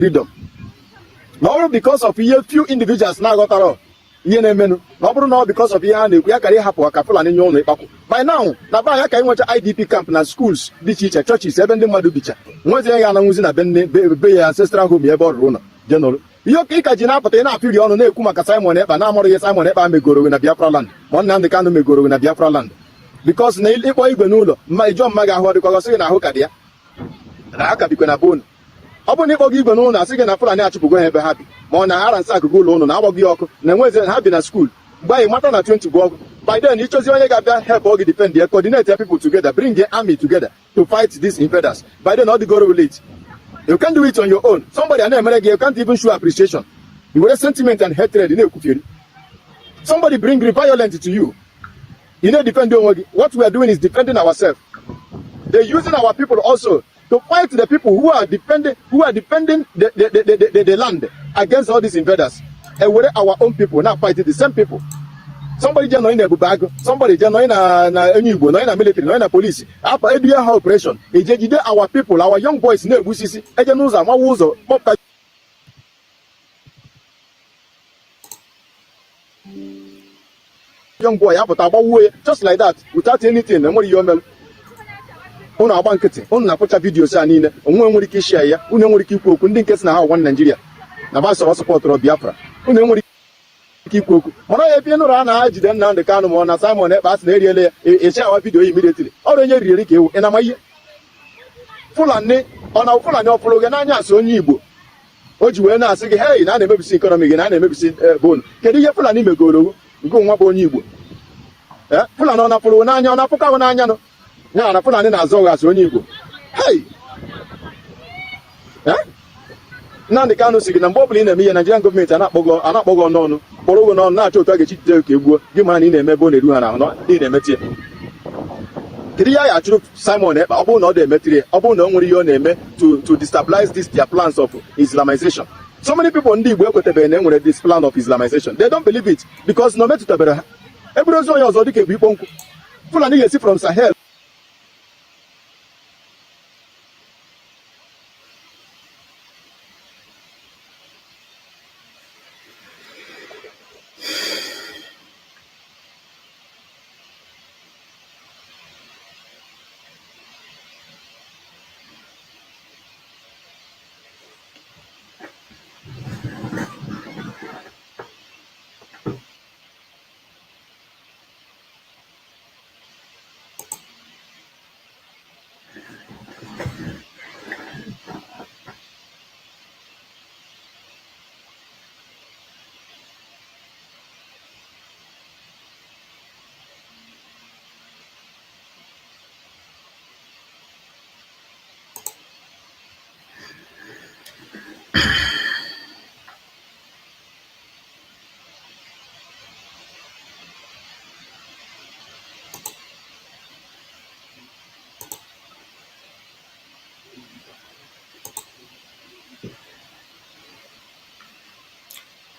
freedom. Not because of a few individuals now got around. Not because of by now, I can watch IDP camp na schools, the teacher, churches, even the Madubicha. Once they are using a Bay ancestral home, you about Rona, General. You kick a Jinapatena, Filion, Kumaka Simon, and I'm already Simon Ekpa may go in a Biafra land. One man the can may go in a Biafra land. Because Nail Ekpa Benulo, my John Maga, what the Colosseum, Hokadia. Raka became a bone. Upon Epo given on a second after an actual going to be happy. Mona and Saku go on our Gyoko, and when they have been at school. By a matter of 20 go. By then, it was only got that help all defend their coordinate their people together, bring their army together to fight these invaders. By then, all the go relate. You can't do it on your own. Somebody and you can't even show appreciation. You will sentiment and hatred in a somebody bring violence to you. You know, defend what we are doing is defending ourselves. They're using our people also to fight the people who are defending the land against all these invaders. And we're our own people now fighting the same people. Somebody just knowing a bag, somebody just knowing a military, knowing a police. After a operation, our people, our young boys, young boy, just like that, without anything, and what you on our banquet, on a put videos and in one would share ya, would keep couldn't get now one Nigeria. Nabasa supporter of Biafra. Keep cook. When I have been around, I didn't know the kind of one as Simon Ekpa's area, a shower video immediately. Already really kill, and I'm a full on our full and your Flogananya, so Nibu. What you will say, hey, I never see economy and I never see bone. Can you full and go one bone Nibu? Full on a Flogananya, on a Pocavanano. Now, I put on as long as Nibu. Hey! Now the Konws and Bobbling and me and Nigerian government are not Bogon on, Borogon, not to target give man in a Mebone, not in a material. I troop Simon Ekpa, not the material, upon only your name to destabilize their plans of Islamization. So many people indeed work with the name with this plan of Islamization. They don't believe it because no matter the every so years already people Fulani from Sahel.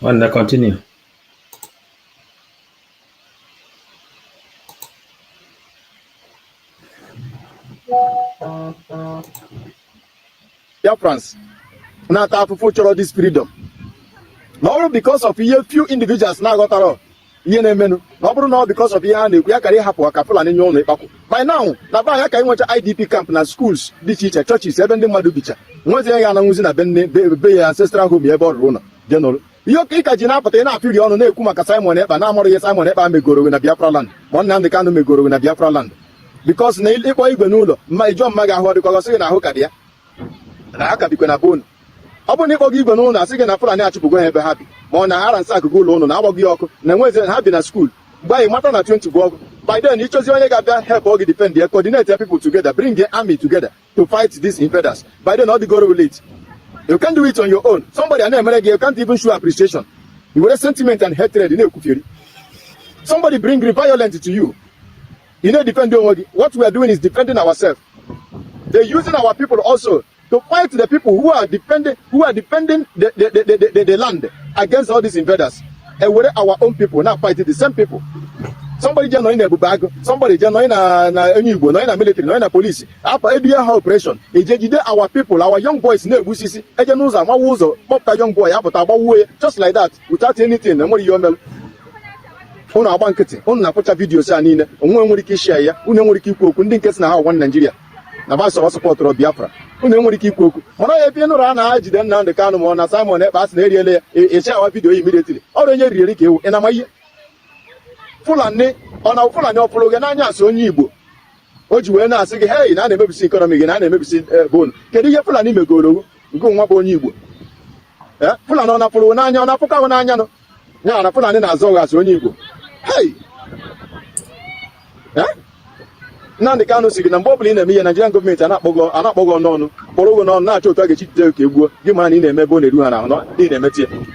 And continue. Yeah, France. Now, to future this freedom. Not because of a few individuals now got around. Not because of by now, I can watch IDP camp na schools, the teacher, churches, even the Madubicha. Once they are using a Bay ancestral home, you about Rona, General. You kick a Jinapatena, Filion, Kumaka Simon Ekpa, and I'm already Simon Ekpa may go in a Biafra land. One man the can may go in a Biafra land. Because Nail Ekpa Benulo, my John Maga, what the Colosseum, Hokadia. Raka became a bone. Upon Epo given on a second after an actual going to be happy. Mona and Saku go on our Gyoko, and when they have been at school. By a matter of 20 go. By then, it was only got that help all defend their coordinate their people together, bring their army together to fight these invaders. By then, all the go relate. You can't do it on your own. Somebody and you can't even show appreciation. You will sentiment and hatred in a somebody bring violence to you. You know, defend what we are doing is defending ourselves. They're using our people also to fight the people who are defending the land against all these invaders. And we're our own people now fighting the same people. Somebody just knowing a bag, somebody just knowing a military, knowing a police. After a operation, our people, our young boys, Busisi, Ejanuza, Mawuzo, Pop young boy, just like that, without anything, and what you on our banquet, on a put videos and in one share, Unamuriki Cook, Undinkas now one Nigeria. Nabasa was supporter of Biafra. Unamuriki Cook. When I have been around, I didn't know the kind of one as Simon Epas, a shower video immediately. Already really kill, and I'm a Fulani on our Fulani of Flogananya, so Nibu. What you were not saying, hey, I never see economy and I never see bone. Can you Fulani go up on you? Fulani on a Fulani on a Fukawanano. Now, a Fulani as long as you go. Hey! Now the Konws and Bobbling and me and Nigerian government are not Bogon on, Borogon on natural target, you man in a Mebone, not in a material.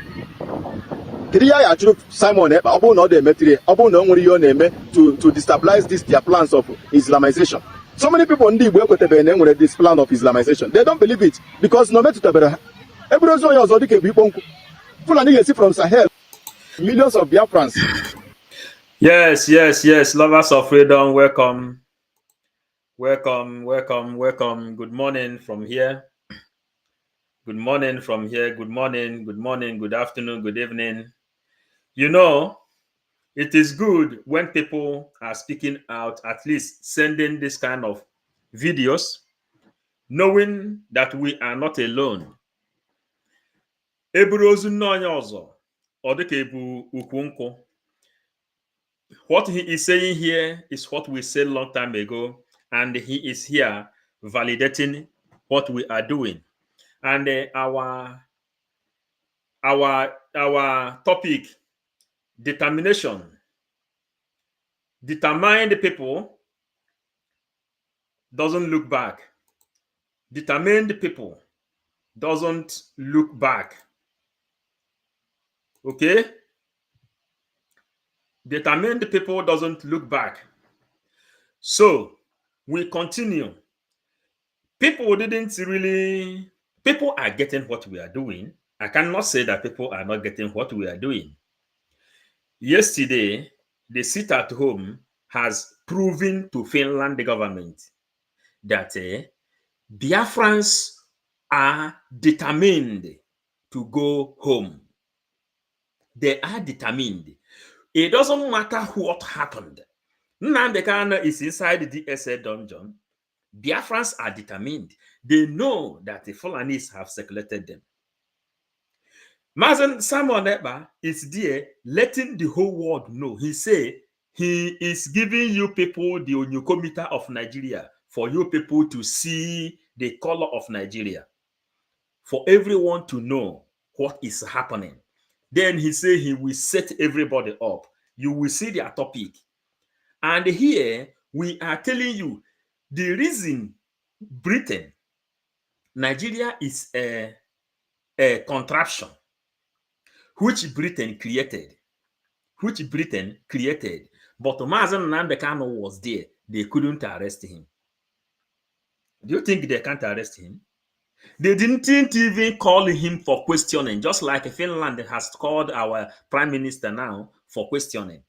I took Simon Abo not the material, Abo no your name to destabilize their plans of Islamization. So many people indeed work with this plan of Islamization. They don't believe it because no matter to every so years or people Fulani from Sahel, millions of Biafrans. Yes, lovers of freedom, welcome. Good morning from here. Good morning from here. Good morning, good afternoon, good evening. You know, it is good when people are speaking out, at least sending this kind of videos, knowing that we are not alone. What he is saying here is what we said long time ago, and he is here validating what we are doing. And our topic, determination. Determined people doesn't look back. Determined people doesn't look back. Okay? Determined people doesn't look back. So we continue. People are getting what we are doing. I cannot say that people are not getting what we are doing. Yesterday, the sit at home has proven to Finland, the government, that Biafrans are determined to go home. They are determined. It doesn't matter what happened. Nnamdi Kanu is inside the DSA dungeon. Biafrans are determined. They know that the Fulanis have circulated them. Mazen Simon Ekpa is there letting the whole world know. He say he is giving you people the onyokomita of Nigeria for you people to see the color of Nigeria, for everyone to know what is happening. Then he say he will set everybody up. You will see their topic. And here we are telling you the reason Nigeria is a contraption which Britain created. But Mazen Nnamdi Kanu was there. They couldn't arrest him. Do you think they can't arrest him? They didn't even call him for questioning, just like Finland has called our prime minister now for questioning.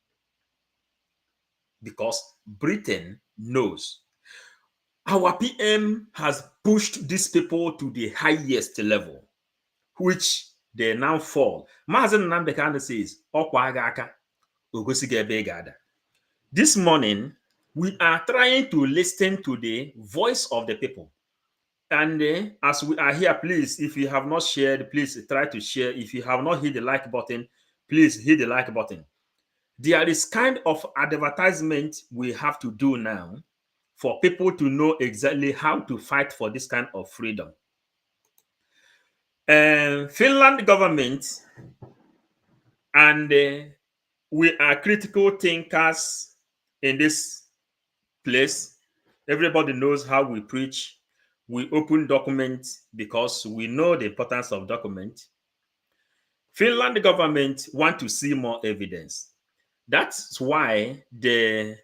Because Britain knows. Our PM has pushed these people to the highest level, which they now fall. Mazen Nnamdi Kanu says, this morning, we are trying to listen to the voice of the people. And as we are here, please, if you have not shared, please try to share. If you have not hit the like button, please hit the like button. There is kind of advertisement we have to do now for people to know exactly how to fight for this kind of freedom. Finland government, and we are critical thinkers in this place. Everybody knows how we preach. We open documents because we know the importance of documents. Finland government want to see more evidence. That's why the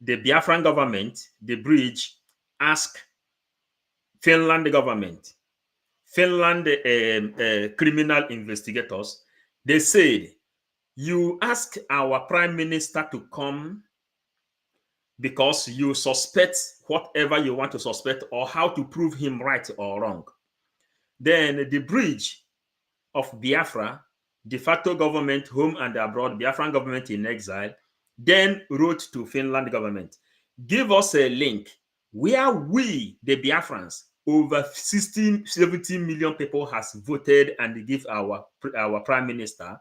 Biafran government, the bridge, asked Finland government, Finland criminal investigators. They said, You ask our prime minister to come because you suspect whatever you want to suspect or how to prove him right or wrong. Then the bridge of Biafra, de facto government, home and abroad, Biafran government in exile, then wrote to Finland government, give us a link where we, the Biafrans, over 16, 17 million people has voted and give our prime minister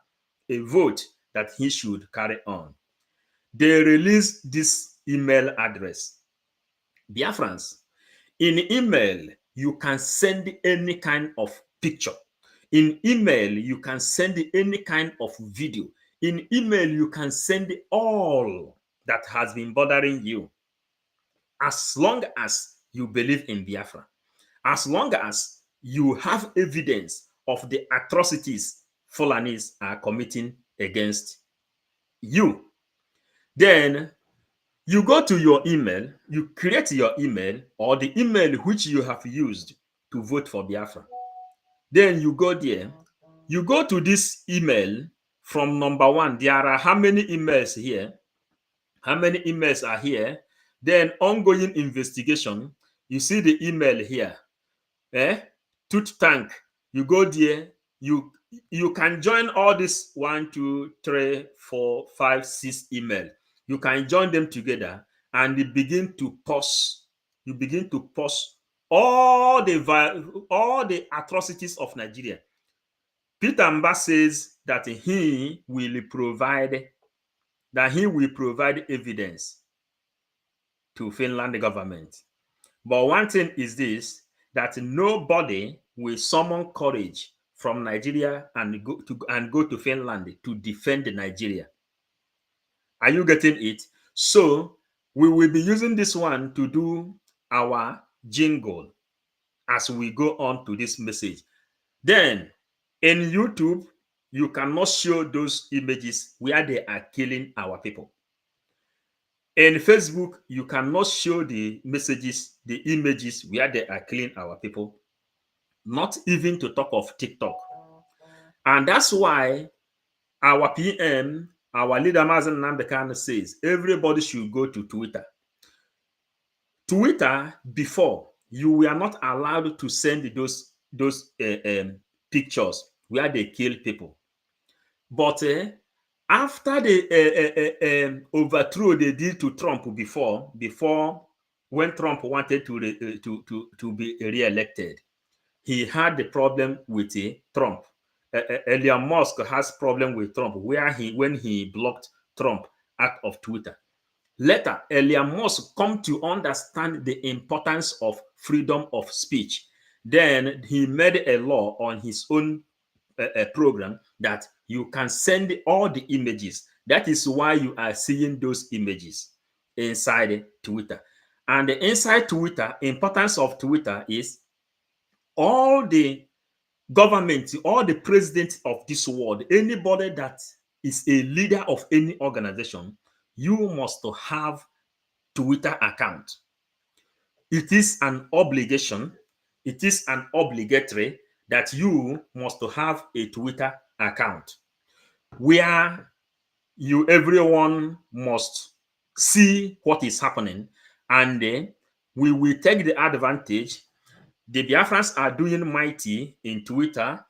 a vote that he should carry on. They released this email address. Biafrans, in email, you can send any kind of picture. In email, you can send any kind of video. In email, you can send all that has been bothering you. As long as you believe in Biafra, as long as you have evidence of the atrocities Fulanis are committing against you, then you go to your email, you create your email or the email which you have used to vote for Biafra. Then you go there, you go to this email from number one. There are how many emails here? How many emails are here? Then ongoing investigation. You see the email here. Tooth tank. You go there. You can join all this 1, 2, 3, 4, 5, 6 email. You can join them together and you begin to pause. You begin to pause all the atrocities of Nigeria. Peter Mba says that he will provide evidence to Finland government. But one thing is this, that nobody will summon courage from Nigeria and go to Finland to defend Nigeria. Are you getting it? So we will be using this one to do our jingle as we go on to this message. Then in YouTube, you cannot show those images where they are killing our people. In Facebook, you cannot show the messages, the images where they are killing our people, not even to talk of TikTok. And that's why our PM, our leader Mazen Namdekan, says everybody should go to Twitter. Twitter, before, you were not allowed to send those pictures where they kill people. But after they overthrew the deal to Trump before when Trump wanted to be re-elected, he had the problem with Trump. Elon Musk has problem with Trump when he blocked Trump out of Twitter. Later, Elon Musk come to understand the importance of freedom of speech. Then he made a law on his own program that you can send all the images. That is why you are seeing those images inside Twitter. And inside Twitter, importance of Twitter is all the government, all the presidents of this world, anybody that is a leader of any organization, you must have Twitter account. It is an obligation. It is an obligatory that you must have a Twitter account where everyone must see what is happening, and we will take the advantage. The Biafrans are doing mighty in Twitter,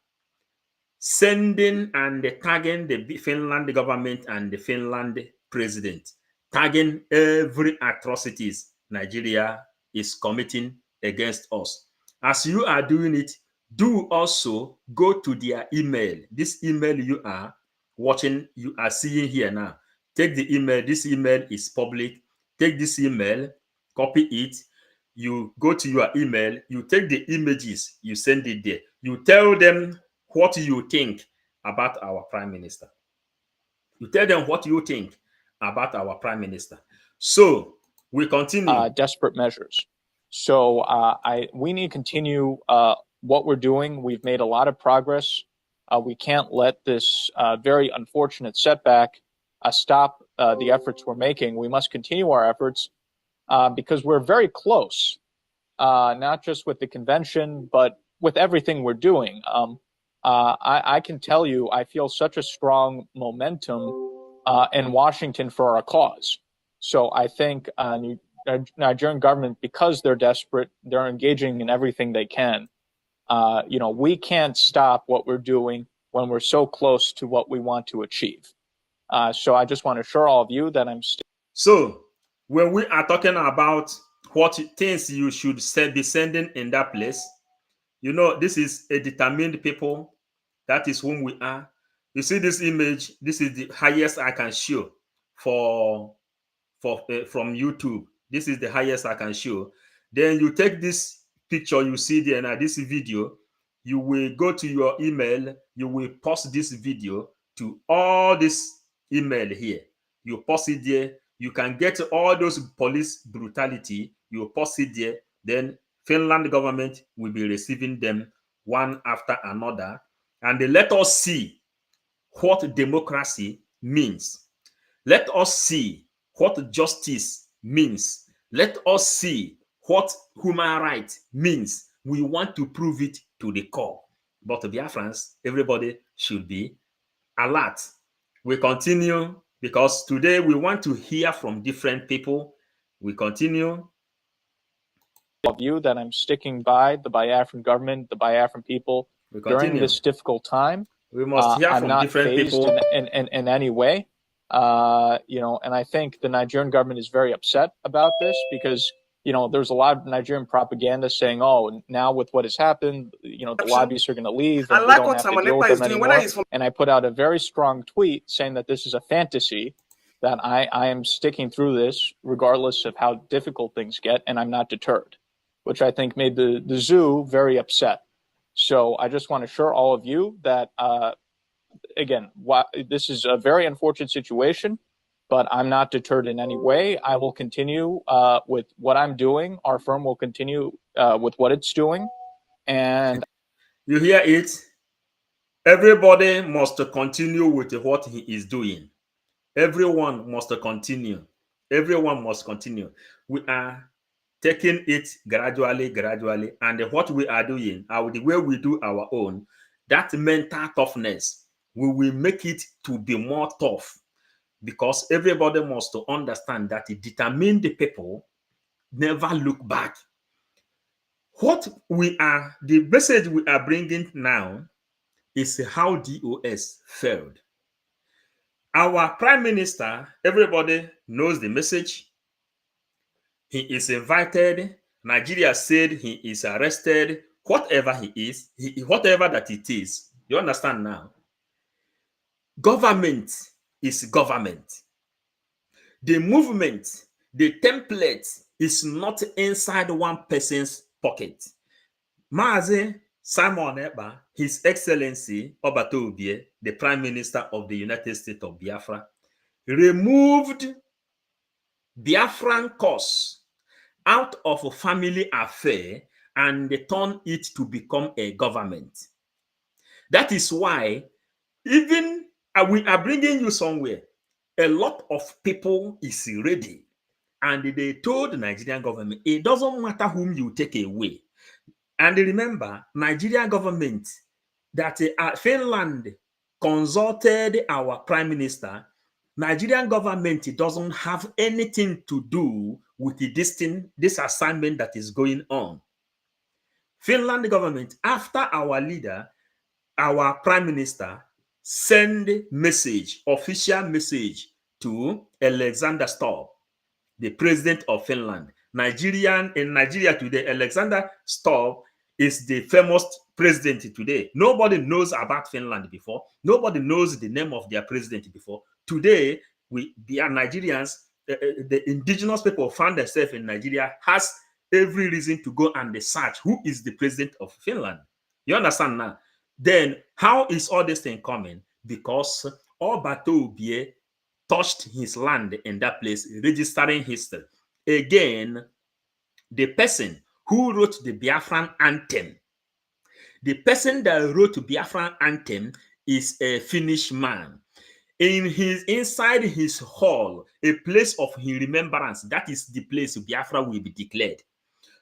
sending and tagging the Finland government and the Finland president, tagging every atrocities Nigeria is committing against us. As you are doing it, do also go to their email. This email you are watching, you are seeing here now. Take the email. This email is public. Take this email, copy it. You go to your email, you take the images, you send it there. You tell them what you think about our prime minister. You tell them what you think about our prime minister. So we continue. Desperate measures. So we need to continue what we're doing. We've made a lot of progress. We can't let this very unfortunate setback stop the efforts we're making. We must continue our efforts because we're very close, not just with the convention, but with everything we're doing. I can tell you, I feel such a strong momentum in Washington for our cause. So I think Nigerian government, because they're desperate, they're engaging in everything they can. We can't stop what we're doing when we're so close to what we want to achieve. So I just want to assure all of you that I'm still. So when we are talking about what things you should be sending in that place, this is a determined people. That is whom we are. You see this image. This is the highest I can show from YouTube. This is the highest I can show. Then you take this picture you see there now, this video. You will go to your email. You will post this video to all this email here. You post it there. You can get all those police brutality. You post it there. Then Finland government will be receiving them one after another. And they let us see what democracy means. Let us see what justice means. Let us see what human rights means. We want to prove it to the core. But Biafrans, everybody should be alert. We continue because today we want to hear from different people. We continue. Of you that I'm sticking by the Biafran government, the Biafran people during this difficult time. We must hear from different people. I'm not phased in any way. And I think the Nigerian government is very upset about this because, there's a lot of Nigerian propaganda saying, oh, now with what has happened, the lobbyists are going to leave and we don't have to deal with them anymore. And I put out a very strong tweet saying that this is a fantasy, that I am sticking through this regardless of how difficult things get, and I'm not deterred, which I think made the zoo very upset. So I just want to assure all of you that, again, this is a very unfortunate situation, but I'm not deterred in any way. I will continue with what I'm doing. Our firm will continue with what it's doing. And you hear it? Everybody must continue with what he is doing. Everyone must continue. Everyone must continue. We are taking it gradually, and what we are doing, the way we do our own, that mental toughness, we will make it to be more tough, because everybody must understand that determined people never look back. The message we are bringing now is how DOS failed. Our prime minister, everybody knows the message. He is invited. Nigeria said he is arrested. Whatever he is, whatever that it is, you understand now? Government is government. The movement, the template is not inside one person's pocket. Mazi Simon Ekpa, His Excellency Obatobie, the Prime Minister of the United States of Biafra, removed Biafran cause out of a family affair and turn it to become a government. That is why even we are bringing you somewhere. A lot of people is ready, and they told the Nigerian government, it doesn't matter whom you take away. And remember, Nigerian government, that Finland consulted our prime minister. Nigerian government doesn't have anything to do with this assignment that is going on. Finland government, after our leader, our prime minister, send official message to Alexander Stubb, the president of Finland. In Nigeria today, Alexander Stubb is the famous president today. Nobody knows about Finland before. Nobody knows the name of their president before. Today, we are Nigerians. The indigenous people found themselves in Nigeria has every reason to go and search who is the president of Finland. You understand now? Then how is all this thing coming? Because Obatobie touched his land in that place, registering history. Again, the person who wrote the Biafran anthem, the person that wrote the Biafran anthem is a Finnish man. Inside his hall, a place of his remembrance, that is the place Biafra will be declared.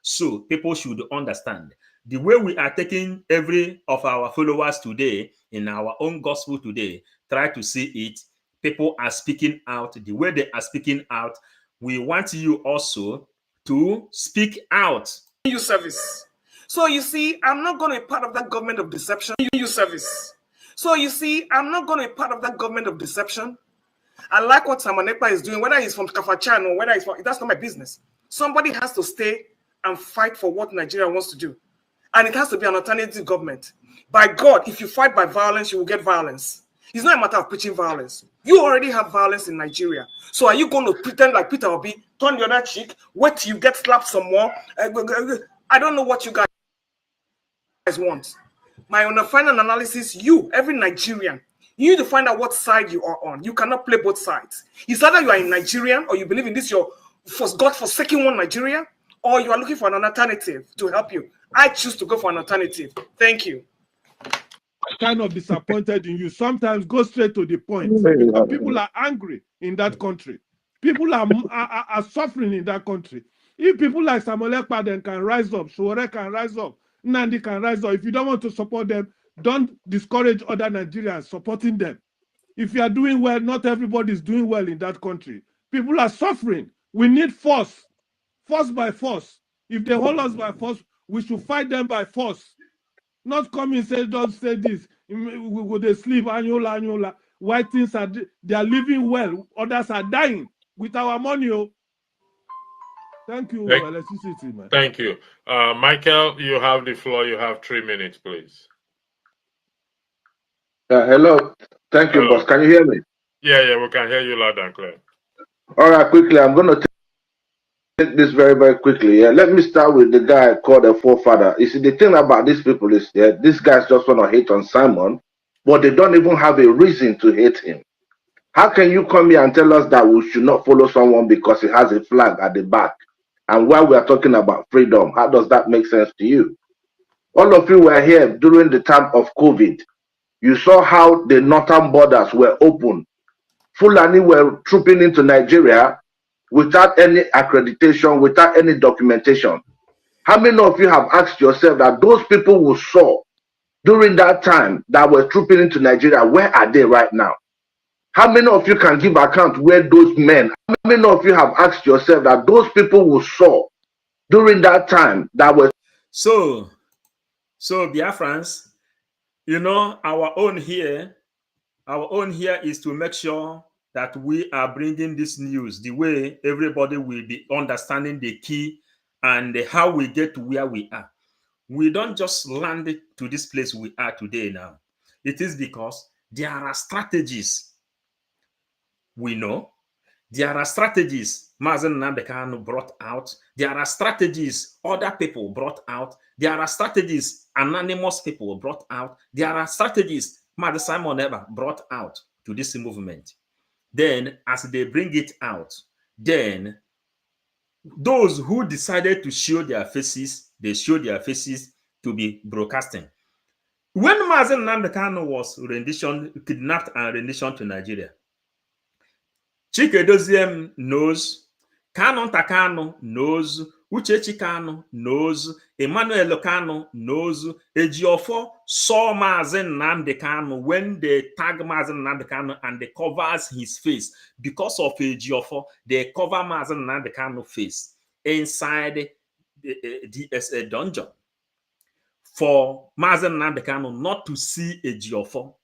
So people should understand. The way we are taking every of our followers today in our own gospel today, try to see it. People are speaking out. The way they are speaking out, we want you also to speak out. You service. So you see, I'm not going to be part of that government of deception. You service. So you see, I'm not going to be part of that government of deception. I like what Simon Ekpa is doing, whether he's from Kafachan or whether he's from, that's not my business. Somebody has to stay and fight for what Nigeria wants to do. And it has to be an alternative government. By God, if you fight by violence, you will get violence. It's not a matter of preaching violence. You already have violence in Nigeria. So are you going to pretend like Peter Obi, turn the other cheek, wait till you get slapped some more? I don't know what you guys want. My own final analysis, you, every Nigerian, you need to find out what side you are on. You cannot play both sides. It's either you are a Nigerian or you believe in this, your God-forsaken one Nigeria, or you are looking for an alternative to help you. I choose to go for an alternative. Thank you. Kind of disappointed in you. Sometimes go straight to the point, because people are angry in that country. People are suffering in that country. If people like Samuel Ekpa then can rise up, Sowore can rise up, Nandi can rise up. If you don't want to support them, don't discourage other Nigerians supporting them. If you are doing well, not everybody is doing well in that country. People are suffering. We need force by force. If they hold us by force, we should fight them by force. Not come and say, don't say this. We go to sleep, annual. White things are, they are living well. Others are dying with our money. Oh. Thank you, electricity, man. Thank you. Michael, you have the floor. You have 3 minutes, please. Hello. Thank you, boss. Can you hear me? Yeah, we can hear you loud and clear. All right, quickly. I'm going to take this very, very quickly. Yeah, let me start with the guy called a forefather. You see, the thing about these people is, these guys just want to hate on Simon, but they don't even have a reason to hate him. How can you come here and tell us that we should not follow someone because he has a flag at the back? And while we are talking about freedom, how does that make sense to you? All of you were here during the time of COVID. You saw how the northern borders were open. Fulani were trooping into Nigeria without any accreditation, without any documentation. How many of you have asked yourself that those people who saw during that time that were trooping into Nigeria, where are they right now? How many of you can give account where those men, how many of you have asked yourself that those people who saw during that time that were... So Biafrans, you know, our own here is to make sure that we are bringing this news the way everybody will be understanding the key and how we get to where we are. We don't just land to this place we are today now. It is because there are strategies. We know there are strategies Mazen Nambekano brought out. There are strategies other people brought out. There are strategies anonymous people brought out. There are strategies Mother Simon ever brought out to this movement. Then, as they bring it out, then those who decided to show their faces, they show their faces to be broadcasting. When Mazen Nambekano was kidnapped and renditioned to Nigeria, Chike Doziem knows, Kanu Takano knows, Uchechi Kanu knows, Emmanuel Kanu knows, Ejiofor saw Mazen Nnamdi Kanu when they tag Mazen Nnamdi Kanu and they covers his face. Because of Ejiofor, they cover Mazen Nnamdi Kanu face inside the DSA dungeon for Mazen Nnamdi Kanu not to see Ejiofor.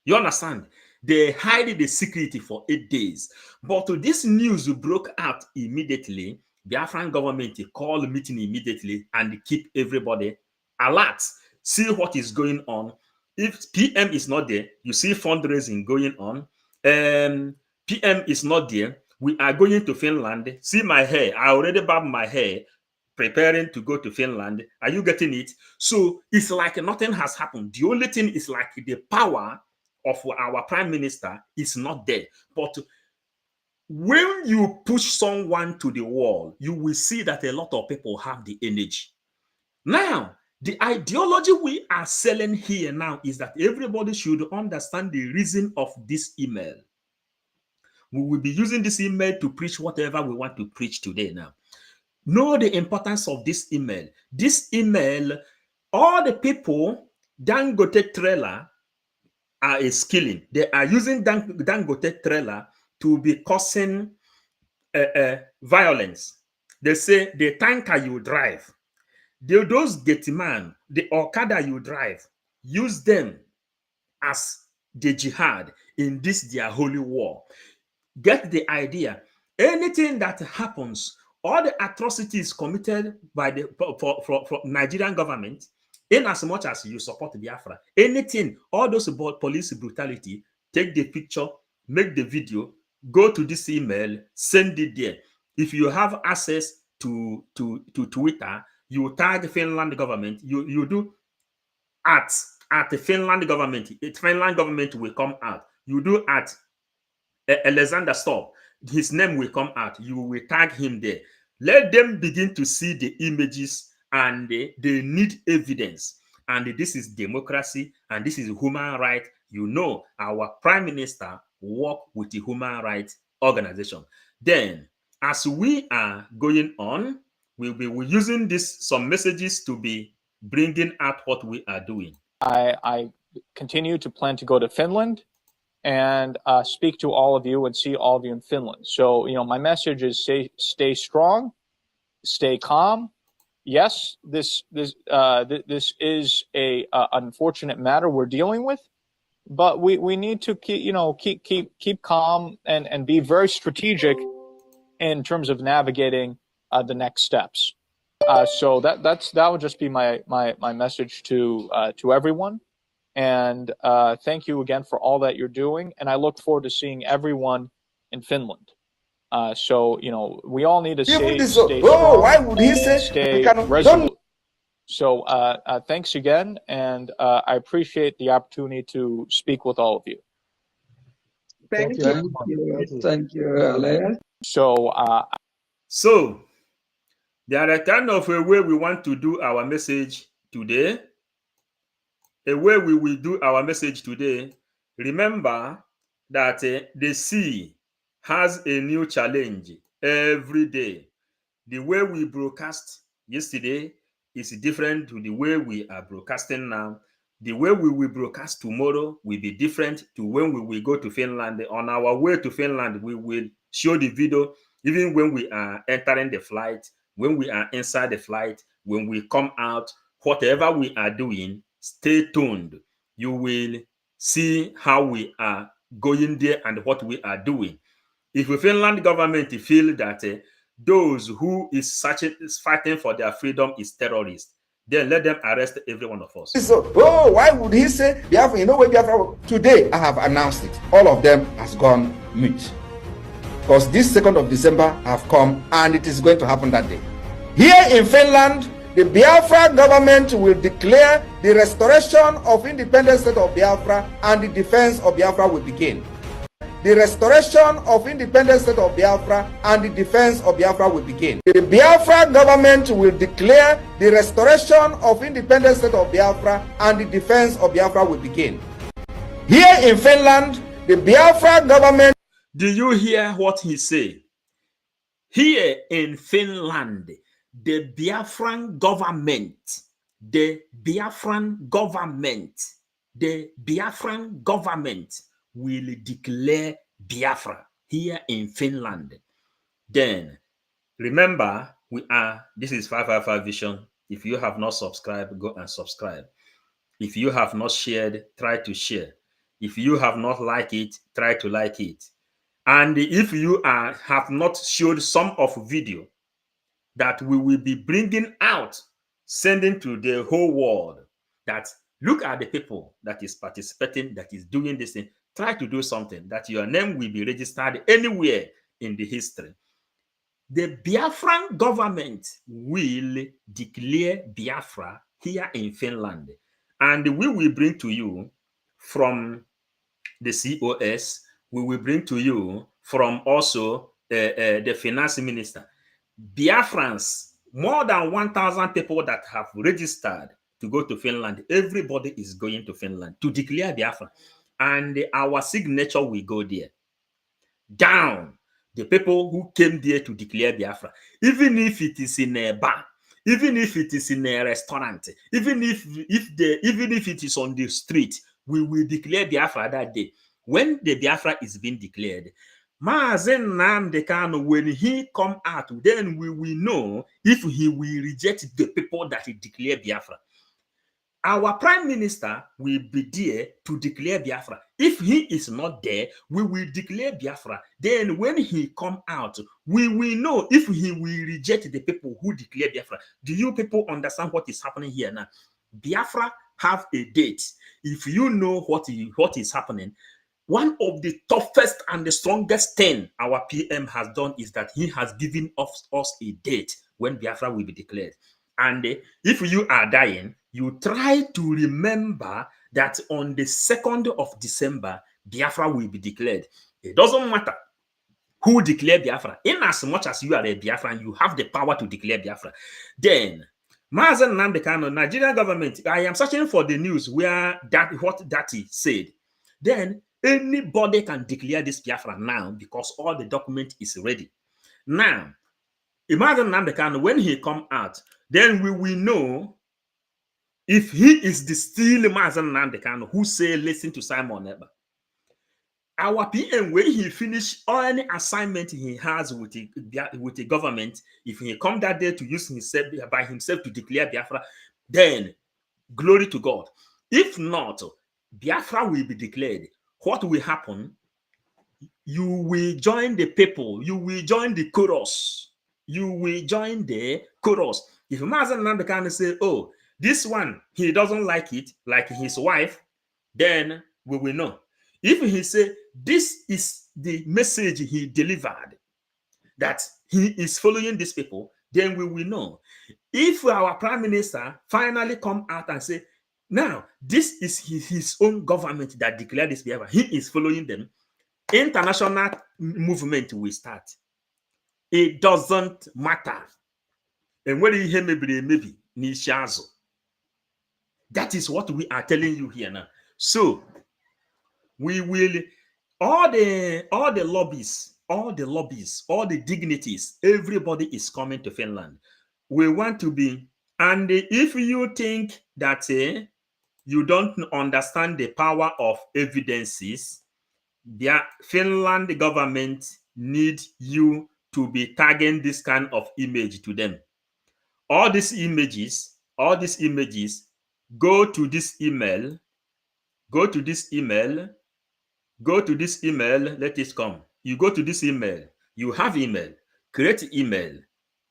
You understand? They hide the security for 8 days. But this news broke out immediately. The Biafran government called a meeting immediately and keep everybody alert. See what is going on. If PM is not there, you see fundraising going on. PM is not there. We are going to Finland. See my hair. I already barbed my hair, preparing to go to Finland. Are you getting it? So it's like nothing has happened. The only thing is like the power of our prime minister is not there. But when you push someone to the wall, you will see that a lot of people have the energy. Now, the ideology we are selling here now is that everybody should understand the reason of this email. We will be using this email to preach whatever we want to preach today now. Know the importance of this email. This email, all the people Dangote trailer are skilling. They are using Dangote trailer to be causing violence. They say the tanker you drive, those gate-man, the Okada you drive, use them as the jihad in this their holy war. Get the idea. Anything that happens, all the atrocities committed by the for Nigerian government, in as much as you support Biafra, anything, all those about police brutality, take the picture, make the video, go to this email, send it there. If you have access to Twitter, you tag Finland government, you do at the Finland government. Finland government will come out. You do at Alexander Stop, his name will come out. You will tag him there. Let them begin to see the images, and they need evidence. And this is democracy, and this is human rights. You know, our prime minister work with the human rights organization. Then, as we are going on, we'll be using some messages to be bringing out what we are doing. I continue to plan to go to Finland and speak to all of you and see all of you in Finland. So, my message is stay strong, stay calm. Yes, this is a unfortunate matter we're dealing with, but we need to keep calm and be very strategic in terms of navigating the next steps. So that would just be my message to everyone. And thank you again for all that you're doing. And I look forward to seeing everyone in Finland. So, we all need to stay strong, why would he say stay resolute. So thanks again. And I appreciate the opportunity to speak with all of you. Thank you, Alex. So there are kind of a way we want to do our message today. A way we will do our message today. Remember that the sea has a new challenge every day. The way we broadcast yesterday is different to the way we are broadcasting now. The way we will broadcast tomorrow will be different to when we will go to Finland. On our way to Finland, we will show the video even when we are entering the flight, when we are inside the flight, when we come out, whatever we are doing, stay tuned. You will see how we are going there and what we are doing. If the Finland government feel that those who is fighting for their freedom is terrorists, then let them arrest every one of us. So, why would he say Biafra? You know where Biafra? Today I have announced it. All of them has gone mute. Because this 2nd of December have come, and it is going to happen that day. Here in Finland, the Biafra government will declare the restoration of independent state of Biafra, and the defense of Biafra will begin. The restoration of independent state of Biafra and the defense of Biafra will begin. The Biafra government will declare the restoration of independent state of Biafra and the defense of Biafra will begin. Here in Finland, the Biafra government... Do you hear what he said? Here in Finland, the Biafran government will declare Biafra here in Finland. Then remember, this is 555 Vision. If you have not subscribed, go and subscribe. If you have not shared, try to share. If you have not liked it, try to like it. And if you have not showed some of video that we will be bringing out, sending to the whole world, that look at the people that is participating, that is doing this thing. Try to do something that your name will be registered anywhere in the history. The Biafran government will declare Biafra here in Finland. And we will bring to you from the COS, we will bring to you from also the finance minister. Biafrans, more than 1,000 people that have registered to go to Finland. Everybody is going to Finland to declare Biafra. And our signature will go there. Down. the people who came there to declare Biafra, even if it is in a bar, even if it is in a restaurant, even if it is on the street, we will declare Biafra that day. When the Biafra is being declared, Mazen Nnamdi Kanu, when he come out, then we will know if he will reject the people that he declare Biafra. Our prime minister will be there to declare Biafra. If he is not there, we will declare Biafra. Then when he come out, we will know if he will reject the people who declare Biafra. Do you people understand what is happening here now? Biafra have a date. If you know what is happening, one of the toughest and the strongest thing our PM has done is that he has given us a date when Biafra will be declared. And if you are dying, you try to remember that on the 2nd of December, Biafra will be declared. It doesn't matter who declared Biafra. In as much as you are a Biafran, you have the power to declare Biafra. Then, Mazen Nnamdi Kanu, Nigerian government, I am searching for the news where what Dati said. Then, anybody can declare this Biafra now because all the document is ready. Now, imagine Nnamdi Kanu, when he come out, then we will know if he is the still Mazen Nnamdi Kanu who say listen to Simon Ekpa. Our PM, when he finish any assignment he has with the government, if he come that day to use himself by himself to declare Biafra, then glory to God. If not, Biafra will be declared. What will happen? You will join the people. You will join the chorus. You will join the chorus. If Mazen Nnamdi Kanu say, oh, this one, he doesn't like it, like his wife, then we will know. If he say, this is the message he delivered, that he is following these people, then we will know. If our prime minister finally come out and say, now, this is his own government that declared this behavior, he is following them, international movement will start. It doesn't matter. And when you hear maybe that is what we are telling you here now. So we will all the lobbies, all the dignitaries, everybody is coming to Finland. We want to be, and if you think that you don't understand the power of evidences, the Finland government need you to be tagging this kind of image to them. All these images, go to this email, let it come. You go to this email, you have email, create email,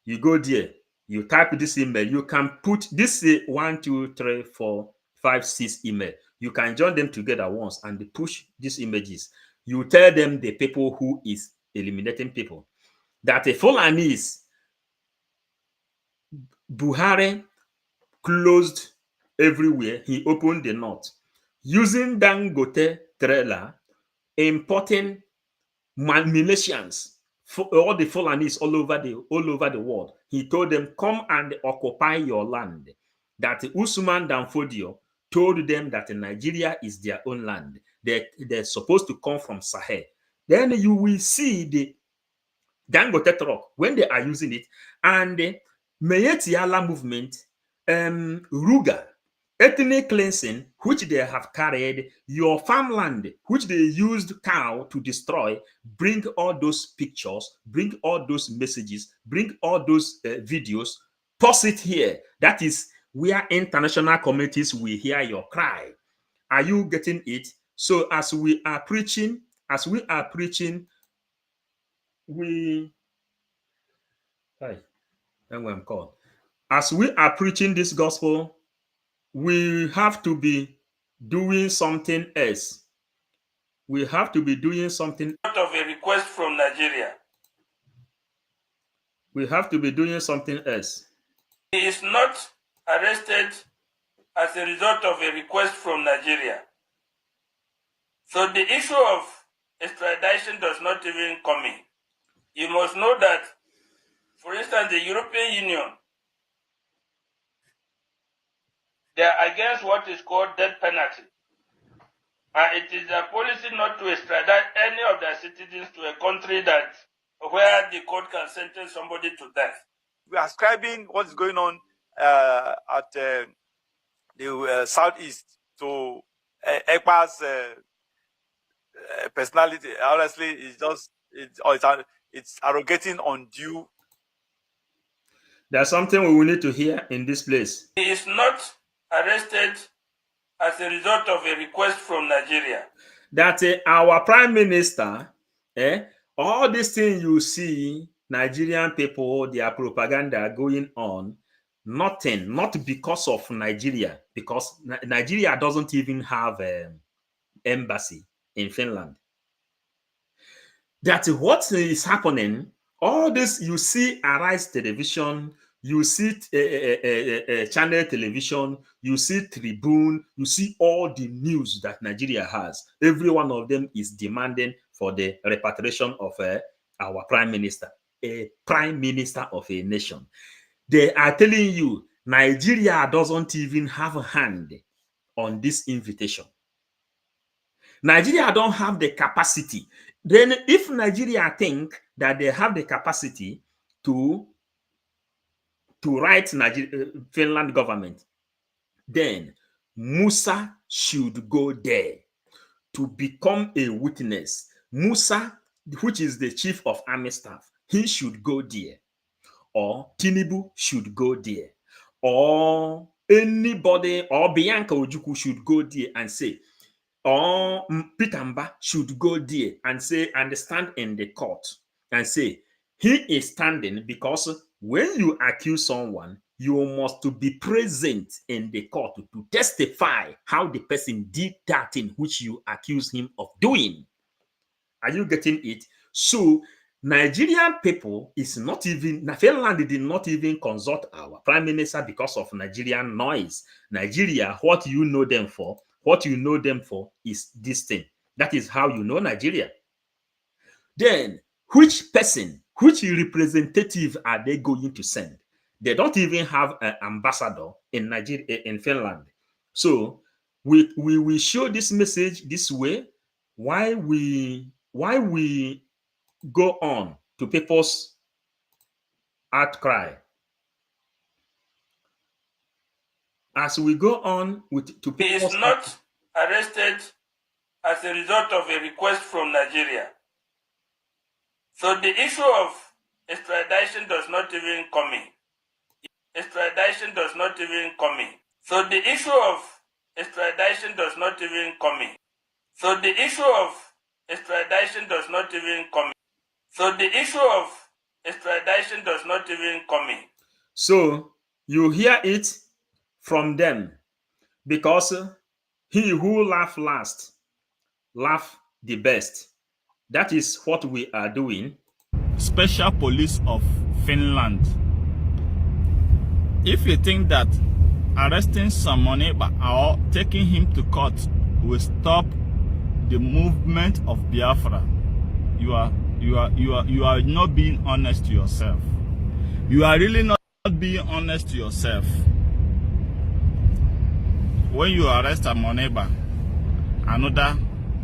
you go there, you type this email, you can put this 1, 2, 3, 4, 5, 6 email. You can join them together once and push these images. You tell them the people who is eliminating people. That a Fulanese, Buhari closed everywhere. He opened the north. Using Dangote trailer, importing militians, for all the Fulanese all over the world. He told them, come and occupy your land. That Usman Danfodio told them that Nigeria is their own land. They're supposed to come from Sahel. Then you will see the Dangote truck when they are using it, and the Meyetiala movement, Ruga, ethnic cleansing, which they have carried, your farmland, which they used cow to destroy, bring all those pictures, bring all those messages, bring all those videos, post it here. That is where international communities will hear your cry. Are you getting it? So as we are preaching, as we are preaching this gospel, we have to be doing something else. We have to be doing something out of a request from Nigeria. We have to be doing something else. He is not arrested as a result of a request from Nigeria. So the issue of extradition does not even come in. You must know that, for instance, the European Union, they are against what is called death penalty. And it is their policy not to extradite any of their citizens to a country that where the court can sentence somebody to death. We are ascribing what is going on at the southeast to Ekpa's personality. Honestly, it's arrogating undue. There's something we will need to hear in this place. He is not arrested as a result of a request from Nigeria. That our prime minister, all these things you see, Nigerian people, their propaganda going on, not because of Nigeria, because Nigeria doesn't even have an embassy in Finland. That what is happening, all this you see Arise Television, you see Channel Television, you see Tribune, you see all the news that Nigeria has. Every one of them is demanding for the repatriation of our prime minister, a prime minister of a nation. They are telling you Nigeria doesn't even have a hand on this invitation. Nigeria don't have the capacity. Then if Nigeria think that they have the capacity to write Finland government, then Musa should go there to become a witness. Musa, which is the chief of army staff, he should go there. Or Tinubu should go there. Or anybody, or Bianca Ojukwu should go there and say, or Peter Mba should go there and say, and stand in the court and say, he is standing because when you accuse someone, you must to be present in the court to testify how the person did that in which you accuse him of doing. Are you getting it? So Nigerian people is not even, Finland did not even consult our prime minister because of Nigerian noise. Nigeria, what you know them for is this thing. That is how you know Nigeria. Then, which person, which representative are they going to send? They don't even have an ambassador in Nigeria, in Finland. So we will show this message this way. Why we go on to people's outcry. As we go on to he is not arrested as a result of a request from Nigeria. So the issue of extradition does not even come in. Extradition does not even come in. So the issue of extradition does not even come in. So the issue of extradition does not even come in. So the issue of extradition does not even come in. So you hear it from them, because he who laughs last, laugh the best. That is what we are doing. Special Police of Finland. If you think that arresting somebody or taking him to court will stop the movement of Biafra, you are not being honest to yourself. You are really not being honest to yourself. When you arrest a Moneba, another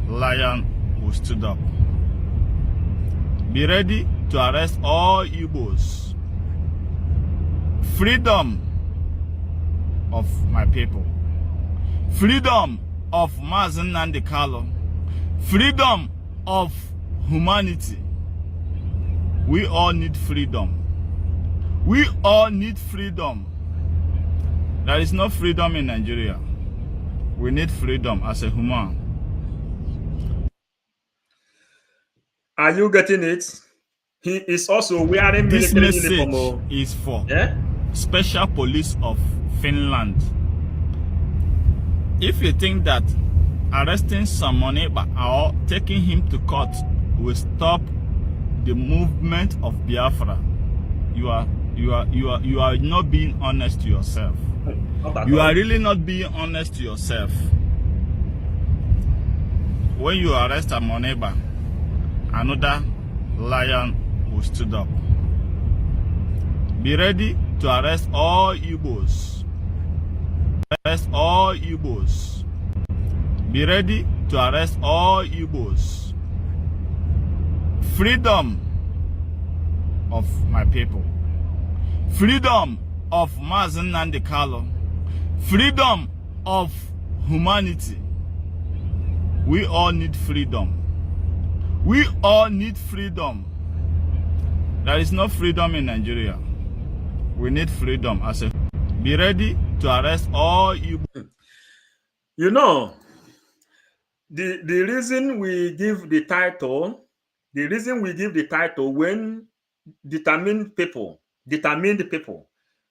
lion will stood up. Be ready to arrest all Igbos. Freedom of my people. Freedom of Mazen Nandekalo. Freedom of humanity. We all need freedom. We all need freedom. There is no freedom in Nigeria. We need freedom as a human. Are you getting it? He is also wearing this military message uniform. Is for Special Police of Finland. If you think that arresting somebody or taking him to court will stop the movement of Biafra, you are not being honest to yourself. You are really not being honest to yourself. When you arrest a Moneba, another lion will stood up. Be ready to arrest all Igbos. Arrest all Igbos. Be ready to arrest all Igbos. Freedom of my people. Freedom of Mazen Nandekalo. Freedom of humanity. We all need freedom. We all need freedom. There is no freedom in Nigeria. We need freedom as a... Be ready to arrest all you. You know, the reason we give the title, when determined people,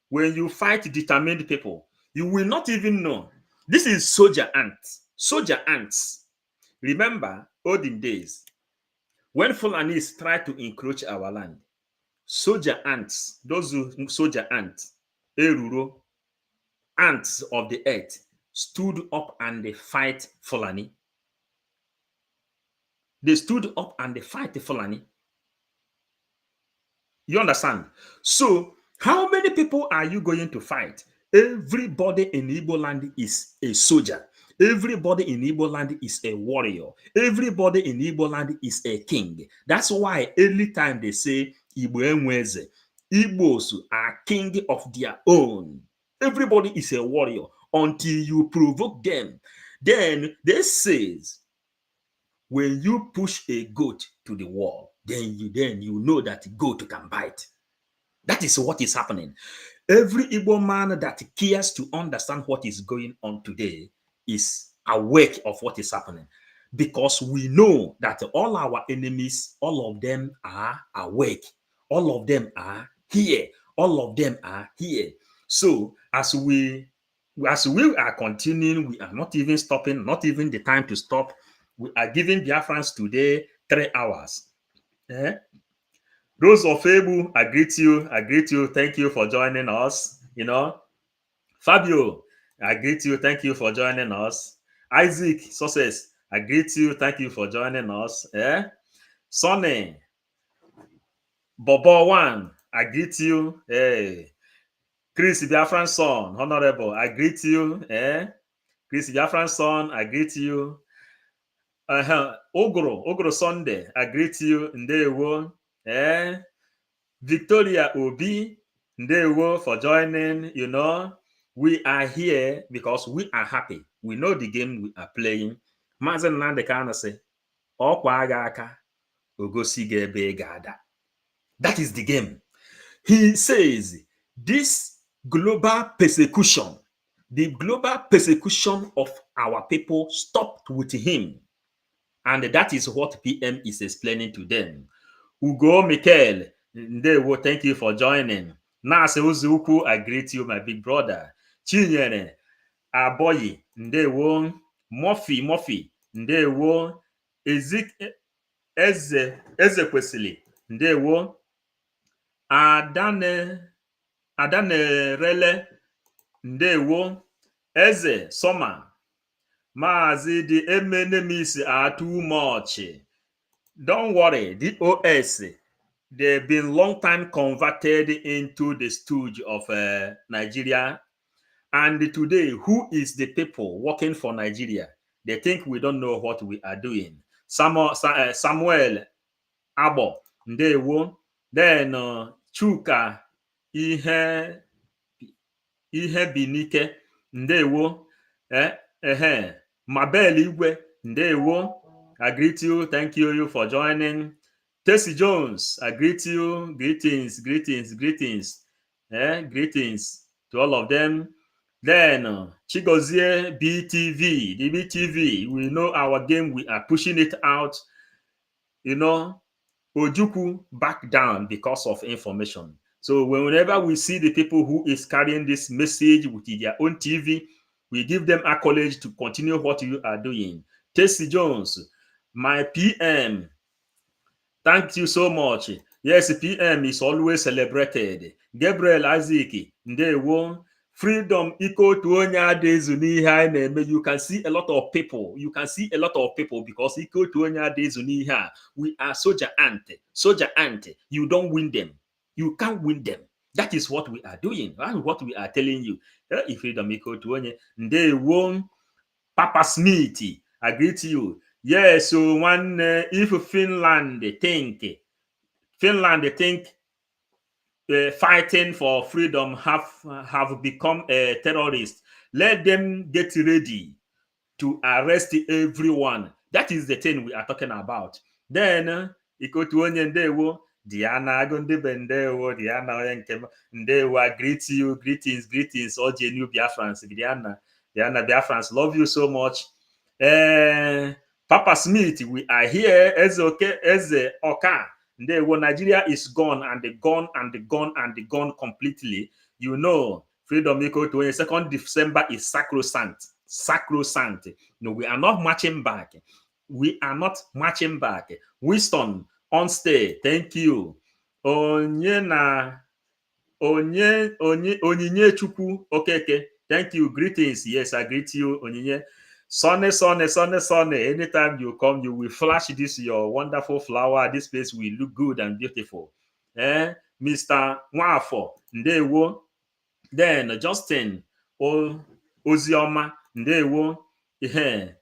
when you fight determined people, you will not even know. This is soldier ants. Soldier ants. Remember olden days when Fulanis tried to encroach our land. Soldier ants, those soldier ants, Eruro, ants of the earth, stood up and they fight Fulani. They stood up and they fight the Fulani. You understand? So, how many people are you going to fight? Everybody in Igbo land is a soldier. Everybody in Igbo land is a warrior. Everybody in Igbo land is a king. That's why every time they say Igbo enweze, Igbos are king of their own. Everybody is a warrior until you provoke them. Then they says, when you push a goat to the wall, then you know that goat can bite. That is what is happening. Every Igbo man that cares to understand what is going on today is awake of what is happening, because we know that all our enemies, all of them are awake. All of them are here. All of them are here. So as we are continuing, we are not even stopping, not even the time to stop. We are giving Biafrans today 3 hours. Rose of Ebu, I greet you. I greet you. Thank you for joining us. You know, Fabio, I greet you. Thank you for joining us. Isaac, success, I greet you. Thank you for joining us. Sonny, Bobo One, I greet you. Hey, Chris Biafran son, honorable, I greet you. Chris Biafran son, I greet you. Ogro Sunday, I greet you. Ndewo. Victoria Obi, Ndewo for joining. You know, we are here because we are happy. We know the game we are playing. Mazen Nandekana say, Okwa aga aka, ogosi ga ebe gada. That is the game. He says, this global persecution, the global persecution of our people stopped with him. And that is what PM is explaining to them. Ugo Mikel, Ndewo, thank you for joining. Nase Uzuku, I greet you, my big brother. Chinyere, Aboyi, Ndewo. Murphy, Ndewo. Eze Kwesili, Ndewo. Adane Rele, Ndewo. Eze Soma. Mazi, the enemies are too much. Don't worry, the OS, they've been long time converted into the stooge of Nigeria. And today, who is the people working for Nigeria? They think we don't know what we are doing. Samuel Abo, Ndewo. Then Chuka Ihe Binike, Ndewo. Mabel Igwe, Ndewo. I greet you. Thank you for joining. Tessie Jones, I greet you. Greetings. Greetings to all of them. Then Chigozie BTV, the BTV, we know our game. We are pushing it out. You know, Ojuku back down because of information. So whenever we see the people who is carrying this message with their own TV, we give them accolades to continue what you are doing. Tessie Jones, my PM, thank you so much. Yes, PM is always celebrated. Gabriel Isaac, Ndewo. Freedom equal to Onya days. You can see a lot of people. Because equal to Onya days. We are soldier ant. You don't win them. You can't win them. That is what we are doing. That's what we are telling you. If freedom equal to Onya, Ndewo. Papa Smith, I greet you. Yes, so if Finland think fighting for freedom have become a terrorist. Let them get ready to arrest everyone. That is the thing we are talking about. Then ikotu onye ndewo Diana Gondebe ndewo Diana onye nke ndewo, I greet you, greetings all the new Biafrans. Diana Biafrans, love you so much. Papa Smith, we are here. Eze Oka ndewo, Nigeria is gone and gone completely. You know, freedom equal to 2nd December is sacrosanct. No, we are not marching back. Winston on stay. Thank you. Onyinye Chukwu Okeke. Thank you. Greetings. Yes, I greet you, Onyinye. Sunny. Anytime you come, you will flash this your wonderful flower. This place will look good and beautiful. Mr. Nwafo ndewo. Then Justin Ozioma ndewo. Ihe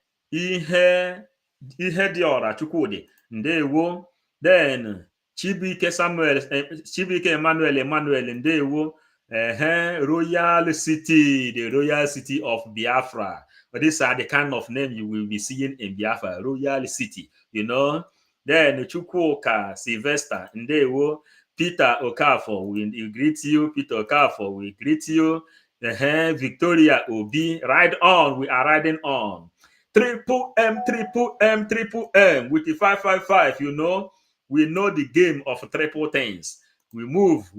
dị ọra Chukwudi ndewo. Then Chibuike Emmanuel ndewo. Royal City, the Royal City of Biafra. But these are the kind of name you will be seeing in Biafra, Royal City, you know. Then Chukwuka Sylvester ndewo. Peter Okafor, we greet you. Peter Okafor, we greet you. Victoria Obi, ride on. We are riding on. Triple M with the 555. You know, we know the game of triple things. We move.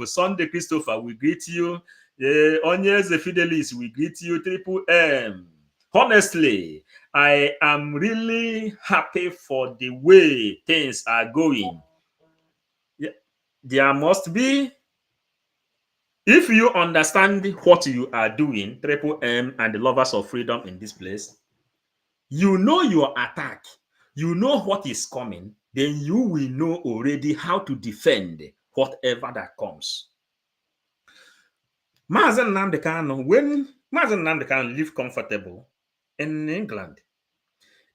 Sunday Christopher, we greet you. Onyeze Fidelis, we greet you. Triple M. Honestly, I am really happy for the way things are going. There must be, if you understand what you are doing, Triple M and the lovers of freedom in this place, you know your attack, you know what is coming, then you will know already how to defend whatever that comes. Mazen Nnamdi Kanu, when Mazen Nnamdi Kanu live comfortable in England,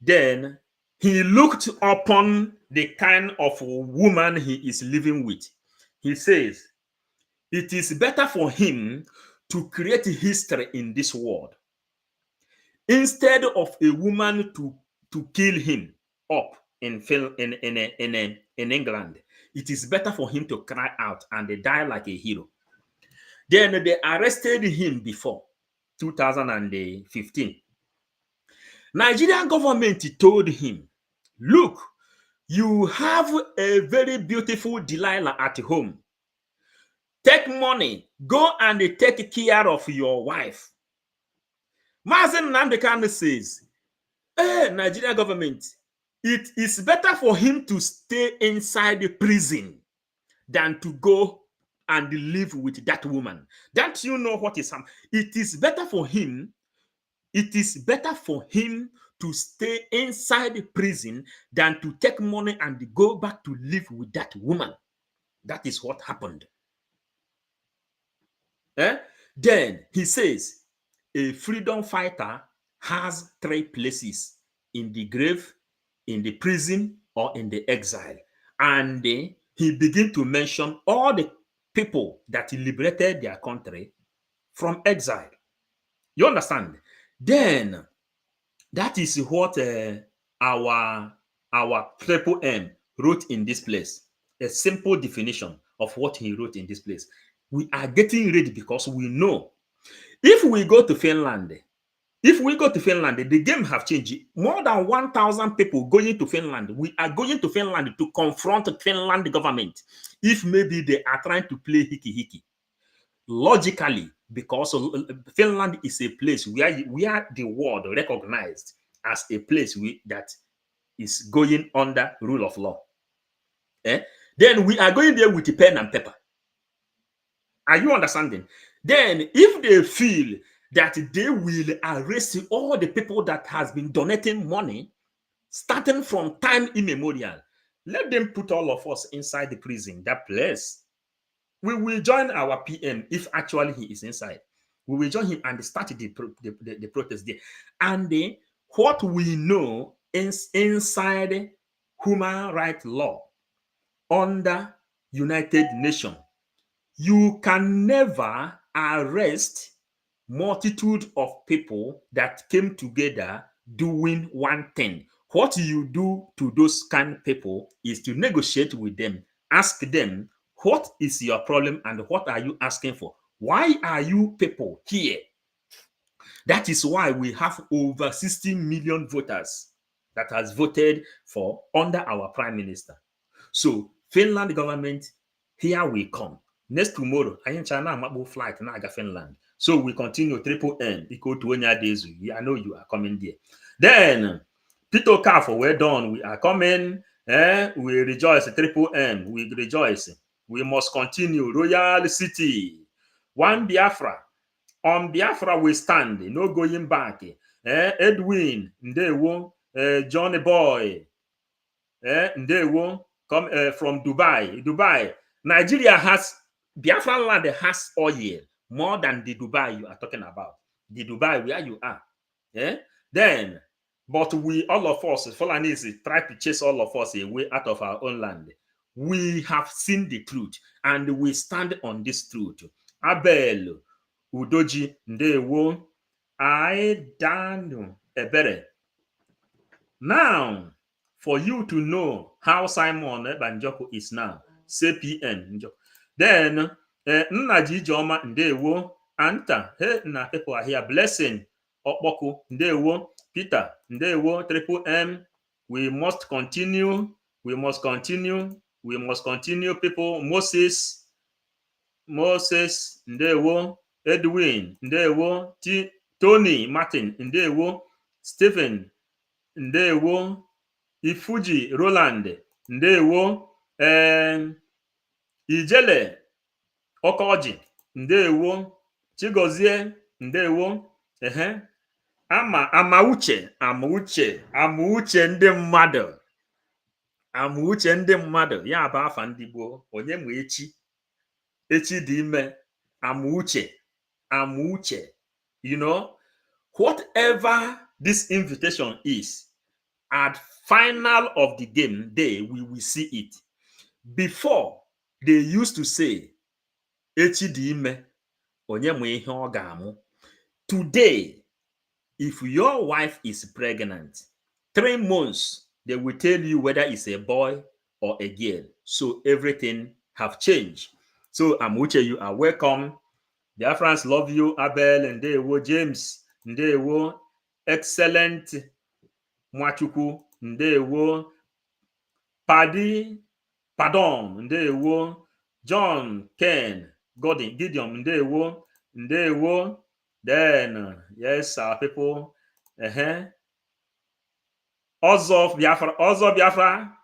then he looked upon the kind of woman he is living with. He says, it is better for him to create history in this world instead of a woman to kill him up in England. It is better for him to cry out and die like a hero. Then they arrested him before 2015. Nigerian government told him, look, you have a very beautiful Delilah at home. Take money, go and take care of your wife. Mazen Nnamdi Kanu says, Nigerian government, it is better for him to stay inside the prison than to go and live with that woman. Don't you know what is happening? It is better for him to stay inside the prison than to take money and go back to live with that woman. That is what happened. Then he says, a freedom fighter has 3 places: in the grave, in the prison, or in the exile. And he began to mention all the people that liberated their country from exile. You understand? Then that is what our Triple M wrote in this place. A simple definition of what he wrote in this place. We are getting ready because we know if we go to Finland, the game have changed. More than 1,000 people going to Finland. We are going to Finland to confront the Finland government if maybe they are trying to play hiki. Logically, because Finland is a place where the world recognized as a place that is going under rule of law. Then we are going there with a pen and paper. Are you understanding? Then if they feel that they will arrest all the people that has been donating money starting from time immemorial, let them put all of us inside the prison, that place. We will join our PM if actually he is inside. We will join him and start the protest there. And what we know is inside human rights law under United Nations. You can never arrest multitude of people that came together doing one thing. What you do to those kind of people is to negotiate with them, ask them, what is your problem and what are you asking for? Why are you people here? That is why we have over 60 million voters that has voted for under our prime minister. So Finland government, here we come. Next tomorrow, I in China mabo flight na aga Finland. So we continue triple M equal to Onyadezu. I know you are coming there. Then Peter Kafo, we're done. We are coming. We rejoice. Triple M, we rejoice. We must continue. Royal City, one Biafra. On Biafra we stand, no going back. Edwin, Ndewo, Johnny Boy, Ndewo, come from Dubai. Dubai, Nigeria has, Biafra land has oil more than the Dubai you are talking about. The Dubai where you are. Then, but we, all of us, Fulanese, try to chase all of us away out of our own land. We have seen the truth and we stand on this truth. Abel, Udoji, Ndewo, Daniel Ebere. Now, for you to know how Simon Banjoko is now, CPN. Then, Nnaji Joma, Ndewo, Anta, na people are here, Blessing, Okboko, Ndewo, Peter, Ndewo, Triple M. We must continue, we must continue, we must continue, people. Moses, Ndewo, Edwin, Ndewo, Tony, Martin, Ndewo, Stephen, Ndewo, Ifuji, Roland, Ndewo, Ijele, Okoji, Ndewo, Chigozie, Ndewo, Amauche ndị mmadụ. Amauche ndị mmadụ, ya bụ afa ndị Igbo, onye ma echi dị ime, Amauche, you know, whatever this invitation is, at final of the game day, we will see it. Before, they used to say, echi dị ime, onye ma ihe ọ ga-amụ. Today, if your wife is pregnant, 3 months, they will tell you whether it's a boy or a girl. So everything have changed. So Amuche, you are welcome. Biafrans love you. Abel, Ndewo, James, Ndewo, excellent. Mwachuku, Ndewo, Pardon, Ndewo, John, Ken, Gideon, Ndewo. Then, yes, our people, Ozo Biafra,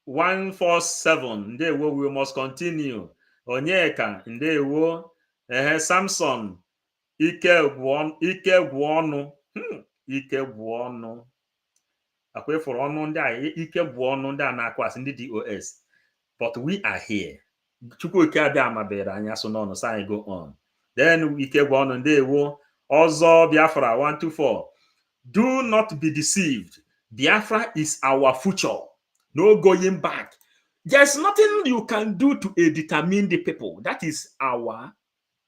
147, Ndewo, we must continue. Onyeka, Ndewo, Samson, Ike Gwonu, Akwe for ọnụ ndị a, ike bụ ọnụ ndị a na-akwasị ndị DOS. But we are here. Chukwuka abịa mabere anya so n'ọnụ, so I go on. Then ike bụ ọnụ, Ndewo, Ọzọ Biafra 124. Do not be deceived. Biafra is our future. No going back. There's nothing you can do to determine the people. That is our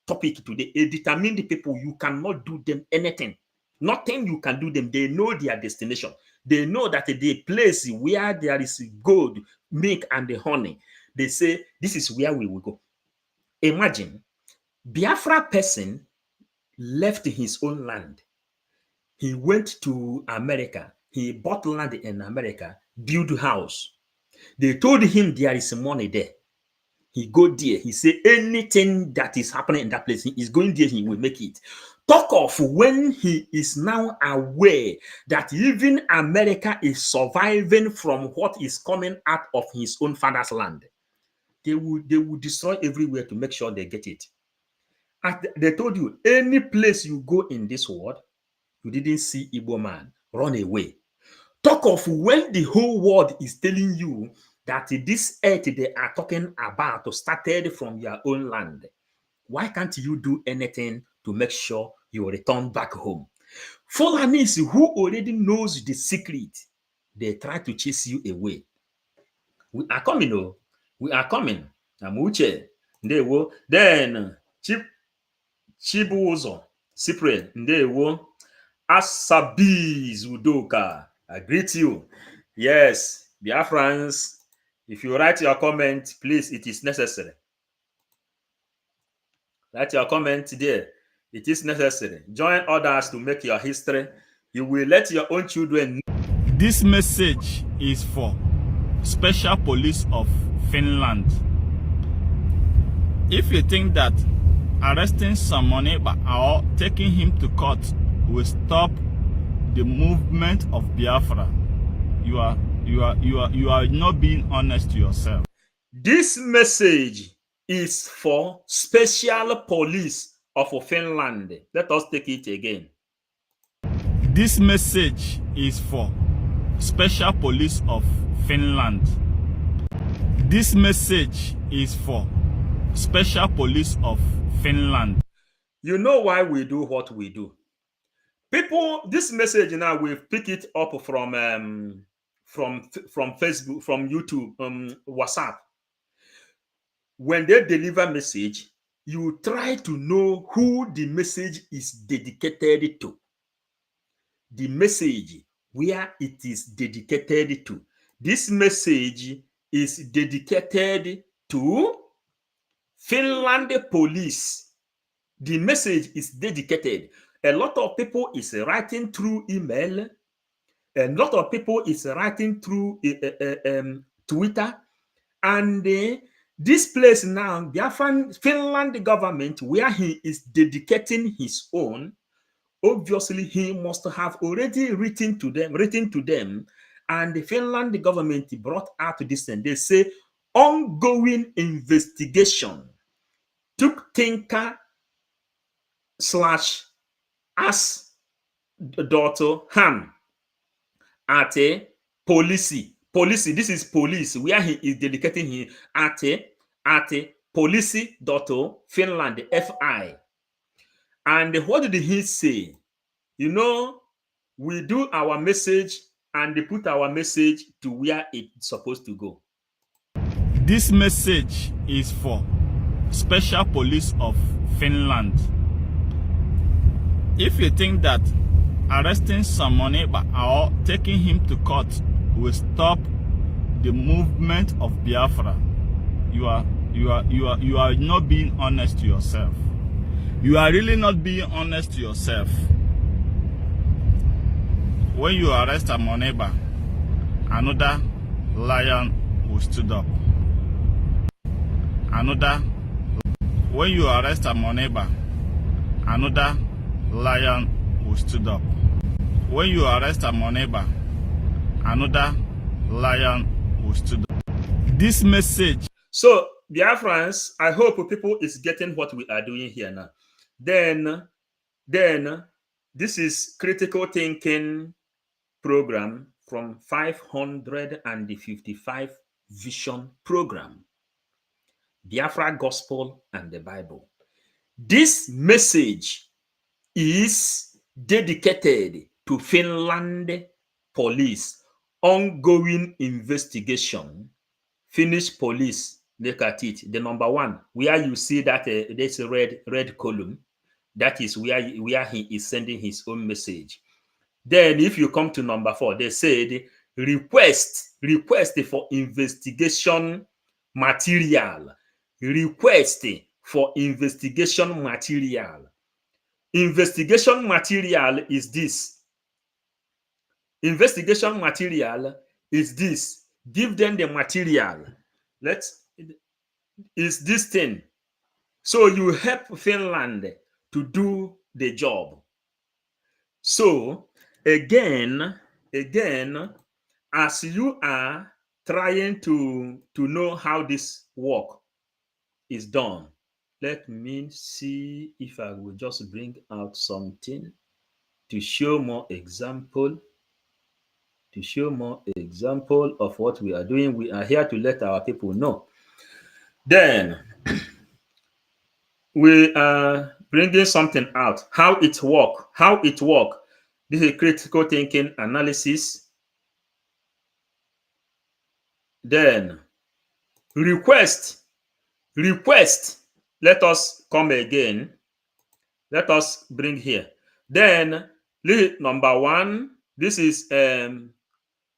topic today. Determine the people. You cannot do them anything. Nothing you can do them. They know their destination. They know that the place where there is gold, milk, and the honey, they say, this is where we will go. Imagine, Biafra person left his own land. He went to America. He bought land in America, built a house. They told him there is money there. He go there. He say anything that is happening in that place, he is going there, he will make it. Talk of when he is now aware that even America is surviving from what is coming out of his own father's land. They will destroy everywhere to make sure they get it. And they told you, any place you go in this world, you didn't see Igbo man, run away. Talk of when the whole world is telling you that this earth they are talking about started from your own land. Why can't you do anything to make sure you return back home? Fulanis who already knows the secret, they try to chase you away. We are coming, oh. We are coming. Amuche, ndewo. Then Chibuzo, Cyprian, ndewo. Asabiz Udoka, I greet you. Yes, Biafrans, if you write your comment, please, it is necessary. Write your comment there. It is necessary. Join others to make your history. You will let your own children know. This message is for Special Police of Finland. If you think that arresting someone or taking him to court will stop the movement of Biafra, you are not being honest to yourself. This message is for Special Police of Finland. Let us take it again. This message is for Special Police of Finland. This message is for Special Police of Finland. You know why we do what we do. People, this message now, we pick it up from Facebook, from YouTube, WhatsApp. When they deliver message, you try to know who the message is dedicated to. The message where it is dedicated to. This message is dedicated to Finland police. The message is dedicated. A lot of people is writing through email. A lot of people is writing through Twitter. And this place now, the Finland government, where he is dedicating his own, obviously he must have already written to them, and the Finland government brought out this, and they say ongoing investigation took Tinker /as daughter Han at a policy. This is police where he is dedicating him at a policy daughter Finland FI. And what did he say? You know, we do our message and they put our message to where it's supposed to go. This message is for Special Police of Finland. If you think that arresting someone or taking him to court will stop the movement of Biafra, you are not being honest to yourself. You are really not being honest to yourself. When you arrest a Moneba, another lion will stood up. When you arrest a Moneba, another lion will stood up. When you arrest a Moneba, another lion will stood up. This message. So, Biafrans, I hope people is getting what we are doing here now. Then this is critical thinking program from 555 vision program. Biafra Gospel and the Bible. This message is dedicated to Finland police. Ongoing investigation. Finnish police, look at it. The number one, where you see that there's a red column. That is where he is sending his own message. Then if you come to number 4, they said request for investigation material. Request for investigation material. Investigation material is this. Investigation material is this. Give them the material. Is this thing. So you help Finland to do the job. So again, as you are trying to know how this work is done, let me see if I will just bring out something to show more example. To show more example of what we are doing. We are here to let our people know. Then we are bringing something out, how it work. This is critical thinking analysis. Then request Request. Let us come again. Let us bring here. Then number 1, this is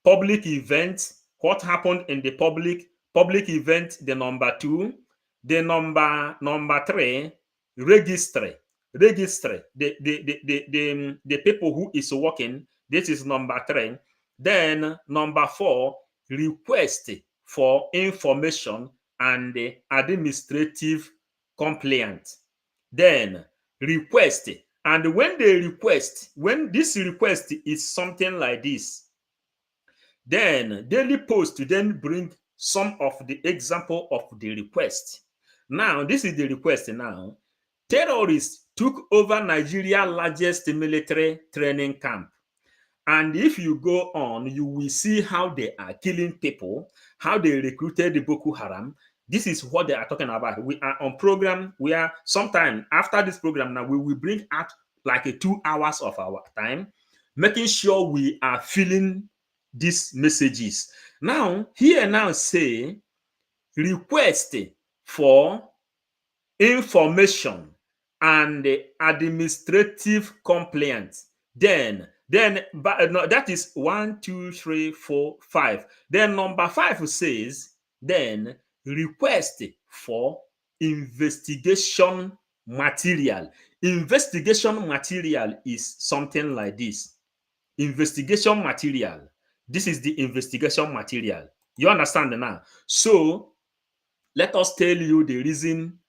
public event. What happened in the public event? The number 2. The number 3, registry. The people who is working. This is number 3. Then number 4, request for information and administrative compliance. Then request. And when this request is something like this, then Daily Post then bring some of the example of the request. Now, this is the request now. Terrorists took over Nigeria's largest military training camp. And if you go on, you will see how they are killing people, how they recruited the Boko Haram. This is what they are talking about. We are on program where sometime after this program now, we will bring out like 2 hours of our time, making sure we are filling these messages. Now, here now say, request for information and administrative compliance. Then no, that is 1, 2, 3, 4, 5. Then number 5 says, then request for investigation material. Investigation material is something like this. Investigation material. This is the investigation material. You understand now? So let us tell you the reason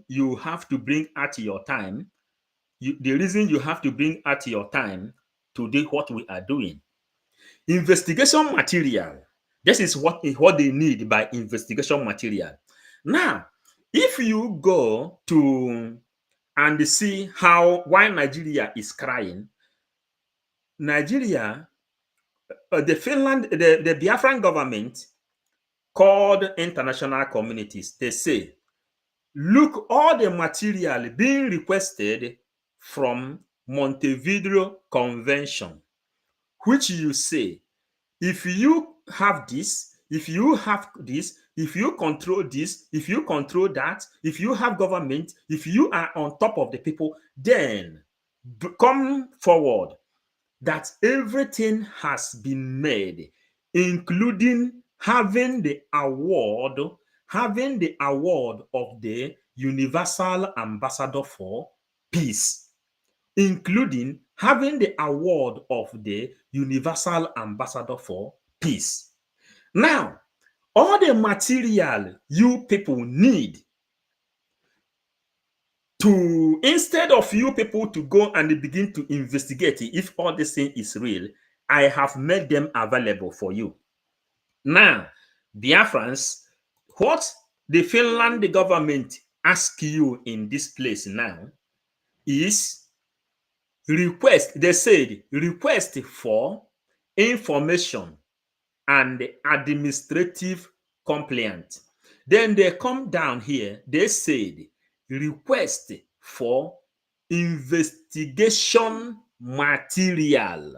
you have to bring at your time. The reason you have to bring at your time to do what we are doing. Investigation material. This is what they need by investigation material. Now, if you go to and see why Nigeria is crying, Nigeria, the Finland, the Biafran government called international communities. They say, look, all the material being requested from Montevideo Convention, which you say, if you have this, if you have this, if you control this, if you control that, if you have government, if you are on top of the people, then come forward that everything has been made, including having the award of the Universal Ambassador for Peace, including having the award of the Universal Ambassador for Peace. Now, all the material you people need to, instead of you people to go and begin to investigate if all this thing is real, I have made them available for you. Now, Biafrans, what the Finland government asks you in this place now is request. They said request for information and administrative compliance. Then they come down here, they said request for investigation material.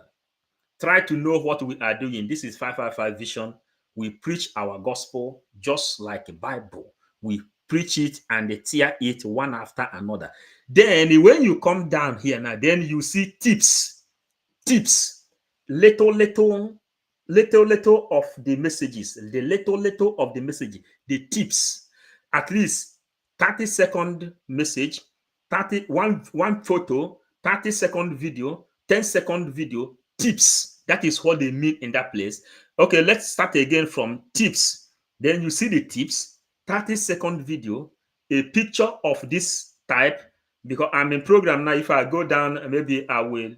Try to know what we are doing. This is 555 Vision. We preach our gospel just like a Bible. We preach it and tear it one after another. Then when you come down here now, then you see tips, little of the messages, the tips, at least 30-second message, one photo, 30-second video, 10-second video, tips. That is what they mean in that place. Okay, let's start again from tips. Then you see the tips, 30-second video, a picture of this type, because I'm in program now. If I go down, maybe I will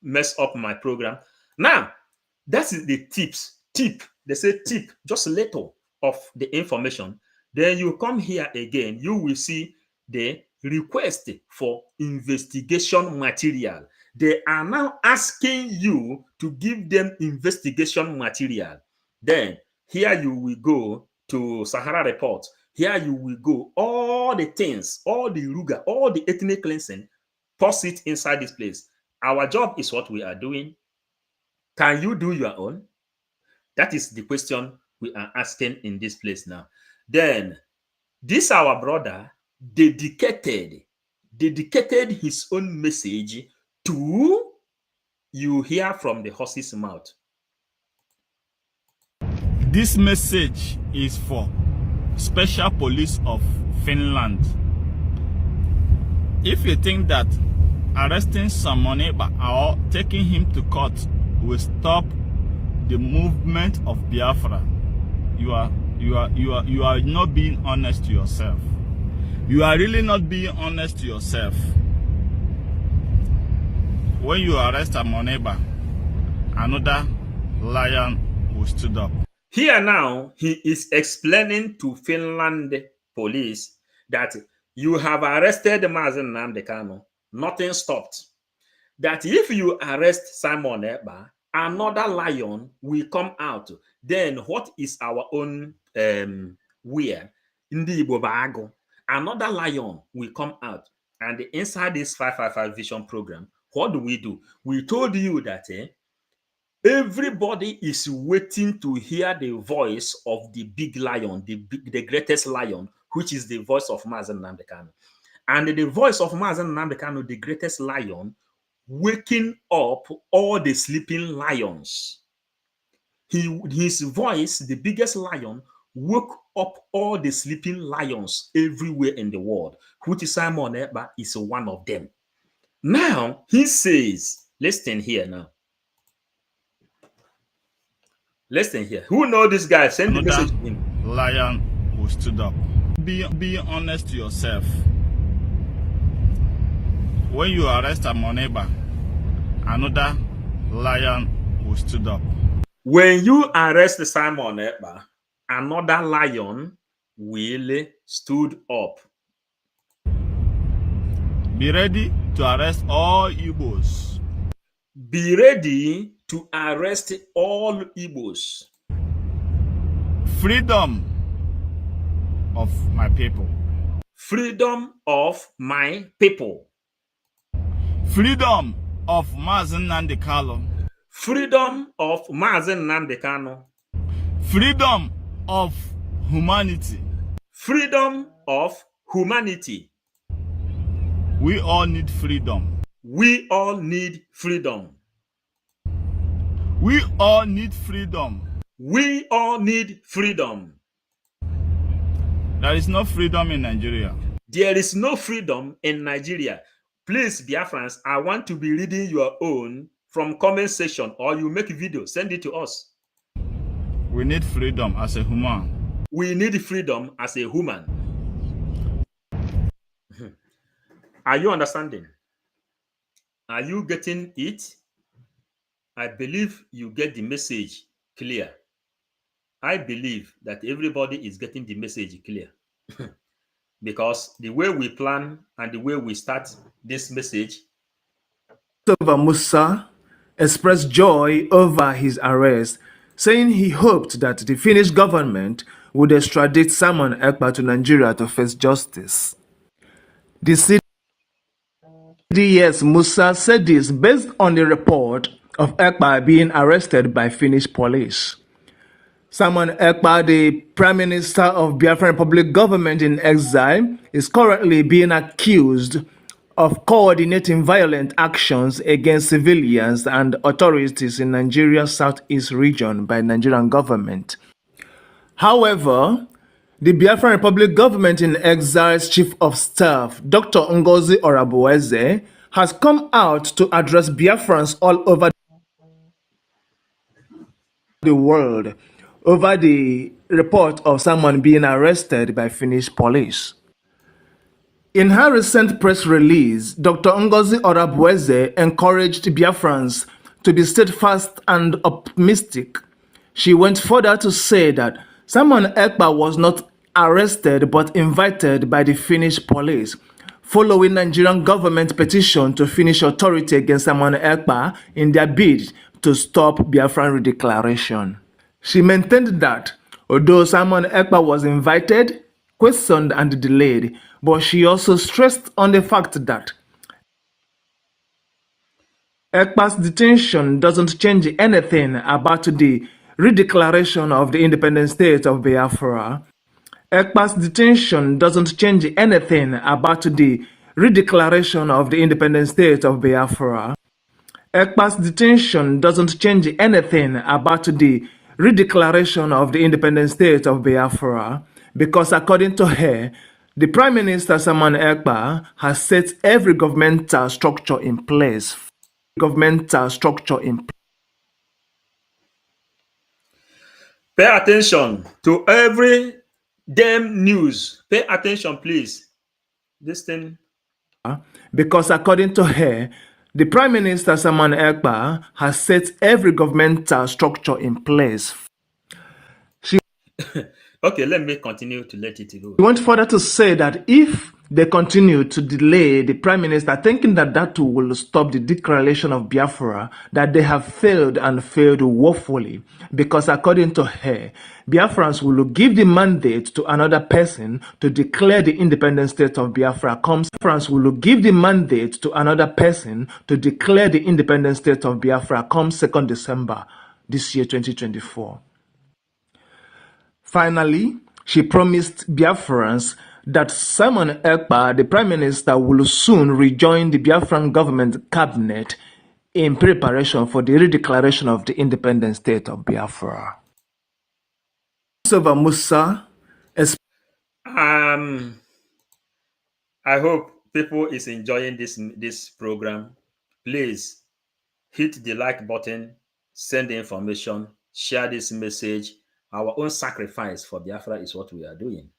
mess up my program. Now, that is the tips. Tip. They say tip, just a little of the information. Then you come here again, you will see the request for investigation material. They are now asking you to give them investigation material. Then here you will go to Sahara Report. Here you will go, all the things, all the Ruga, all the ethnic cleansing, toss it inside this place. Our job is what we are doing. Can you do your own? That is the question we are asking in this place now. Then This our brother dedicated his own message to you hear from the horse's mouth. This message is for Special Police of Finland. If you think that arresting someone or taking him to court will stop the movement of Biafra, you are not being honest to yourself. You are really not being honest to yourself. When you arrest a Moneba, another lion will stood up. Here now, he is explaining to Finland police that you have arrested Mazen Nnamdi Kanu. Nothing stopped. That if you arrest Simon Ekpa, another lion will come out. Then what is our own wear? Ndi Igbo Bago. Another lion will come out. And inside this 555 vision program, what do? We told you that everybody is waiting to hear the voice of the big lion, the greatest lion, which is the voice of Mazen Nnamdi Kanu. And the voice of Mazen Nnamdi Kanu, the greatest lion, waking up all the sleeping lions. His voice, the biggest lion, woke up all the sleeping lions everywhere in the world, which Simon Ekpa is one of them. Now, he says, listen here now. Listen here. Who know this guy? Send the message to him. Lion who stood up. Be honest to yourself. When you arrest a Moneba, another lion who stood up. When you arrest Simon Ekpa, another lion will stood up. Be ready to arrest all Igbos. Be ready to arrest all Igbos. Freedom of my people. Freedom of my people. Freedom of Mazen Nnamdi Kanu. Freedom of Mazen Nnamdi Kanu. Freedom of humanity. Freedom of humanity. We all need freedom. We all need freedom. We all need freedom. We all need freedom. There is no freedom in Nigeria. There is no freedom in Nigeria. Please, Biafrans, I want to be reading your own from comment section, or you make a video, send it to us. We need freedom as a human. We need freedom as a human. Are you understanding? Are you getting it? I believe you get the message clear. I believe that everybody is getting the message clear. Because the way we plan and the way we start this message. Christopher Musa expressed joy over his arrest, saying he hoped that the Finnish government would extradite Simon Ekpa to Nigeria to face justice. The CDS Musa said this based on the report of Ekpa being arrested by Finnish police. Simon Ekpa, the Prime Minister of Biafra Republic government in exile, is currently being accused of coordinating violent actions against civilians and authorities in Nigeria's southeast region by Nigerian government. However, the Biafra Republic government in exile's Chief of Staff, Dr. Ngozi Orabueze, has come out to address Biafrans all over the world over the report of someone being arrested by Finnish police. In her recent press release, Dr. Ngozi Orabueze encouraged Biafrans to be steadfast and optimistic. She went further to say that Simon Ekpa was not arrested but invited by the Finnish police, following Nigerian government petition to Finnish authority against Simon Ekpa in their bid to stop Biafran redeclaration. She maintained that although Simon Ekpa was invited, questioned and delayed, but she also stressed on the fact that Ekpa's detention doesn't change anything about the redeclaration of the independent state of Biafra. Ekpa's detention doesn't change anything about the redeclaration of the independent state of Biafra. Ekpa's detention doesn't change anything about the redeclaration of the independent state of Biafra because, according to her, the Prime Minister Samuel Ekpa has set every governmental structure in place. Pay attention to every damn news. Pay attention, please. This thing. Because according to her, the Prime Minister Samuel Ekpa has set every governmental structure in place. Okay, let me continue to let it go. He went further to say that if they continue to delay the Prime Minister, thinking that that will stop the declaration of Biafra, that they have failed and failed woefully. Because according to her, Biafrans will give the mandate to another person to declare the independent state of Biafra. Biafrans will give the mandate to another person to declare the independent state of Biafra come 2nd December this year, 2024. Finally, she promised Biafrans that Simon Ekpa, the Prime Minister, will soon rejoin the Biafran government cabinet in preparation for the redeclaration of the independent state of Biafra. Musa, I hope people is enjoying this program. Please hit the like button, send the information, share this message. Our own sacrifice for Biafra is what we are doing.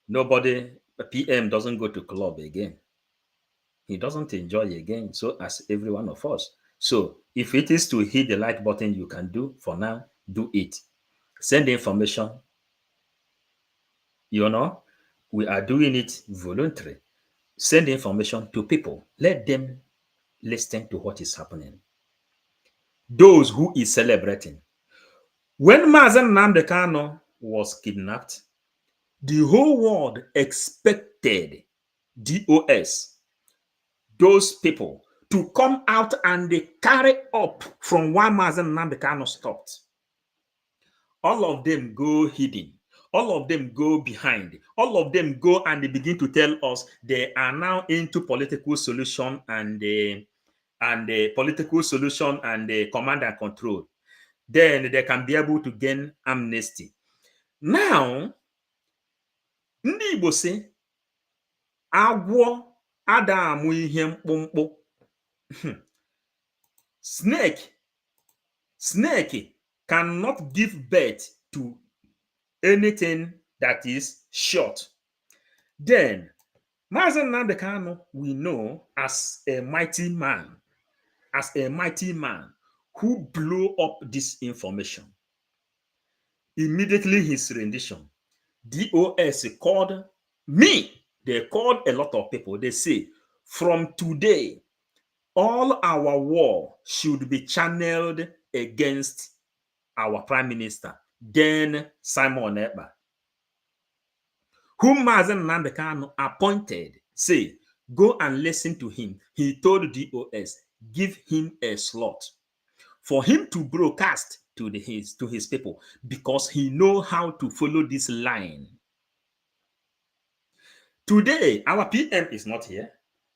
Nobody, PM doesn't go to club again. He doesn't enjoy again, so as every one of us. So if it is to hit the like button, you can do for now, do it. Send the information. You know, we are doing it voluntarily. Send the information to people. Let them listen to what is happening. Those who is celebrating. When Mazen Nnamdi Kanu was kidnapped, the whole world expected DOS, those people, to come out and they carry up from where Mazen Nnamdi Kanu stopped. All of them go hidden. All of them go behind. All of them go and they begin to tell us they are now into political solution and the political solution and the command and control. Then they can be able to gain amnesty. Now, ndị Igbo sị agwọ ada amụ ihe mkpụmkpụ. Snake cannot give birth to anything that is short. Then, Mazen Nnamdi Kanu we know as a mighty man who blew up this information. Immediately his rendition, DOS called me. They called a lot of people. They say, from today, all our war should be channeled against our Prime Minister, then Simon Ekpa, whom Mazen Nnamdi Kanu appointed. Say, go and listen to him. He told DOS, give him a slot for him to broadcast to his people, because he know how to follow this line. Today, our PM is not here.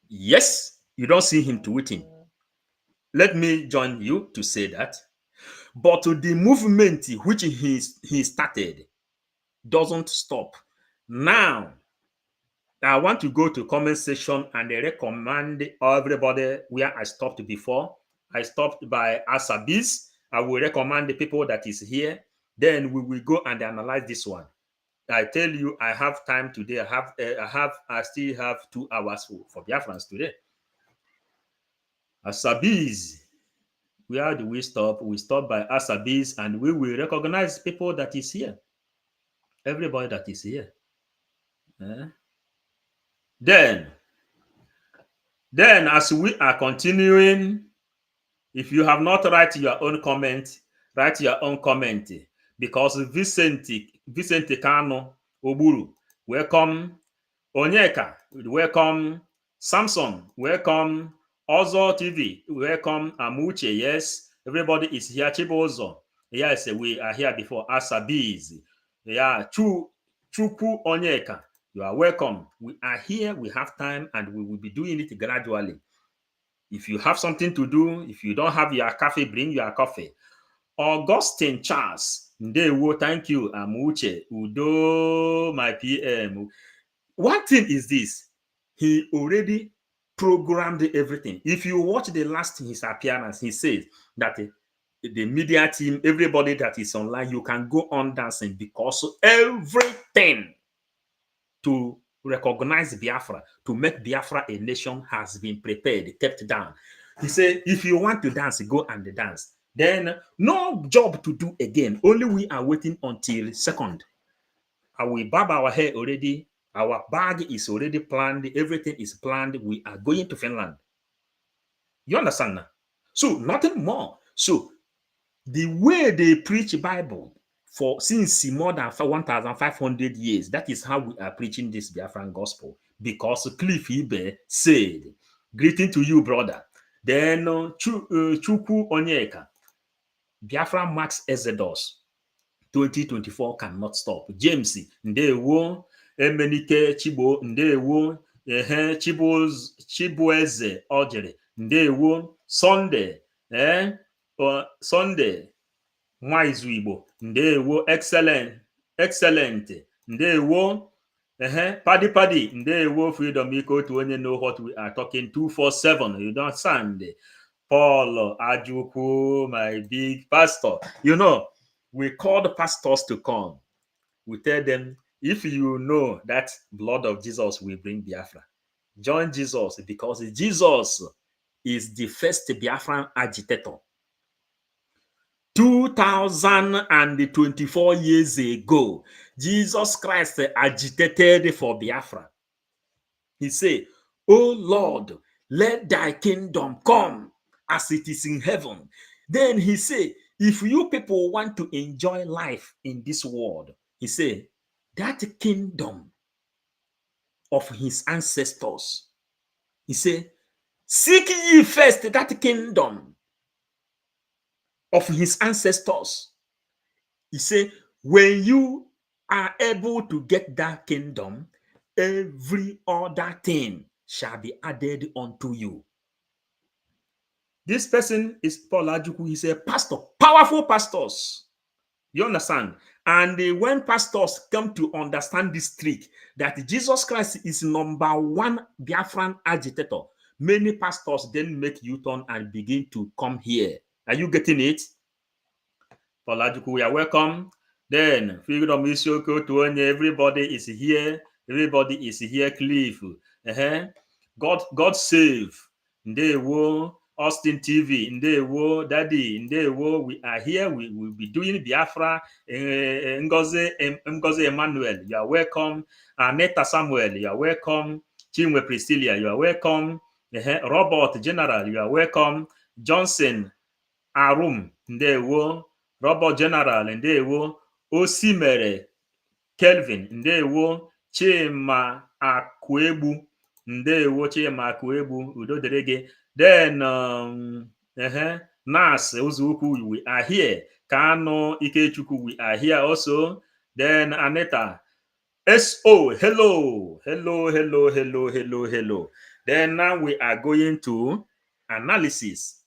Yes, you don't see him tweeting. Let me join you to say that. But the movement which he started doesn't stop. Now, I want to go to comment section and recommend everybody where I stopped before. I stopped by Asabis. I will recommend the people that is here. Then we will go and analyze this one. I tell you, I have time today. I still have 2 hours for Biafrans today. Asabis. Where do we stop? We stop by Asabis, and we will recognize people that is here. Everybody that is here. Then as we are continuing, if you have not write your own comment, write your own comment, because Vicente Kanu Oburu, welcome. Onyeka, welcome. Samson, welcome. Ozo TV, welcome. Amuche, yes. Everybody is here. Chibozo, yes, we are here before. Asabis, Yeah, Chuku Onyeka, you are welcome. We are here, we have time, and we will be doing it gradually. If you have something to do, if you don't have your coffee, bring your coffee. Augustine Charles, Ndewo, thank you. Amuche, Udo, my PM. One thing is this, he already programmed everything. If you watch the last his appearance, he said that the media team, everybody that is online, you can go on dancing because everything to recognize Biafra, to make Biafra a nation has been prepared, kept down. He said, if you want to dance, go and dance. Then no job to do again. Only we are waiting until 2nd. We barb our hair already. Our bag is already planned. Everything is planned. We are going to Finland. You understand now? So nothing more. So the way they preach Bible for since more than 1,500 years, that is how we are preaching this Biafran gospel. Because Cliff Ibe said, greeting to you, brother. Then Chuku Onyeka, Biafra Max Exodus 2024 cannot stop. James, Ndewo, Emenike Chibo, Ndewo, Chibueze Ojere, Ndewo, Sunday, Sunday, Nwaizu Igbo, Ndewo, excellent, Ndewo, Paddy, Ndewo, freedom equal to only know what we are talking 247. You don't understand? Paul Ajuku, my big pastor. You know, we call the pastors to come. We tell them, if you know that blood of Jesus will bring Biafra, join Jesus, because Jesus is the first Biafran agitator. 2024 years ago, Jesus Christ agitated for Biafra. He said, "Oh Lord, let thy kingdom come as it is in heaven." Then he said, if you people want to enjoy life in this world, he said, that kingdom of his ancestors, he said, seek ye first that kingdom of his ancestors. He said, when you are able to get that kingdom, every other thing shall be added unto you. This person is Paul Ajuku. He's a pastor, powerful pastors. You understand? And when pastors come to understand this trick, that Jesus Christ is #1 Biafran agitator, many pastors then make U-turn and begin to come here. Are you getting it? Paul Ajuku, we are welcome. Then, Freedom Isioko to everybody is here. Everybody is here, Cliff. God save. Ndewo. Austin TV, Ndewo, Daddy, Ndewo, we are here. We will be doing Biafra. Ngozi Emmanuel, you are welcome. Aneta Samuel, you are welcome. Chinwe Priscilla, you are welcome. Robert General, you are welcome. Johnson Arum, Ndewo. Robert General, Ndewo. Osimere Kelvin, Ndewo. Chima Akwebu, Ndewo. Chima Akwebu, Udo Derege. Then Nas Uzuku, we are here. Kano Ikechuku, we are here also. Then Aneta SO, hello. Then now we are going to analysis.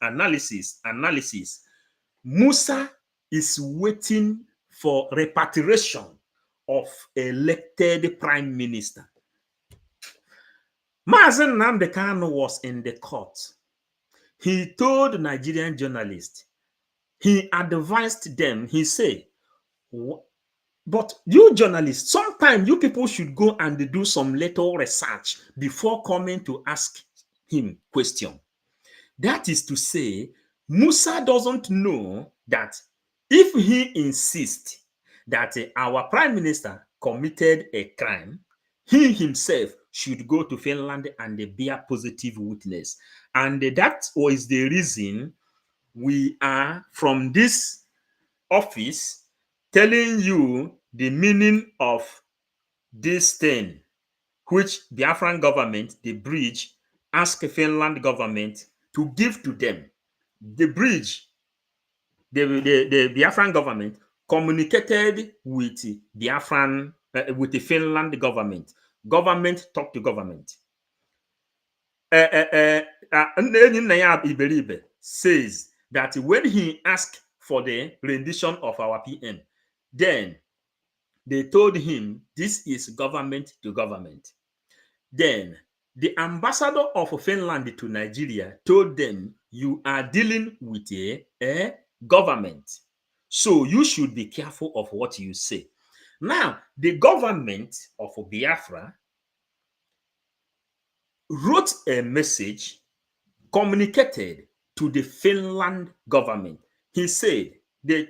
Musa is waiting for repatriation of elected prime minister. Mazen Nnamdi Kanu was in the court. He told Nigerian journalists, he advised them, he said, but you journalists, sometimes you people should go and do some little research before coming to ask him question. That is to say, Musa doesn't know that if he insists that our prime minister committed a crime, he himself should go to Finland and bear positive witness. And that was the reason we are from this office telling you the meaning of this thing, which the Biafran government, the bridge, asked the Finland government to give to them. The bridge, the Biafran government communicated with Biafran, with the Finland government. Government talked to government. Iberibe says that when he asked for the rendition of our PM, then they told him this is government to government. Then the ambassador of Finland to Nigeria told them, you are dealing with a government, so you should be careful of what you say. Now, the government of Biafra wrote a message, communicated to the Finland government. He said, they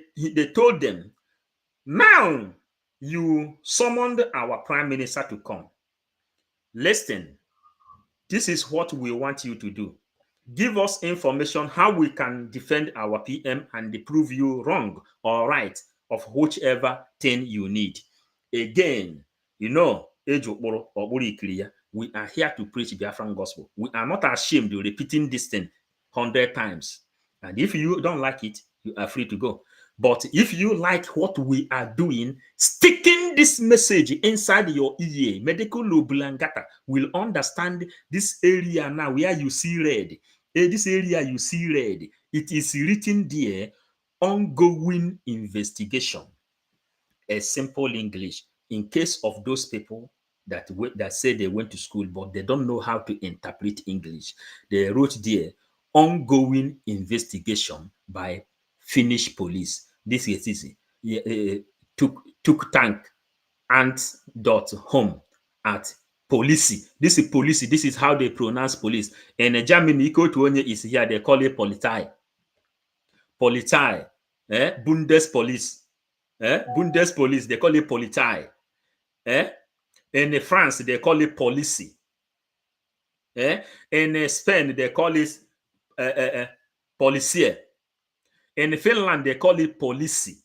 told them, now you summoned our prime minister to come. Listen, this is what we want you to do. Give us information how we can defend our PM and prove you wrong or right of whichever thing you need. Again, you know, we are here to preach Biafran gospel. We are not ashamed of repeating this thing 100 times. And if you don't like it, you are free to go. But if you like what we are doing, sticking this message inside your ear, medical Lobulangata will understand this area now where you see red. This area you see red. It is written there, ongoing investigation. A simple English. In case of those people that say they went to school, but they don't know how to interpret English, they wrote there, ongoing investigation by Finnish police. This is easy. Took tank ant.home at policy. This is policy. This is how they pronounce police. In Germany, is here. They call it Polizei. Polizei. Bundespolice. Bundespolice. They call it Polizei. In France, they call it policy. In Spain, they call it policier. In Finland, they call it policy.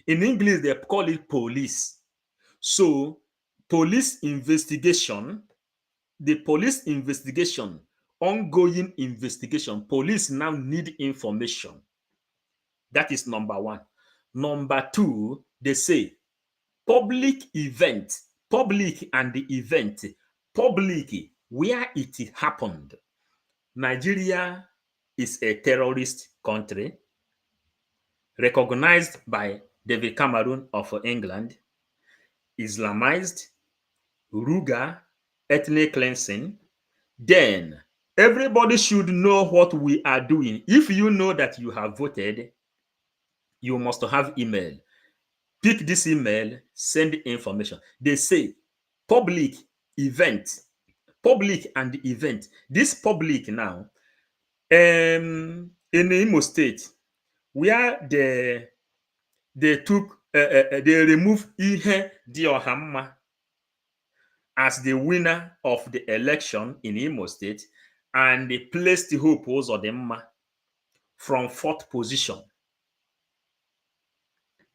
In English, they call it police. So, police investigation, the police investigation, ongoing investigation, police now need information. That is number one. Number two, they say public event, public and the event, public, where it happened. Nigeria is a terrorist country recognized by David Cameron of England, Islamized, Ruga, ethnic cleansing. Then everybody should know what we are doing. If you know that you have voted, you must have email. Pick this email, send information. They say public event, public and event. This public now, in Imo State, where they took, they removed Ihe Diohamma as the winner of the election in Imo State, and they placed Hope Uzodimma from 4th position.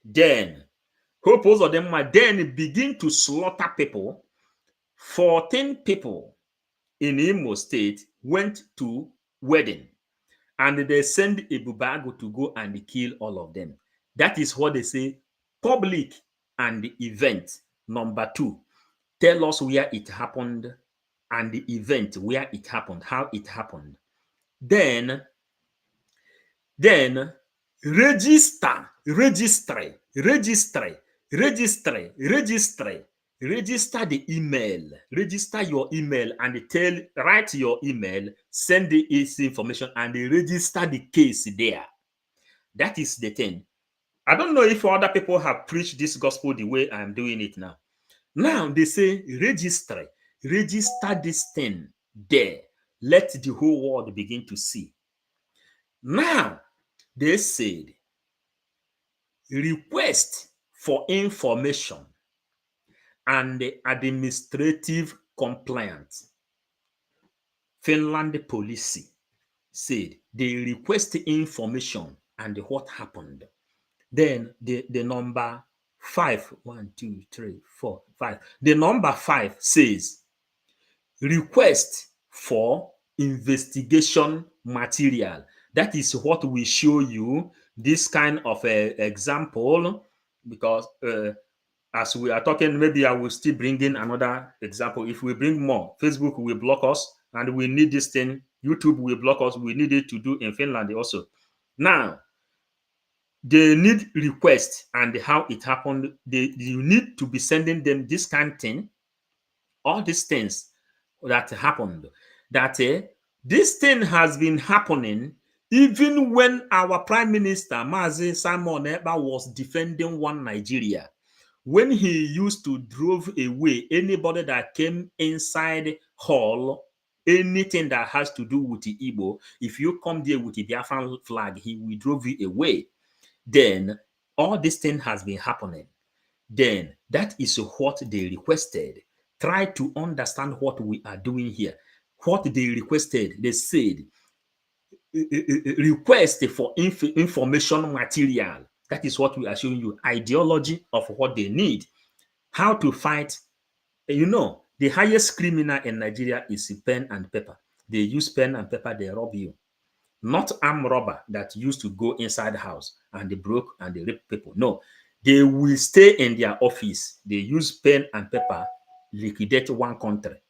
Then Hope Uzodimma then begin to slaughter people. 14 people in Imo State went to wedding, and they send Ebubago to go and kill all of them. That is what they say, public and event. Number two, tell us where it happened and the event, where it happened, how it happened. Then register the email, register your email and write your email, send this information and register the case there. That is the thing. I don't know if other people have preached this gospel the way I'm doing it now. Now they say register this thing there. Let the whole world begin to see. Now they said request for information and administrative compliance. Finland police said they request information and what happened. Then the number 5, 1, 2, 3, 4, 5. The number 5 says request for investigation material. That is what we show you. This kind of example because as we are talking, maybe I will still bring in another example. If we bring more, Facebook will block us, and we need this thing. YouTube will block us. We need it to do in Finland also. Now, they need request and how it happened. You need to be sending them this kind of thing, all these things that happened. That this thing has been happening even when our Prime Minister, Mazi Simon Ekpa, was defending one Nigeria. When he used to drove away anybody that came inside hall, anything that has to do with the Igbo, if you come there with the Biafran flag, he will drove you away. Then all this thing has been happening. Then that is what they requested. Try to understand what we are doing here. What they requested, they said, request for information material. That is what we are showing you. Ideology of what they need. How to fight. You know, the highest criminal in Nigeria is pen and paper. They use pen and paper, they rob you. Not armed robber that used to go inside the house and they broke and they rape people. No, they will stay in their office. They use pen and paper, liquidate one country.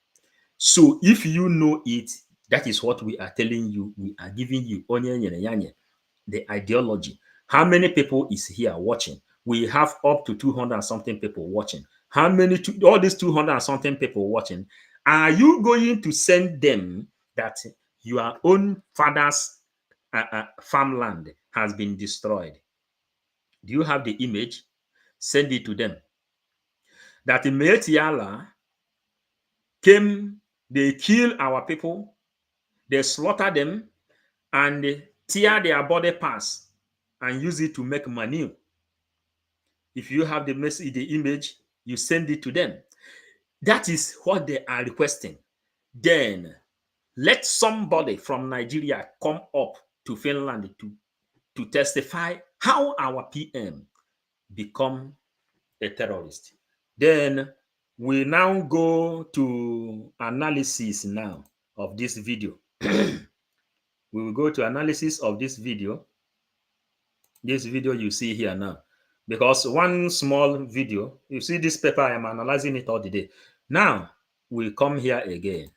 So if you know it, that is what we are telling you. We are giving you the ideology. How many people is here watching? We have up to 200 and something people watching. How many, all these 200 and something people watching, are you going to send them that your own father's farmland has been destroyed? Do you have the image? Send it to them. That the Metiala came, they kill our people, they slaughter them, and they tear their body parts and use it to make manure. If you have the message, the image, you send it to them. That is what they are requesting. Then let somebody from Nigeria come up to Finland to testify how our PM become a terrorist. Then we now go to analysis now of this video. We will go to analysis of this video. This video you see here now. Because one small video, you see this paper, I am analyzing it all the day. Now, we come here again.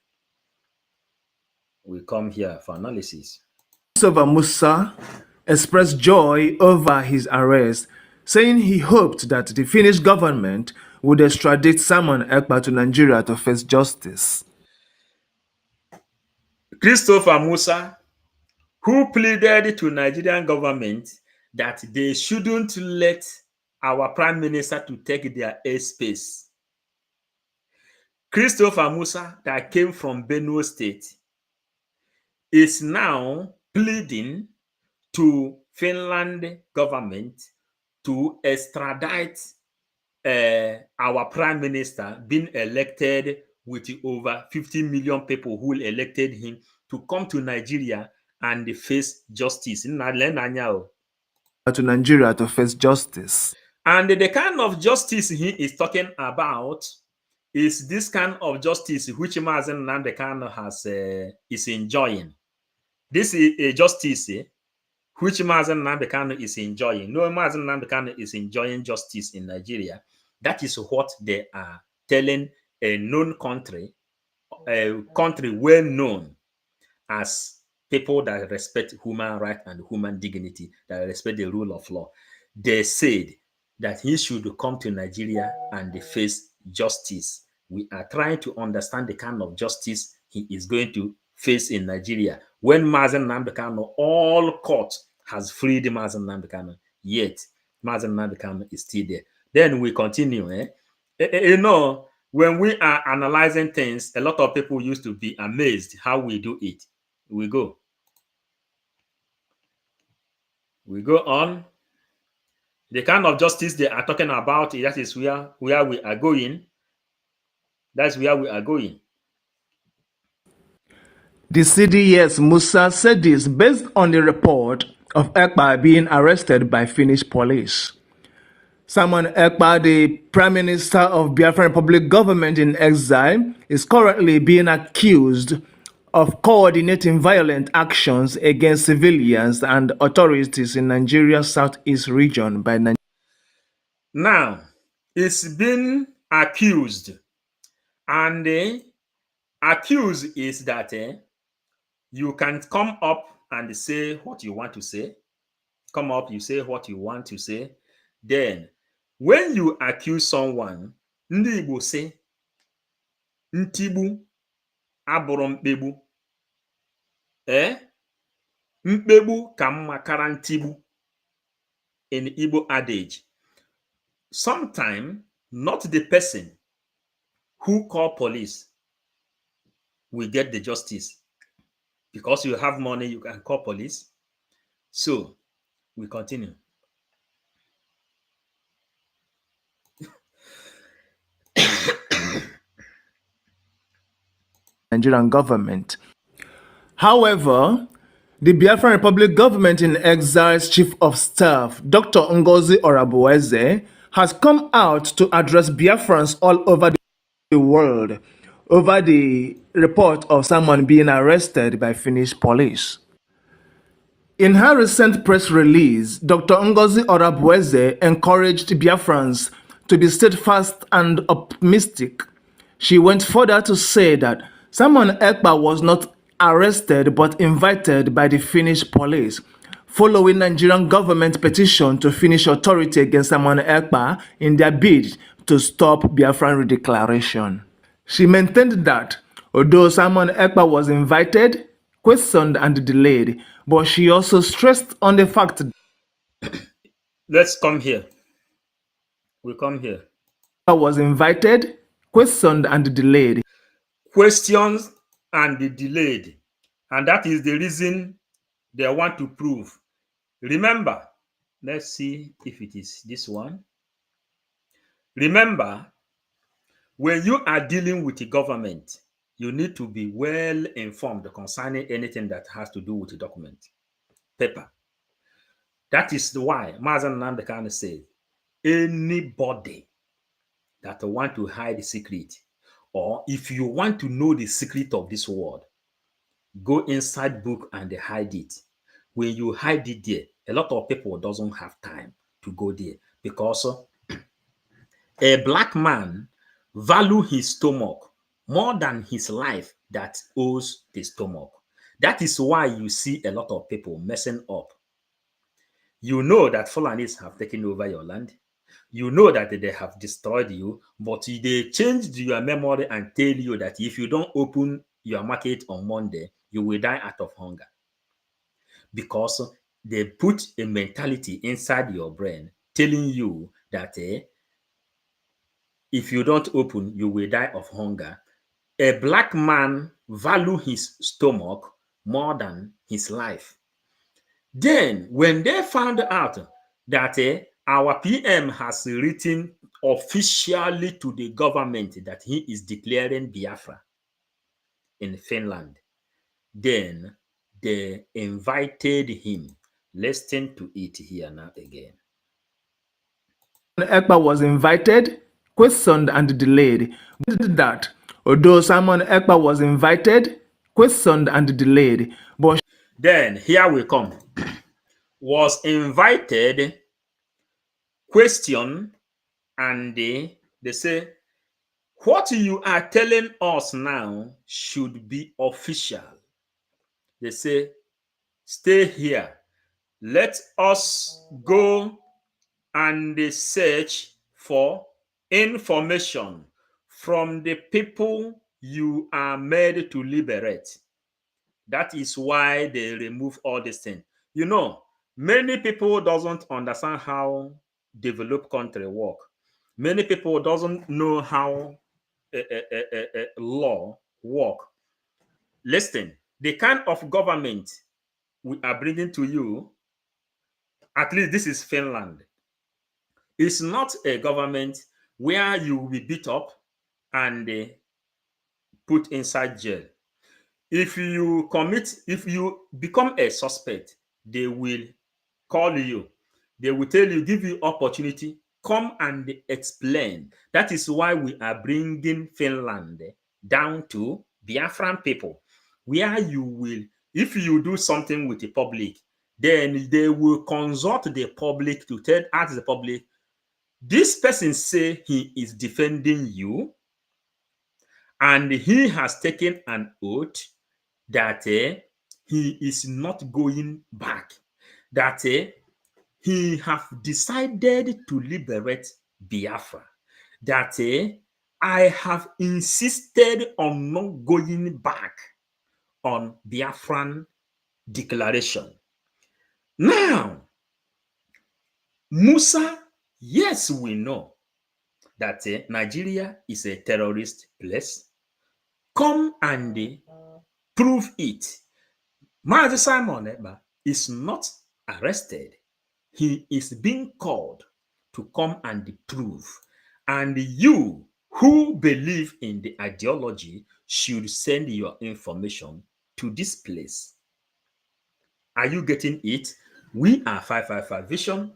We come here for analysis. Christopher Musa expressed joy over his arrest, saying he hoped that the Finnish government would extradite Simon Ekpa to Nigeria to face justice. Christopher Musa, who pleaded to Nigerian government that they shouldn't let our prime minister to take their airspace. Christopher Musa, that came from Benue State, is now pleading to Finland government to extradite our prime minister, being elected with over 50 million people who elected him, to come to Nigeria and face justice. To Nigeria to face justice. And the kind of justice he is talking about is this kind of justice which Mazen Nnamdi has is enjoying. This is a justice which Mazen Nnamdi is enjoying. No, Mazen Nnamdi is enjoying justice in Nigeria. That is what they are telling a known country, a country well known as people that respect human rights and human dignity, that respect the rule of law. They said that he should come to Nigeria and face justice. We are trying to understand the kind of justice he is going to face in Nigeria. When Mazen Nnamdi, all court has freed Mazen Nnamdi, yet Mazen Nnamdi is still there. Then we continue. You know, when we are analyzing things, a lot of people used to be amazed how we do it. We go on. The kind of justice they are talking about, that is where we are going. That's where we are going. The CDS Musa said this based on the report of Ekpa being arrested by Finnish police. Simon Ekpa, the Prime Minister of Biafra Republic government in exile, is currently being accused of coordinating violent actions against civilians and authorities in Nigeria's southeast region by Nigeria. Now, it's been accused, and accused is that you can come up and say what you want to say. Come up, you say what you want to say. Then, when you accuse someone, ndị Igbo say, ntigbu abụrụ mkpegbu. Mkpegbu ka mma kara ntigbu in Igbo adage. Sometimes, not the person who call police will get the justice. Because you have money, you can call police. So, we continue. Nigerian government. However, the Biafran Republic government in exile's chief of staff, Dr. Ngozi Orabueze, has come out to address Biafrans all over the world over the report of someone being arrested by Finnish police. In her recent press release, Dr. Ngozi Orabueze encouraged Biafrans to be steadfast and optimistic. She went further to say that Simon Ekpa was not arrested but invited by the Finnish police, following Nigerian government petition to Finnish authority against Simon Ekpa in their bid to stop Biafran redeclaration. She maintained that although Simon Ekpa was invited, questioned and delayed, but she also stressed on the fact that let's come here. We come here. Was invited, questioned and delayed. Questions and delayed. And that is the reason they want to prove. Remember, let's see if it is this one. Remember, when you are dealing with the government, you need to be well informed concerning anything that has to do with the document, paper. That is why Mazen Nandekane said, anybody that want to hide the secret, or if you want to know the secret of this world, go inside book and hide it. When you hide it there, a lot of people doesn't have time to go there because a black man value his stomach more than his life that owes the stomach. That is why you see a lot of people messing up. You know that Fulanis have taken over your land. You know that they have destroyed you, but they changed your memory and tell you that if you don't open your market on Monday, you will die out of hunger. Because they put a mentality inside your brain telling you that if you don't open, you will die of hunger. A black man value his stomach more than his life. Then, when they found out that our PM has written officially to the government that he is declaring Biafra in Finland, then they invited him. Listen to it here now again. Ekpa was invited, questioned and delayed. That although Simon Ekpa was invited, questioned and delayed, but then here we come. Was invited, questioned, and they say, what you are telling us now should be official. They say, stay here. Let us go and search for information from the people you are made to liberate. That is why they remove all these things. You know, many people doesn't understand how developed country work. Many people doesn't know how law work. Listen, the kind of government we are bringing to you, at least this is Finland. It's not a government where you will be beat up and put inside jail. If you become a suspect, they will call you. They will tell you, give you opportunity, come and explain. That is why we are bringing Finland down to Biafran people, where you will, if you do something with the public, then they will consult the public to ask the public, This person say he is defending you, and he has taken an oath that he is not going back, that he have decided to liberate Biafra, that I have insisted on not going back on Biafran declaration. Now, Musa, yes, we know that Nigeria is a terrorist place. Come and prove it. Mazi Simon Ekpa is not arrested. He is being called to come and prove. And you who believe in the ideology should send your information to this place. Are you getting it? We are 555 Vision,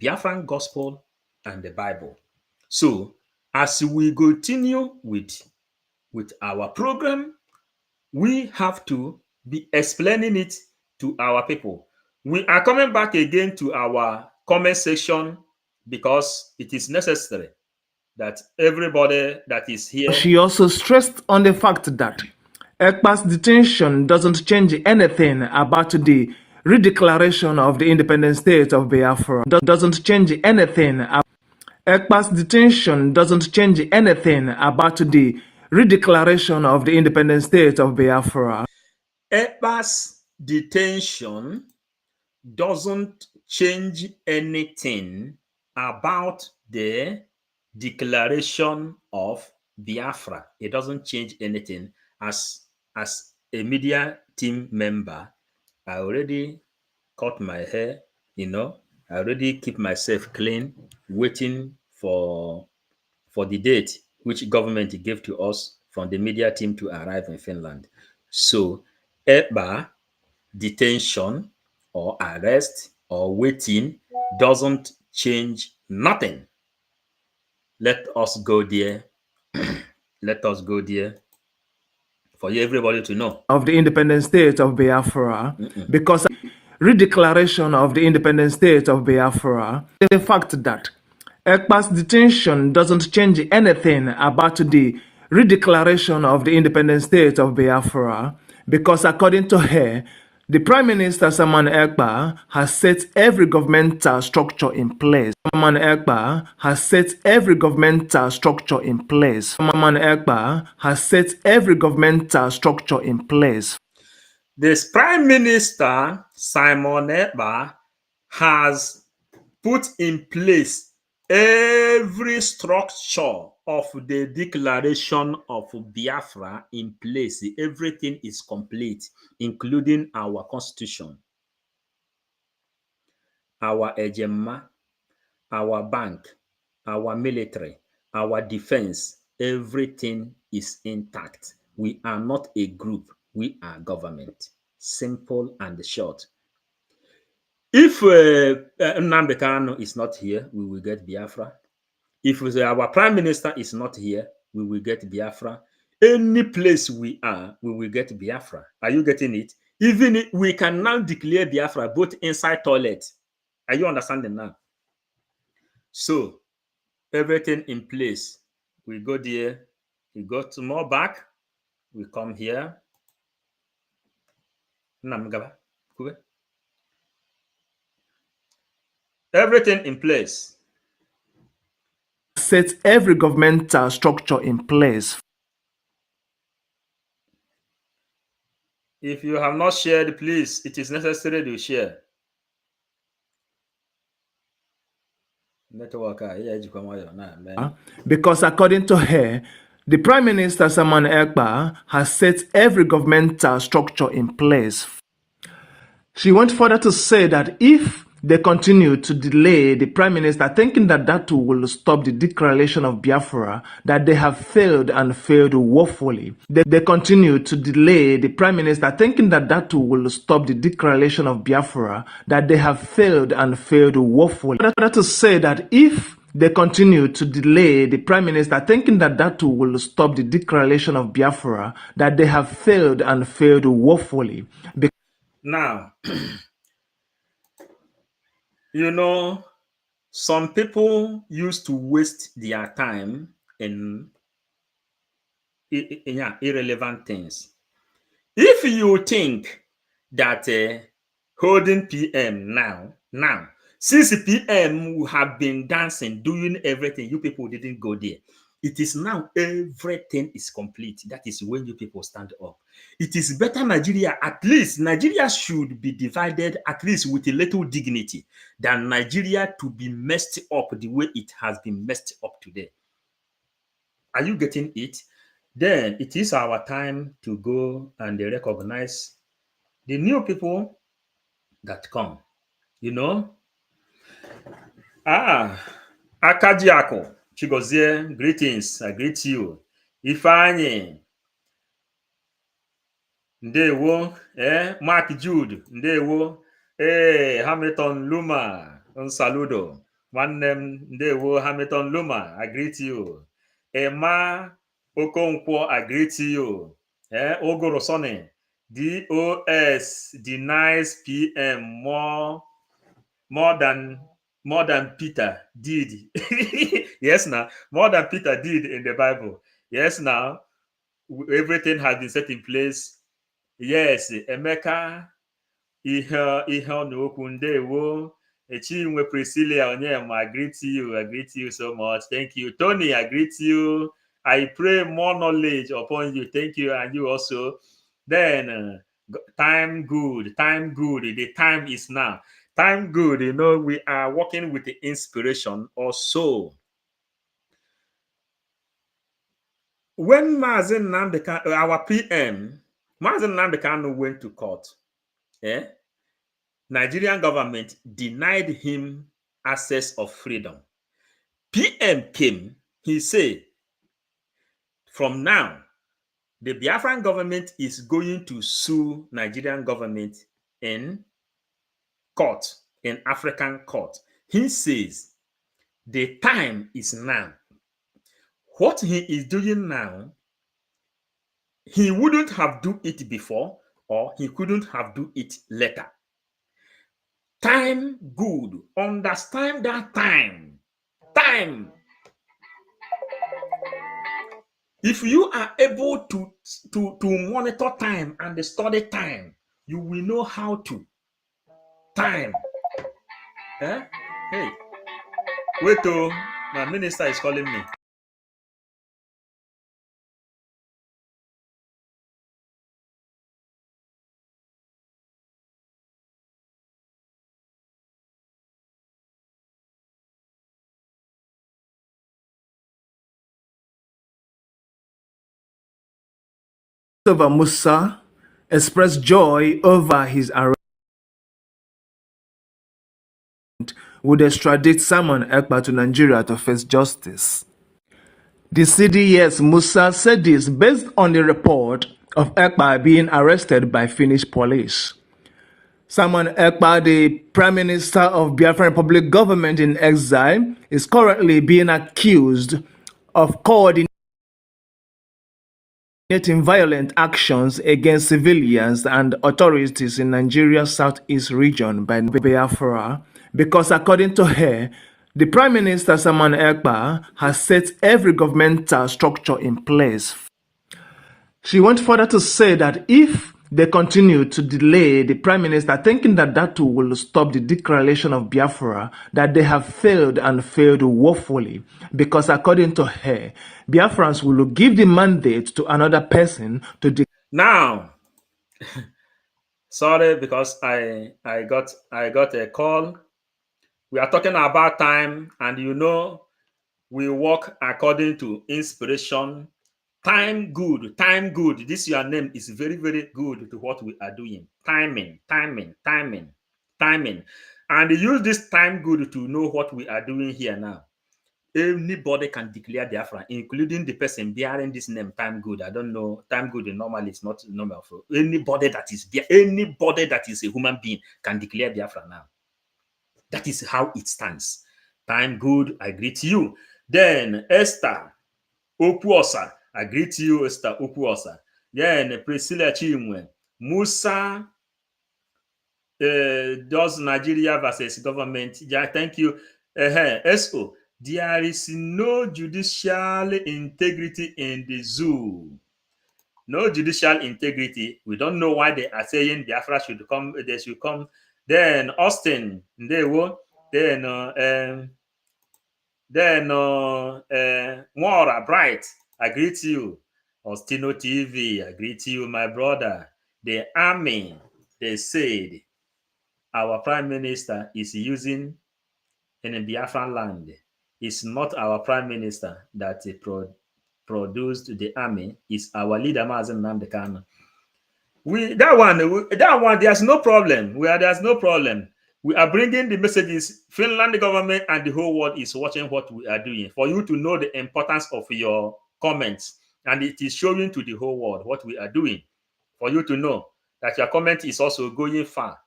Biafran Gospel, and the Bible. So, as we continue with our program, we have to be explaining it to our people. We are coming back again to our comment section because it is necessary that everybody that is here. She also stressed on the fact that Ekpa's detention doesn't change anything about the redeclaration of the independent state of Biafra. Doesn't change anything. Ekpa's detention doesn't change anything about the redeclaration of the independent state of Biafra. Ekpa's detention doesn't change anything about the declaration of Biafra. It doesn't change anything. As a media team member, I already cut my hair, I already keep myself clean, waiting for the date which government gave to us from the media team to arrive in Finland. So, Ekpa detention or arrest or waiting doesn't change nothing. Let us go there. Let us go there for everybody to know. Of the independent state of Biafra, because redeclaration of the independent state of Biafra, the fact that Ekpa's detention doesn't change anything about the redeclaration of the independent state of Biafra, because according to her, the Prime Minister Saman Ekpa has set every governmental structure in place. Saman Ekpa has set every governmental structure in place. Saman Ekpa has set every governmental structure in place. This Prime Minister Simon Ekpa has put in place every structure of the declaration of Biafra in place. Everything is complete, including our constitution, our ejema, our bank, our military, our defense. Everything is intact. We are not a group. We are government. Simple and short. If Nnamdi Kanu is not here, we will get Biafra. If our Prime Minister is not here, we will get Biafra. Any place we are, we will get Biafra. Are you getting it? Even if we can now declare Biafra both inside toilet. Are you understanding now? So, everything in place. We go there, we go to more back, we come here. Everything in place. Set every governmental structure in place. If you have not shared, please, it is necessary to share. Because according to her, the Prime Minister Saman Ekpa has set every governmental structure in place. She went further to say that if they continue to delay the Prime Minister, thinking that that will stop the declaration of Biafra, that they have failed and failed woefully. They continue to delay the Prime Minister, thinking that that will stop the declaration of Biafra, that they have failed and failed woefully. Further to say that if they continue to delay the Prime Minister, thinking that that will stop the declaration of Biafra, that they have failed and failed woefully. Now, you know, some people used to waste their time in irrelevant things. If you think that holding PM now, since PM we have been dancing, doing everything, you people didn't go there. It is now everything is complete. That is when you people stand up. It is better Nigeria, at least Nigeria should be divided at least with a little dignity than Nigeria to be messed up the way it has been messed up today. Are you getting it? Then it is our time to go and recognize the new people that come. You know? Akajiako, Chigozie, greetings. I greet you. Ifeanyi, ndewo. Mark Jude, ndewo. Hamilton Luma, un saludo. Nwannem, ndewo, Hamilton Luma, I greet you. Emma Okonkwo, I greet you. Ogoro Sonny, DOS denies PM more than Peter did. Yes, now more than Peter did in the Bible. Yes, now everything has been set in place. Yes, Emeka, ihe n'okwu ndewo. Chinwe Priscilla Onyema, I greet you so much. Thank you. Tony, I greet you. I pray more knowledge upon you. Thank you, and you also. Then time good. The time is now. Time good. You know, we are working with the inspiration also. When Mazen Nambeka, our PM, Mazen Nambeka went to court, Nigerian government denied him access of freedom. PM came, he said, from now, the Biafran government is going to sue Nigerian government in court, in African court. He says the time is now. What he is doing now, he wouldn't have do it before, or he couldn't have do it later. Time good. Understand that time. Time. If you are able to monitor time and study time, you will know how to. Time. Hey, wait, my minister is calling me. Christopher Musa expressed joy over his arrest would extradite Simon Ekpa to Nigeria to face justice. The CDS Musa said this based on the report of Ekpa being arrested by Finnish police. Simon Ekpa, the Prime Minister of Biafra Republic government in exile, is currently being accused of coordinating violent actions against civilians and authorities in Nigeria's southeast region by Biafra because, according to her, the Prime Minister Simon Ekpa has set every governmental structure in place. She went further to say that if they continue to delay the Prime Minister, thinking that that will stop the declaration of Biafra, that they have failed and failed woefully, because according to her, Biafrans will give the mandate to another person to Now, sorry, because I got a call. We are talking about time, and you know, we work according to inspiration. Time good. This your name is very, very good to what we are doing. Timing. And use this time good to know what we are doing here now. Anybody can declare Biafra, including the person bearing this name, Time Good. I don't know. Time Good normally is not normal for anybody that is a human being can declare Biafra now. That is how it stands. Time Good, I greet you. Then Esther Okuosa, I greet you, Esther Okuosa. Then Priscilla Chinwe, Musa does Nigeria versus government. Yeah, thank you. SO, there is no judicial integrity in the zoo. No judicial integrity. We don't know why they are saying Biafra should come. They should come. Then Austin, they will. Then Mora Bright, I greet you. Ostino TV, I greet you, my brother. The army, they said, our prime minister is using in a Biafran land. It's not our prime minister that produced the army. It's our leader, Mazen Nnamdi Kanu. That one, there's no problem. There's no problem. We are bringing the messages. Finland government and the whole world is watching what we are doing for you to know the importance of your comments, and it is showing to the whole world what we are doing for you to know that your comment is also going far.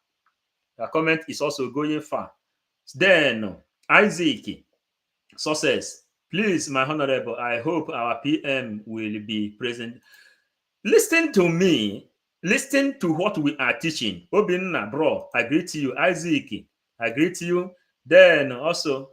Your comment is also going far. Then Isaac Success, please, my honorable, I hope our PM will be present. Listen to me. Listen to what we are teaching. Obinna, bro, I greet you. Isaac, I greet you. Then also,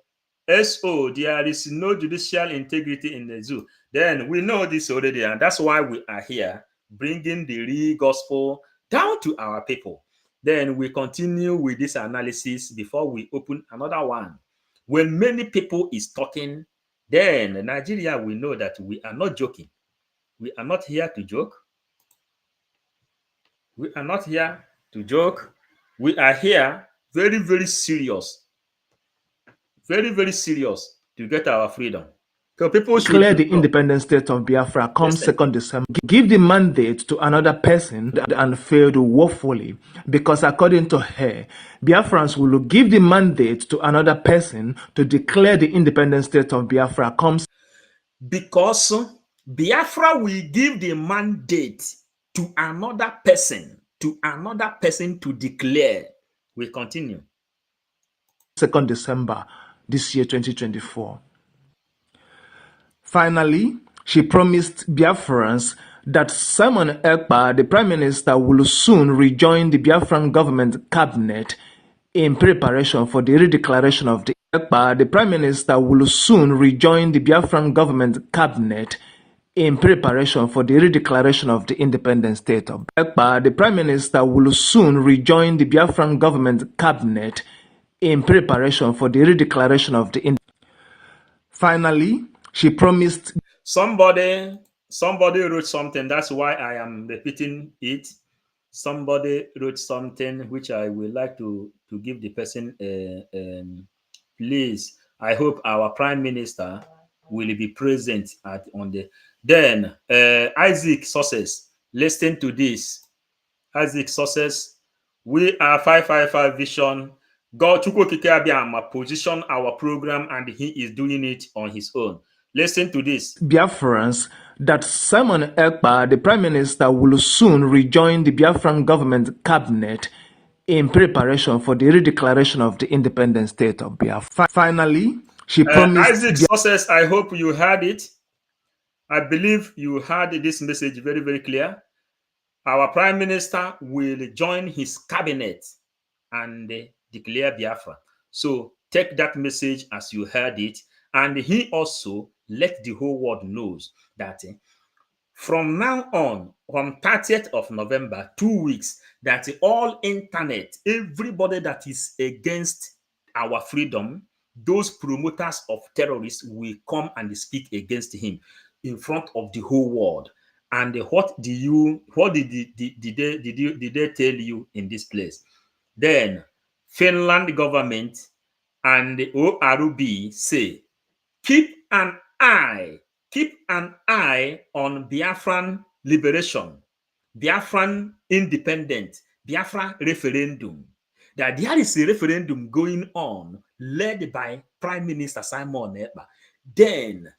SO, there is no judicial integrity in the zoo. Then we know this already, and that's why we are here, bringing the real gospel down to our people. Then we continue with this analysis before we open another one. When many people is talking, then Nigeria will know that we are not joking. We are not here to joke. We are not here to joke. We are here very, very serious. Very, very serious to get our freedom. So people should declare the independent state of Biafra come 2nd December. Give the mandate to another person and failed woefully, because according to her, Biafrans will give the mandate to another person to declare the independent state of Biafra comes. Because Biafra will give the mandate to another person to declare. We continue. 2nd December this year, 2024. Finally, she promised Biafrans that Simon Ekpa, the Prime Minister, will soon rejoin the Biafran government cabinet in preparation for the redeclaration of the Ekpa. The Prime Minister will soon rejoin the Biafran government cabinet in preparation for the redeclaration of the independent state of Ekpa. The Prime Minister will soon rejoin the Biafran government cabinet in preparation for the redeclaration of the Finally, she promised. Somebody wrote something. That's why I am repeating it. Somebody wrote something which I would like to give the person. Please, I hope our Prime Minister will be present on the. Then Isaac Success, listen to this. Isaac Success, we are 555 Vision. God Chukwokike position our program, and he is doing it on his own. Listen to this. Biafrans that Simon Ekpa, the Prime Minister, will soon rejoin the Biafran government cabinet in preparation for the redeclaration of the independent state of Biafra. Finally, she promised. Isaac Success, I hope you heard it. I believe you heard this message very, very clear. Our Prime Minister will join his cabinet and declare Biafra. So take that message as you heard it, and he also let the whole world knows that from now on, from 30th of November, 2 weeks, that all internet, everybody that is against our freedom, those promoters of terrorists will come and speak against him in front of the whole world. And what did they tell you in this place? Then Finland government and the ORB say, keep an eye on Biafran liberation, Biafran independent, Biafra referendum. That there is a referendum going on led by Prime Minister Simon Ekpa. Then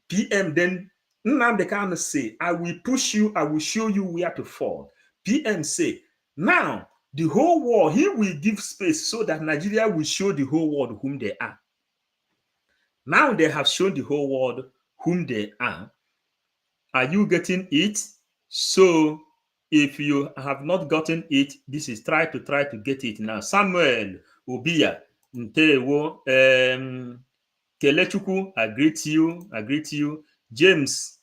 PM, then Nnamdi Kanu say, I will push you, I will show you where to fall. PM say, now the whole world, he will give space so that Nigeria will show the whole world whom they are. Now they have shown the whole world whom they are. Are you getting it? So if you have not gotten it, this is try to get it now. Samuel Obia, Ntewo. Kelechukwu, I greet you. James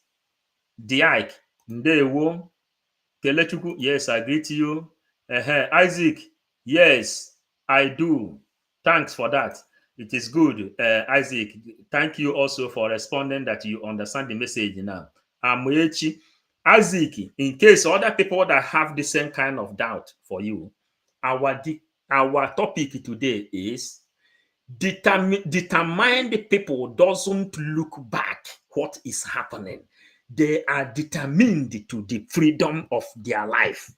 Diak, Ndewo. Kelechukwu, yes, I greet you. Isaac, yes, I do. Thanks for that. It is good, Isaac. Thank you also for responding that you understand the message now. Amuechi, Isaac, in case other people that have the same kind of doubt for you, our topic today is determined people doesn't look back what is happening. They are determined to the freedom of their life.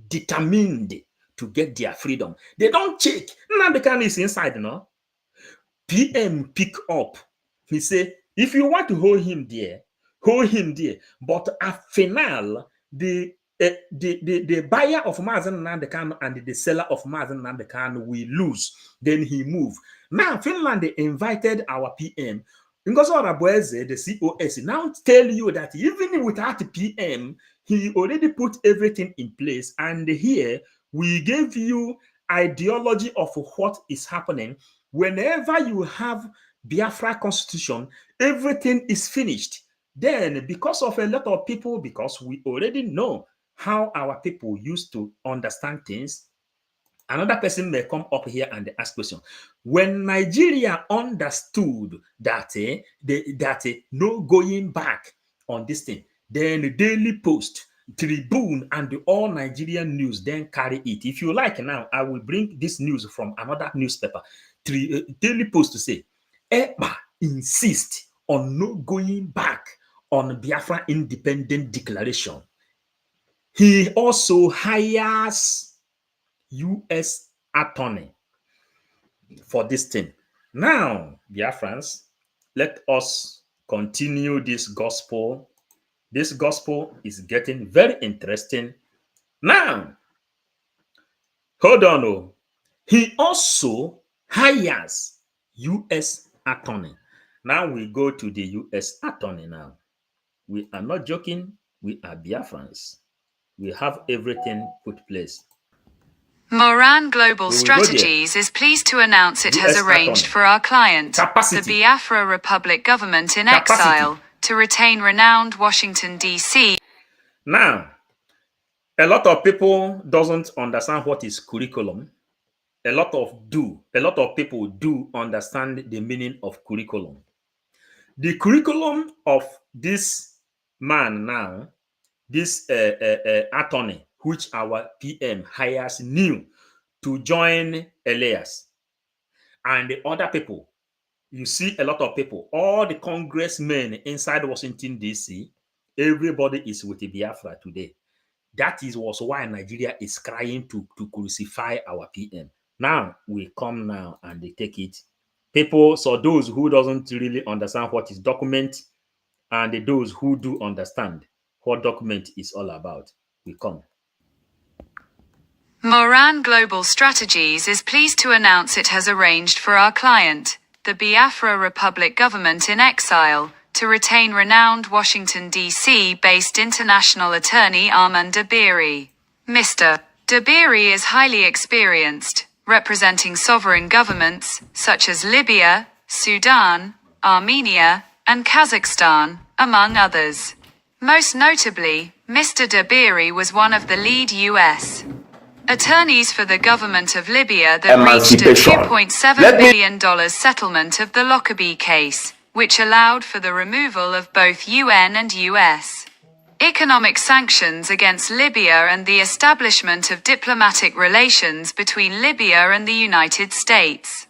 Determined to get their freedom. They don't check. Nnamdi is inside, no? PM pick up. He say, if you want to hold him there, hold him there. But at final, the buyer of Mazen Nnamdi Kanu and the seller of Mazen Nnamdi Kanu will lose. Then he move. Now, Finland, they invited our PM. Ngozi Orabueze, the COS, now tell you that even without the PM, he already put everything in place. And here, we gave you ideology of what is happening. Whenever you have Biafra constitution, everything is finished. Then, because of a lot of people, because we already know how our people used to understand things, another person may come up here and ask question. When Nigeria understood that no going back on this thing, then the Daily Post, Tribune, and the All Nigerian News then carry it. If you like now, I will bring this news from another newspaper. Daily Post to say, Ekpa insists on no going back on Biafra independent declaration. He also hires U.S. attorney for this thing. Now, Biafrans, let us continue this gospel. This gospel is getting very interesting. Now, hold on. Oh. He also hires U.S. attorney. Now we go to the U.S. attorney now. We are not joking. We are Biafrans. We have everything put place. Moran Global Strategies is pleased to announce it has arranged for our client, the Biafra Republic government in exile, to retain renowned Washington, D.C. Now, a lot of people doesn't understand what is curriculum. A lot of people do understand the meaning of curriculum. The curriculum of this man now, this attorney, which our PM hires new to join Elias and the other people. You see a lot of people, all the congressmen inside Washington, D.C., everybody is with the Biafra today. That was why Nigeria is crying to crucify our PM. Now, we come now and they take it. People, so those who doesn't really understand what is document and those who do understand what document is all about, we come. Moran Global Strategies is pleased to announce it has arranged for our client, the Biafra Republic government in exile, to retain renowned Washington, D.C. based international attorney Armand Dabiri. Mr. Dabiri is highly experienced, representing sovereign governments such as Libya, Sudan, Armenia, and Kazakhstan, among others. Most notably, Mr. Dabiri was one of the lead U.S. attorneys for the government of Libya that reached a $2.7 billion settlement of the Lockerbie case, which allowed for the removal of both UN and US economic sanctions against Libya and the establishment of diplomatic relations between Libya and the United States.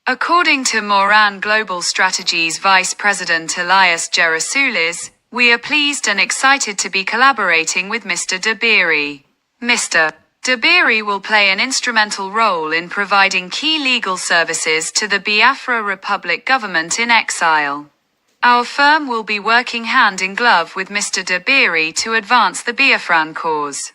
According to Moran Global Strategies Vice President Elias Gerasulis, we are pleased and excited to be collaborating with Mr. Dabiri. Mr. Dabiri will play an instrumental role in providing key legal services to the Biafra Republic government in exile. Our firm will be working hand in glove with Mr. Dabiri to advance the Biafran cause.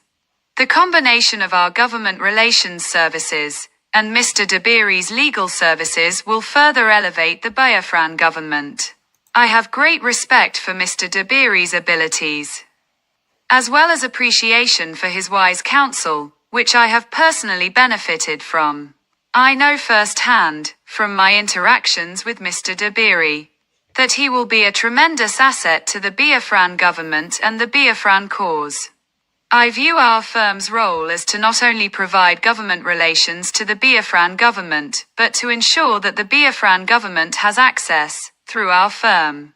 The combination of our government relations services and Mr. Dabiri's legal services will further elevate the Biafran government. I have great respect for Mr. Dabiri's abilities, as well as appreciation for his wise counsel, which I have personally benefited from. I know firsthand, from my interactions with Mr. Dabiri, that he will be a tremendous asset to the Biafran government and the Biafran cause. I view our firm's role as to not only provide government relations to the Biafran government, but to ensure that the Biafran government has access, through our firm,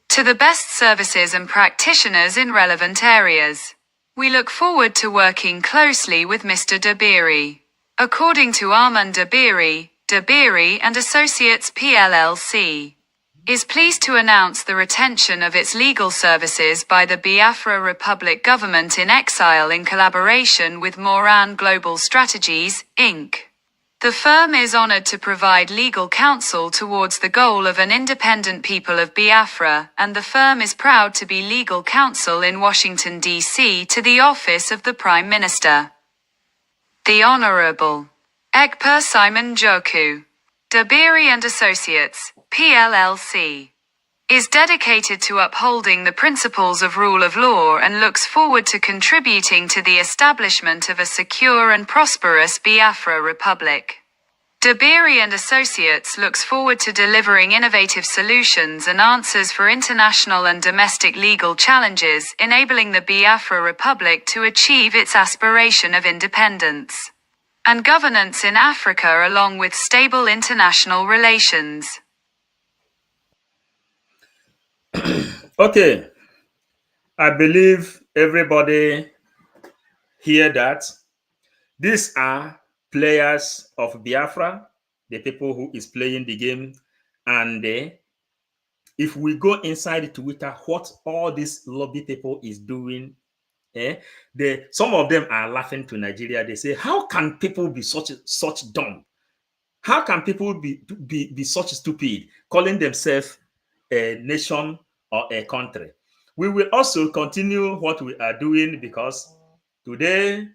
to the best services and practitioners in relevant areas. We look forward to working closely with Mr. Dabiri. According to Armand Dabiri, Dabiri and Associates PLLC is pleased to announce the retention of its legal services by the Biafra Republic government in exile in collaboration with Moran Global Strategies, Inc. The firm is honored to provide legal counsel towards the goal of an independent people of Biafra, and the firm is proud to be legal counsel in Washington, D.C. to the Office of the Prime Minister. The Honorable Ekpa Simon Joku, Dabiri and Associates, PLLC, is dedicated to upholding the principles of rule of law and looks forward to contributing to the establishment of a secure and prosperous Biafra Republic. Dabiri and Associates looks forward to delivering innovative solutions and answers for international and domestic legal challenges, enabling the Biafra Republic to achieve its aspiration of independence and governance in Africa along with stable international relations. Okay, I believe everybody hear that. These are players of Biafra, the people who is playing the game. And if we go inside Twitter, what all these lobby people is doing, some of them are laughing to Nigeria. They say, how can people be such dumb? How can people be such stupid, calling themselves a nation or a country? We will also continue what we are doing because today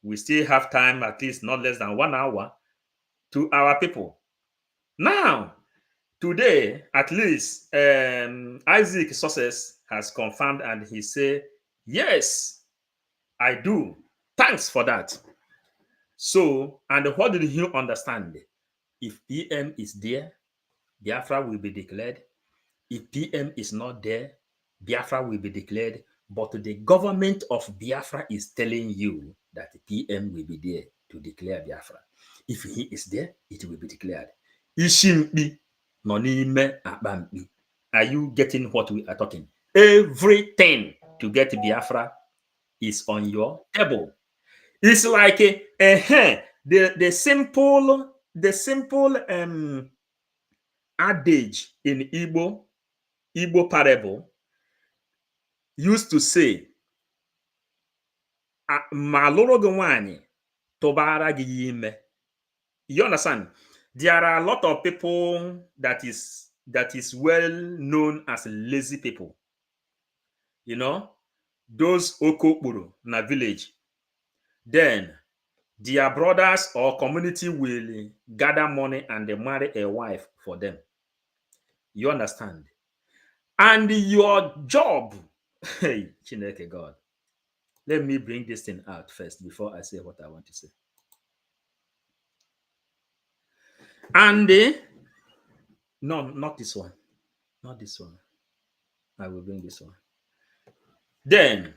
we still have time, at least not less than 1 hour, to our people. Now, today, at least Isaac Success has confirmed and he said, yes, I do. Thanks for that. So, and what did you understand? If PM is there, Biafra will be declared. If PM is not there, Biafra will be declared. But the government of Biafra is telling you that the PM will be there to declare Biafra. If he is there, it will be declared. Ishimpi nonime akbampi. Are you getting what we are talking? Everything to get Biafra is on your table. It's like the simple adage in Igbo parable used to say, "Maloro gwanyi tobara gi ime." You understand? There are a lot of people that is well known as lazy people. You know, those okokpuru na village. Then their brothers or community will gather money and they marry a wife for them. You understand? And your job, hey, Chineke God, let me bring this thing out first before I say what I want to say. And no, not this one. Not this one. I will bring this one. Then,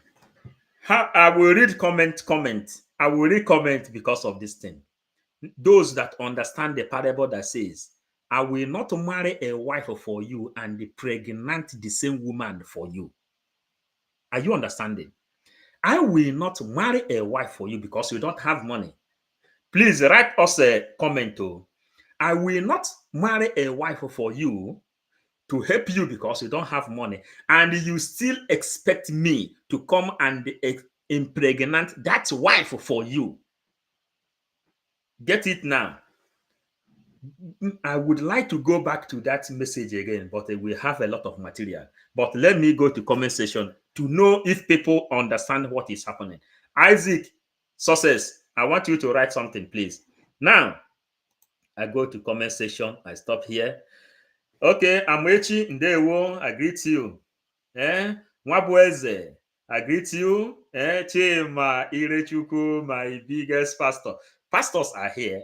I will read comment. I will read comment because of this thing. Those that understand the parable that says, I will not marry a wife for you and pregnant the same woman for you. Are you understanding? I will not marry a wife for you because you don't have money. Please write us a comment. I will not marry a wife for you to help you because you don't have money. And you still expect me to come and impregnate that wife for you. Get it now. I would like to go back to that message again, but we have a lot of material. But let me go to comment section to know if people understand what is happening. Isaac Success, I want you to write something, please. Now, I go to comment section. I stop here. Okay, Amechi Ndewo, I greet you. Mwabueze, I greet you. Chima Irechuku, my biggest pastor. Pastors are here.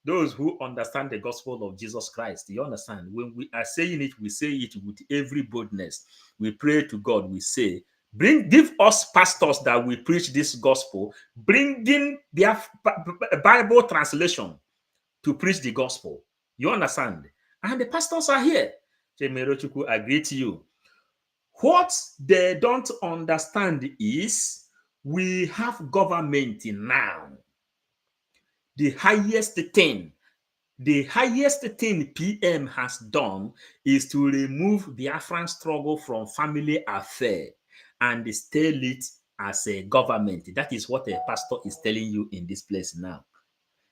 those who understand the gospel of Jesus Christ. You understand? When we are saying it, we say it with every boldness. We pray to God, we say, give us pastors that we preach this gospel, bring in their Bible translation to preach the gospel. You understand? And the pastors are here. I agree to you. What they don't understand is we have government now. The highest thing PM has done is to remove Biafran struggle from family affair and style it as a government. That is what a pastor is telling you in this place now.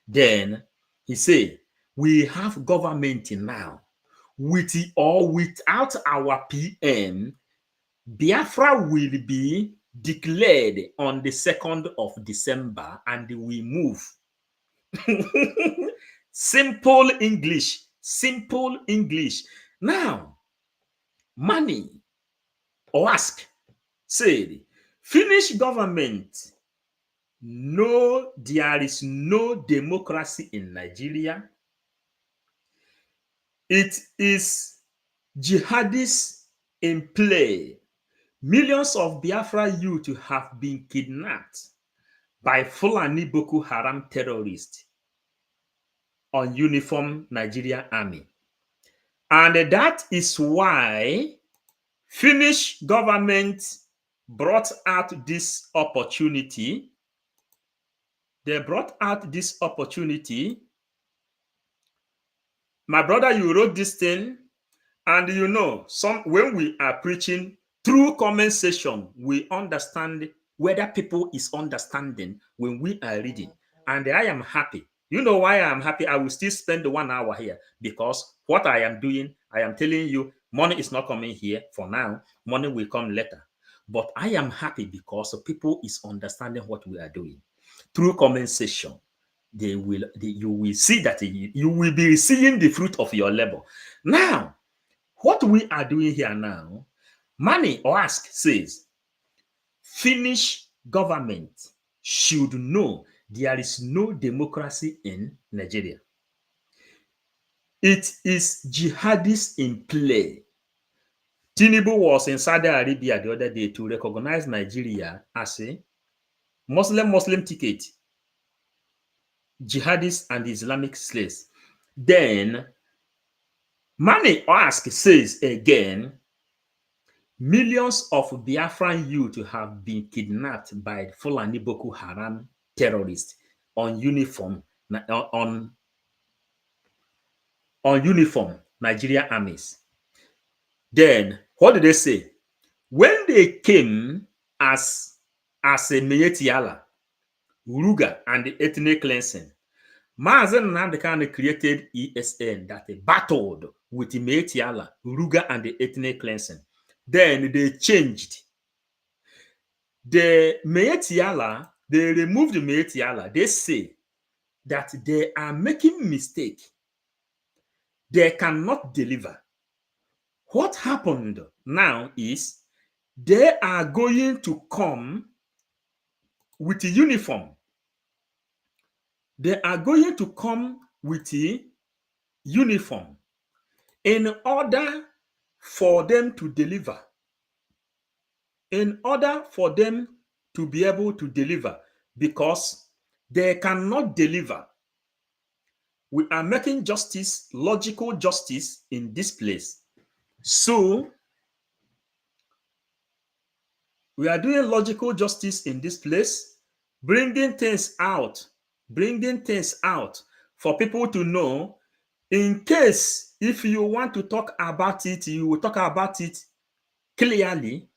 Then he said, we have government now. With or without our PM, Biafra will be declared on the 2nd of December and we move. Simple English. Simple English. Now, money or ask said, Finnish government, no, there is no democracy in Nigeria. It is jihadists in play. Millions of Biafra youth have been kidnapped by Fulani Boko Haram terrorists on uniform Nigerian army. And that is why Finnish government brought out this opportunity. They brought out this opportunity. My brother, you wrote this thing, and you know, when we are preaching through comment section, we understand whether people is understanding when we are reading. And I am happy. You know why I am happy? I will still spend the 1 hour here because what I am doing, I am telling you, money is not coming here for now. Money will come later. But I am happy because people is understanding what we are doing. Through comment section, you will see that you will be seeing the fruit of your labor. Now, what we are doing here now, Money or Ask says, Finnish government should know there is no democracy in Nigeria. It is jihadists in play. Tinubu was in Saudi Arabia the other day to recognize Nigeria as a Muslim ticket, jihadists and Islamic slaves. Then Money or Ask says again, millions of Biafran youth have been kidnapped by Fulani Boko Haram terrorists on uniform Nigerian armies. Then what did they say? When they came as a Meyetiala, Uruga, and the ethnic cleansing, Mazen Nnamdi created ESN that battled with the Meyetiala, Uruga, and the ethnic cleansing. Then they changed. The Meyetiala, they removed the Meyetiala. They say that they are making mistake. They cannot deliver. What happened now is they are going to come with a uniform. They are going to come with a uniform in order for them to deliver. In order for them to be able to deliver, because they cannot deliver. We are making justice, logical justice in this place. So, we are doing logical justice in this place, bringing things out for people to know, in case if you want to talk about it, you will talk about it clearly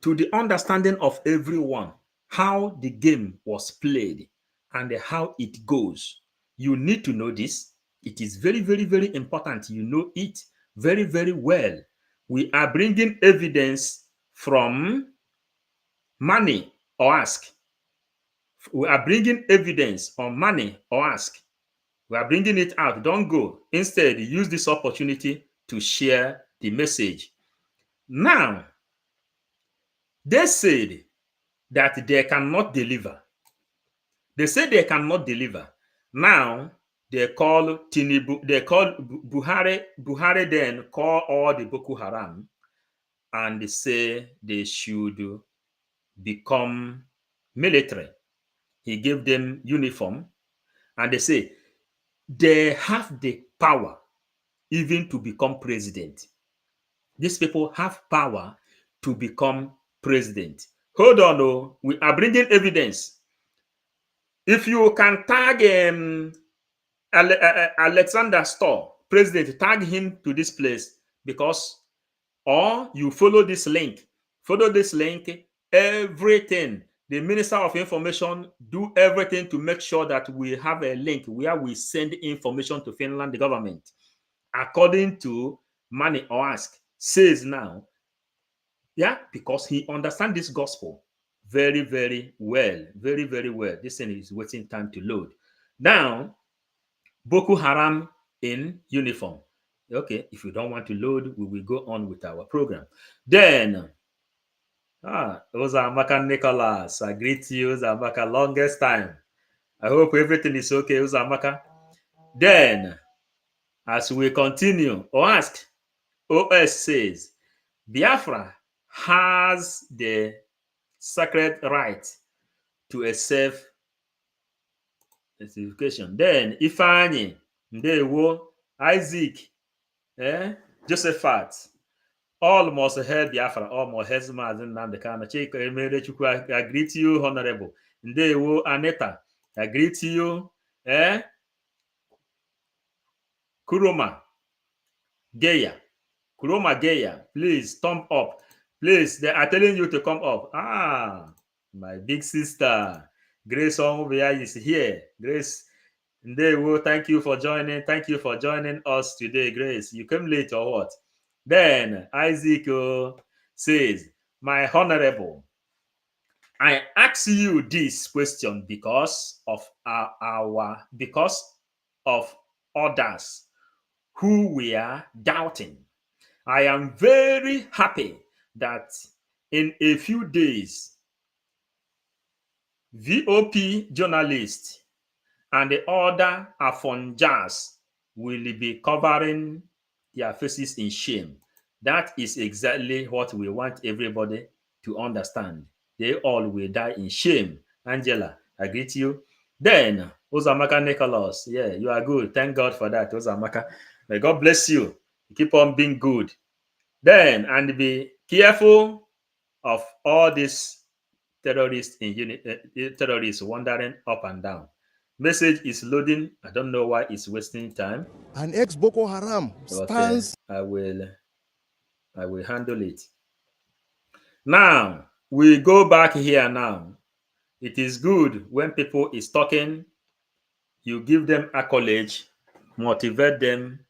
to the understanding of everyone, how the game was played and how it goes. You need to know this. It is very, very, very important. You know it very, very well. We are bringing evidence from Money or Ask. We are bringing evidence on Money or Ask. We are bringing it out. Don't go. Instead, use this opportunity to share the message. Now, they said that they cannot deliver. They say they cannot deliver. Now, they call Tinubu, they call Buhari then call all the Boko Haram and they say they should become military. He gave them uniform and they say they have the power even to become president. These people have power to become president. Hold on, oh, we are bringing evidence. If you can tag Alexander Storr, president, tag him to this place, because, or you follow this link, everything. The Minister of Information do everything to make sure that we have a link where we send information to Finland government. According to Money or Ask, says now, yeah, because he understands this gospel very, very well. Very, very well. This thing is waiting time to load. Now, Boko Haram in uniform. Okay, if you don't want to load, we will go on with our program. Then, Uzamaka Nicholas, I greet you, Uzamaka, longest time. I hope everything is okay, Uzamaka. Then, as we continue, or ask, OS says, Biafra has the sacred right to a self-education. Then, Ifeanyi, Ndewo, Isaac, Josephat, all must head Biafra, all must head Namdekana. I greet you, Honorable. Ndewo, Aneta, I greet you. Kuroma Geya, please thumb up. Please, they are telling you to come up. My big sister, Grace Onwubia is here. Grace, Ndewo, thank you for joining. Thank you for joining us today, Grace. You came late or what? Then Isaac says, my honorable, I ask you this question because of others who were doubting. I am very happy that in a few days, VOP journalists and the other Afonjas will be covering their faces in shame. That is exactly what we want everybody to understand. They all will die in shame. Angela, I greet you. Then, Uzamaka Nicholas, yeah, you are good. Thank God for that, Uzamaka. May God bless you. Keep on being good. Then, and be careful of all these terrorists terrorists wandering up and down. Message is loading. I don't know why it's wasting time. An ex-Boko Haram stands. I will handle it. Now, we go back here now. It is good when people is talking, you give them accolades, motivate them,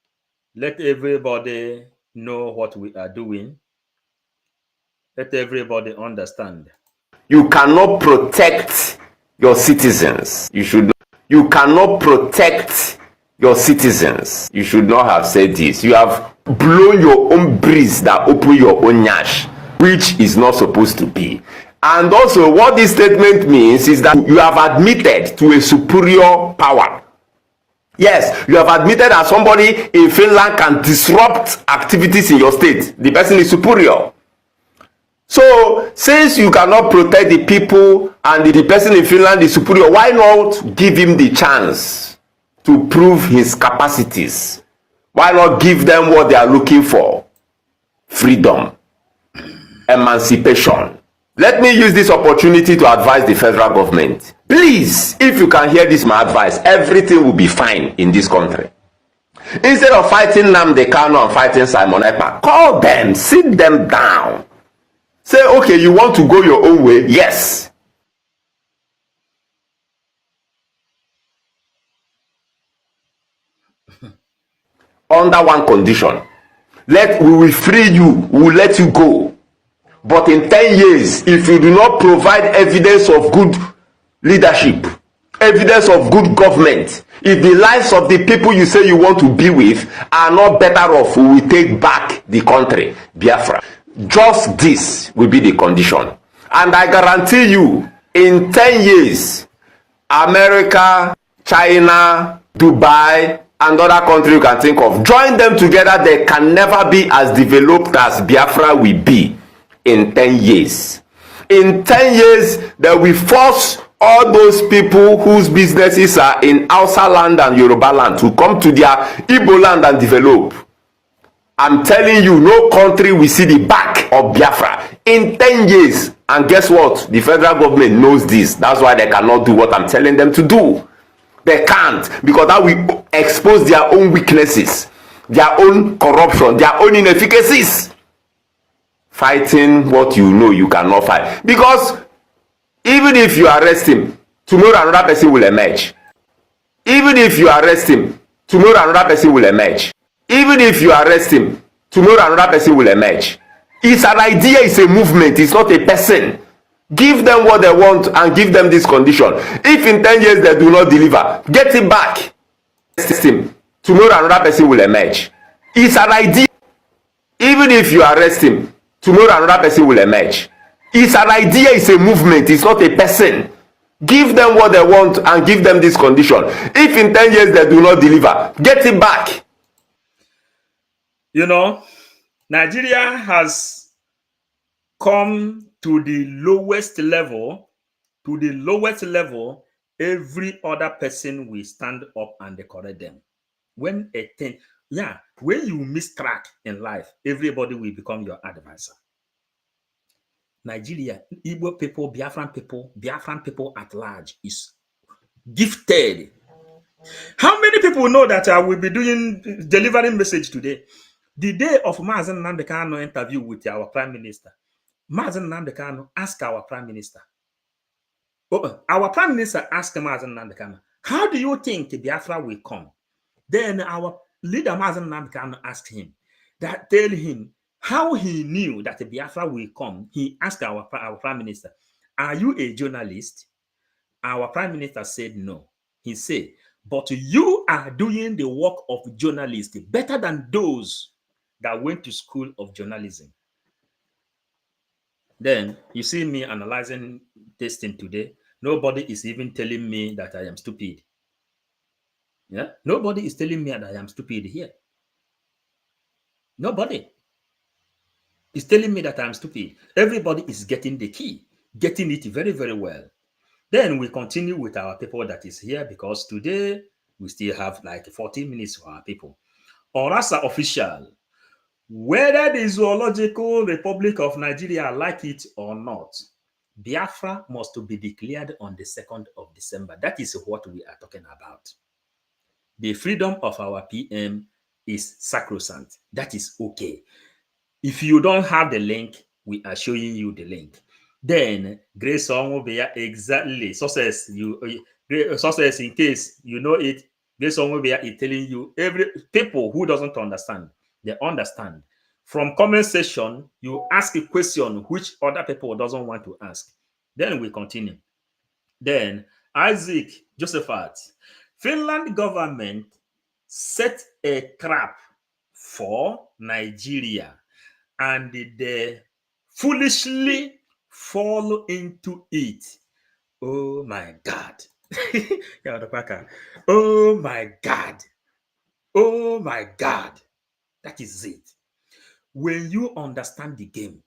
let everybody know what we are doing. Let everybody understand. You cannot protect your citizens. You cannot protect your citizens. You should not have said this. You have blown your own breeze that open your own nyash, which is not supposed to be. And also, what this statement means is that you have admitted to a superior power. Yes, you have admitted that somebody in Finland can disrupt activities in your state. The person is superior. So, since you cannot protect the people and the person in Finland is superior, why not give him the chance to prove his capacities? Why not give them what they are looking for? Freedom, emancipation. Let me use this opportunity to advise the federal government. Please, if you can hear this, my advice, everything will be fine in this country. Instead of fighting Nnamdi Kanu and fighting Simon Ekpa, call them, sit them down. Say, okay, you want to go your own way? Yes. Under one condition. We will free you, we will let you go. But in 10 years, if you do not provide evidence of good leadership, evidence of good government, if the lives of the people you say you want to be with are not better off, we will take back the country, Biafra. Just this will be the condition. And I guarantee you, in 10 years, America, China, Dubai, and other country you can think of. Join them together, they can never be as developed as Biafra will be in 10 years. In 10 years, they will force all those people whose businesses are in Hausa land and Yoruba land to come to their Igbo land and develop. I'm telling you, no country will see the back of Biafra in 10 years. And guess what? The federal government knows this. That's why they cannot do what I'm telling them to do. They can't, because that will expose their own weaknesses, their own corruption, their own inefficacies. Fighting what you know you cannot fight. Because even if you arrest him, tomorrow another person will emerge. Even if you arrest him, tomorrow another person will emerge. Even if you arrest him, tomorrow another person will emerge. It's an idea, it's a movement, it's not a person. Give them what they want and give them this condition. If in 10 years they do not deliver, get it back. Him. Tomorrow another person will emerge. It's an idea. Even if you arrest him, tomorrow another person will emerge. It's an idea, it's a movement, it's not a person. Give them what they want and give them this condition. If in 10 years they do not deliver, get it back. You know, Nigeria has come to the lowest level, every other person will stand up and correct them. When you miss track in life, everybody will become your advisor. Nigeria, Igbo people, Biafran people at large is gifted. How many people know that I will be delivering message today? The day of Mazen Nnamdi Kanu interview with our Prime Minister, Mazen Nnamdi Kanu asked our Prime Minister, our Prime Minister asked Mazen Nnamdi Kanu, how do you think Biafra will come? Then our leader Mazen Nnamdi Kanu asked him, tell him how he knew that Biafra will come. He asked our Prime Minister, are you a journalist? Our Prime Minister said no. He said, but you are doing the work of journalists better than those that went to school of journalism. Then you see me analyzing this thing today. Nobody is even telling me that I am stupid. Yeah, nobody is telling me that I am stupid here. Nobody is telling me that I'm stupid. Everybody is getting the key, getting it very, very well. Then we continue with our people that is here, because today we still have like 14 minutes for our people. Orasa official, whether the Zoological Republic of Nigeria like it or not, Biafra must be declared on the 2nd of December. That is what we are talking about. The freedom of our PM is sacrosanct. That is okay. If you don't have the link, we are showing you the link. Then Grace will be exactly success. Success in case you know it. Grace will be telling you every people who doesn't understand. They understand. From comment section, you ask a question which other people doesn't want to ask. Then we continue. Then Isaac Josephat, Finland government set a trap for Nigeria, and they foolishly fall into it. Oh my God. Oh my God. Oh my God. That is it. When you understand the game,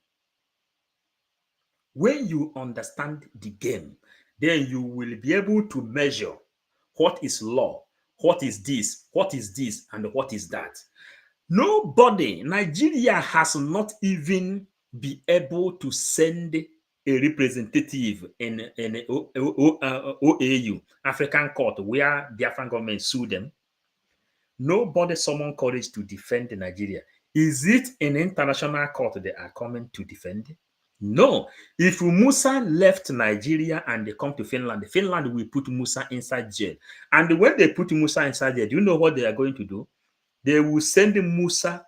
then you will be able to measure what is law, what is this, and what is that. Nobody, Nigeria has not even been able to send a representative in OAU, African Court, where the African government sued them. Nobody summoned courage to defend Nigeria. Is it an international court they are coming to defend? No. If Musa left Nigeria and they come to Finland, Finland will put Musa inside jail. And when they put Musa inside jail, do you know what they are going to do? They will send Musa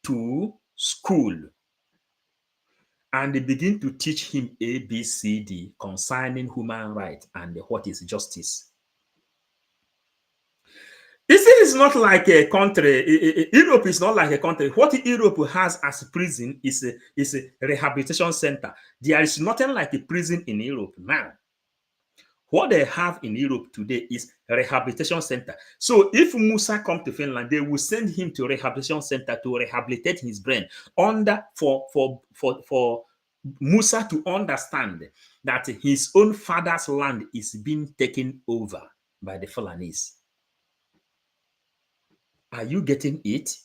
to school and they begin to teach him ABCD concerning human rights and what is justice. This is not like a country. Europe is not like a country. What Europe has as a prison is a rehabilitation center. There is nothing like a prison in Europe now. What they have in Europe today is a rehabilitation center. So if Musa comes to Finland, they will send him to a rehabilitation center to rehabilitate his brain for Musa to understand that his own father's land is being taken over by the Fulanese. Are you getting it?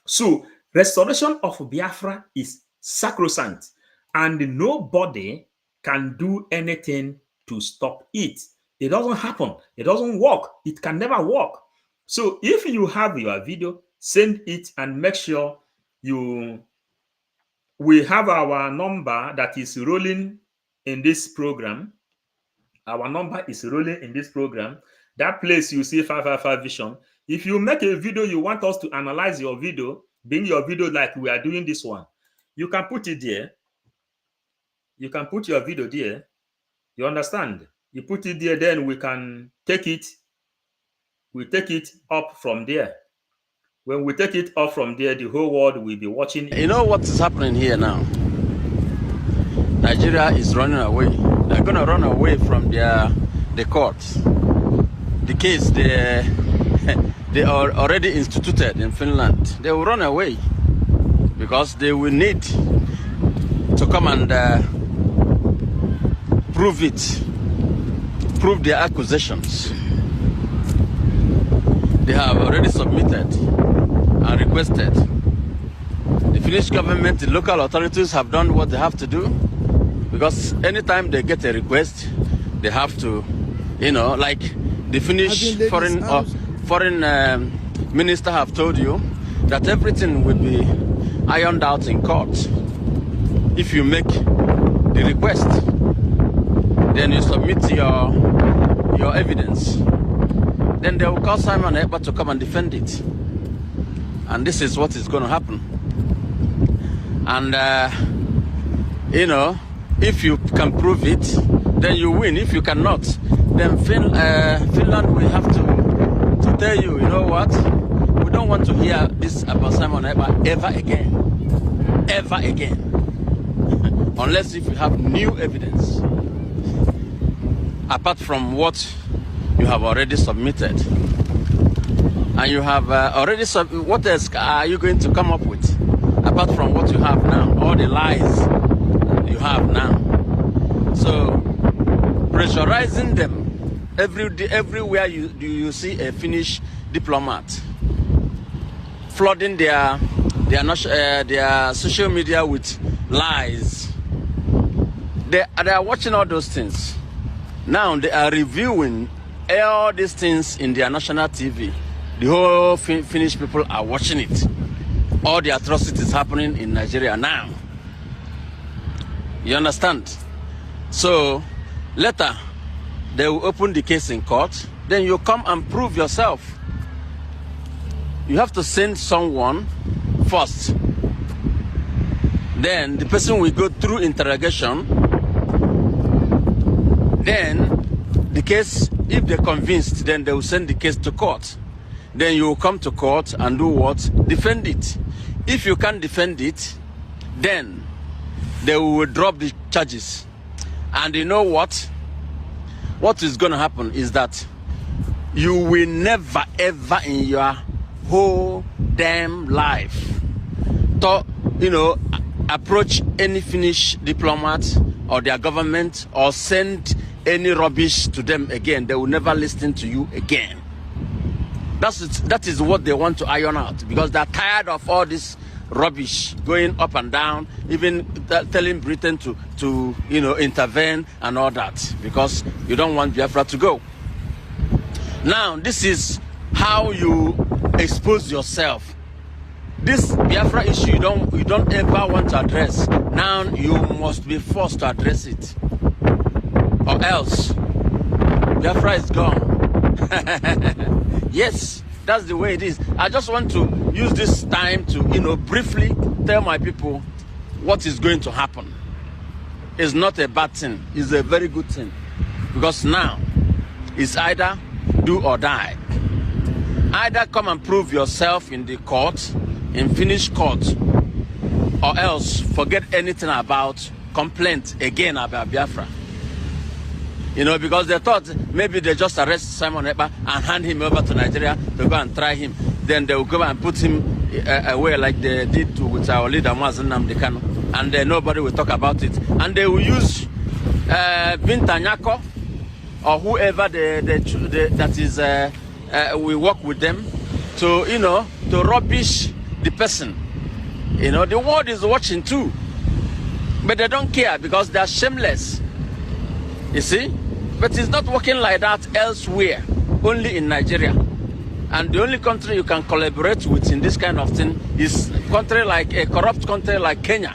So restoration of Biafra is sacrosanct, and nobody can do anything to stop it. It doesn't happen. It doesn't work. It can never work. So if you have your video, send it and make sure we have our number that is rolling in this program. Our number is rolling in this program. That place you see 555 Vision. If you make a video, you want us to analyze your video, bring your video like we are doing this one, you can put it there. You can put your video there. You understand? You put it there, then we can take it. We take it up from there. When we take it up from there, the whole world will be watching. You know what is happening here now? Nigeria is running away. They're going to run away from the courts. The case they are already instituted in Finland. They will run away because they will need to come and prove their accusations. They have already submitted and requested. The Finnish government, the local authorities have done what they have to do, because anytime they get a request, they have to, like the Finnish foreign minister have told you that everything will be ironed out in court. If you make the request, then you submit your evidence. Then they will call Simon Ekpa to come and defend it. And this is what is going to happen. And, if you can prove it, then you win. If you cannot, then Finland will have to tell you, you know what? We don't want to hear this about Simon Ekpa ever again. Ever again. Unless if you have new evidence, apart from what you have already submitted. And you have already what else are you going to come up with apart from what you have now, all the lies you have now? So pressurizing them everywhere you see a Finnish diplomat, flooding their social media with lies. They are watching all those things. Now they are reviewing all these things in their national TV. The whole Finnish people are watching it. All the atrocities happening in Nigeria now. You understand? So later they will open the case in court. Then you come and prove yourself. You have to send someone first. Then the person will go through interrogation. Then the case, if they're convinced, then they will send the case to court. Then you will come to court and do what? Defend it. If you can't defend it, then they will drop the charges. And you know what? What is going to happen is that you will never ever in your whole damn life approach any Finnish diplomat or their government or send any rubbish to them again. They will never listen to you again. That is what they want to iron out, because they're tired of all this rubbish going up and down, even telling Britain to intervene and all that, because you don't want Biafra to go. Now, this is how you expose yourself. This Biafra issue you don't ever want to address. Now you must be forced to address it, or else Biafra is gone. Yes, that's the way it is. I just want to use this time to briefly tell my people what is going to happen. It's not a bad thing, it's a very good thing, because now it's either do or die. Either come and prove yourself in the court, in Finnish court, or else forget anything about complaint again about Biafra. You know, because they thought maybe they just arrest Simon Ekpa and hand him over to Nigeria to go and try him. Then they will go and put him away like they did with our leader, Mazen Namdekano. And then nobody will talk about it. And they will use Binta Nyako or whoever that is, we work with them to, you know, to rubbish the person. You know, the world is watching too. But they don't care because they are shameless. You see? But it's not working like that elsewhere, only in Nigeria. And the only country you can collaborate with in this kind of thing is country like a corrupt country like Kenya.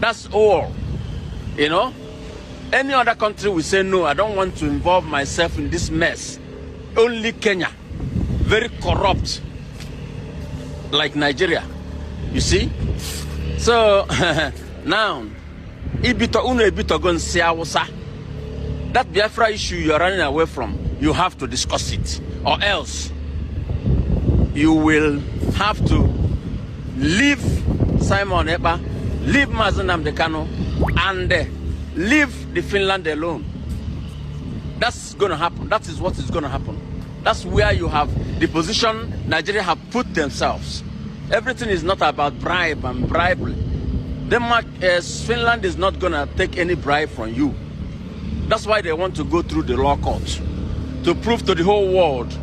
That's all. You know? Any other country will say, no, I don't want to involve myself in this mess. Only Kenya. Very corrupt. Like Nigeria. You see? So, now, that Biafra issue you are running away from, you have to discuss it. Or else, you will have to leave Simon Ekpa, leave Mazen Namdekano, and leave the Finland alone. That's going to happen. That is what is going to happen. That's where you have the position Nigeria have put themselves. Everything is not about bribe and bribery. Finland is not going to take any bribe from you. That's why they want to go through the law court to prove to the whole world,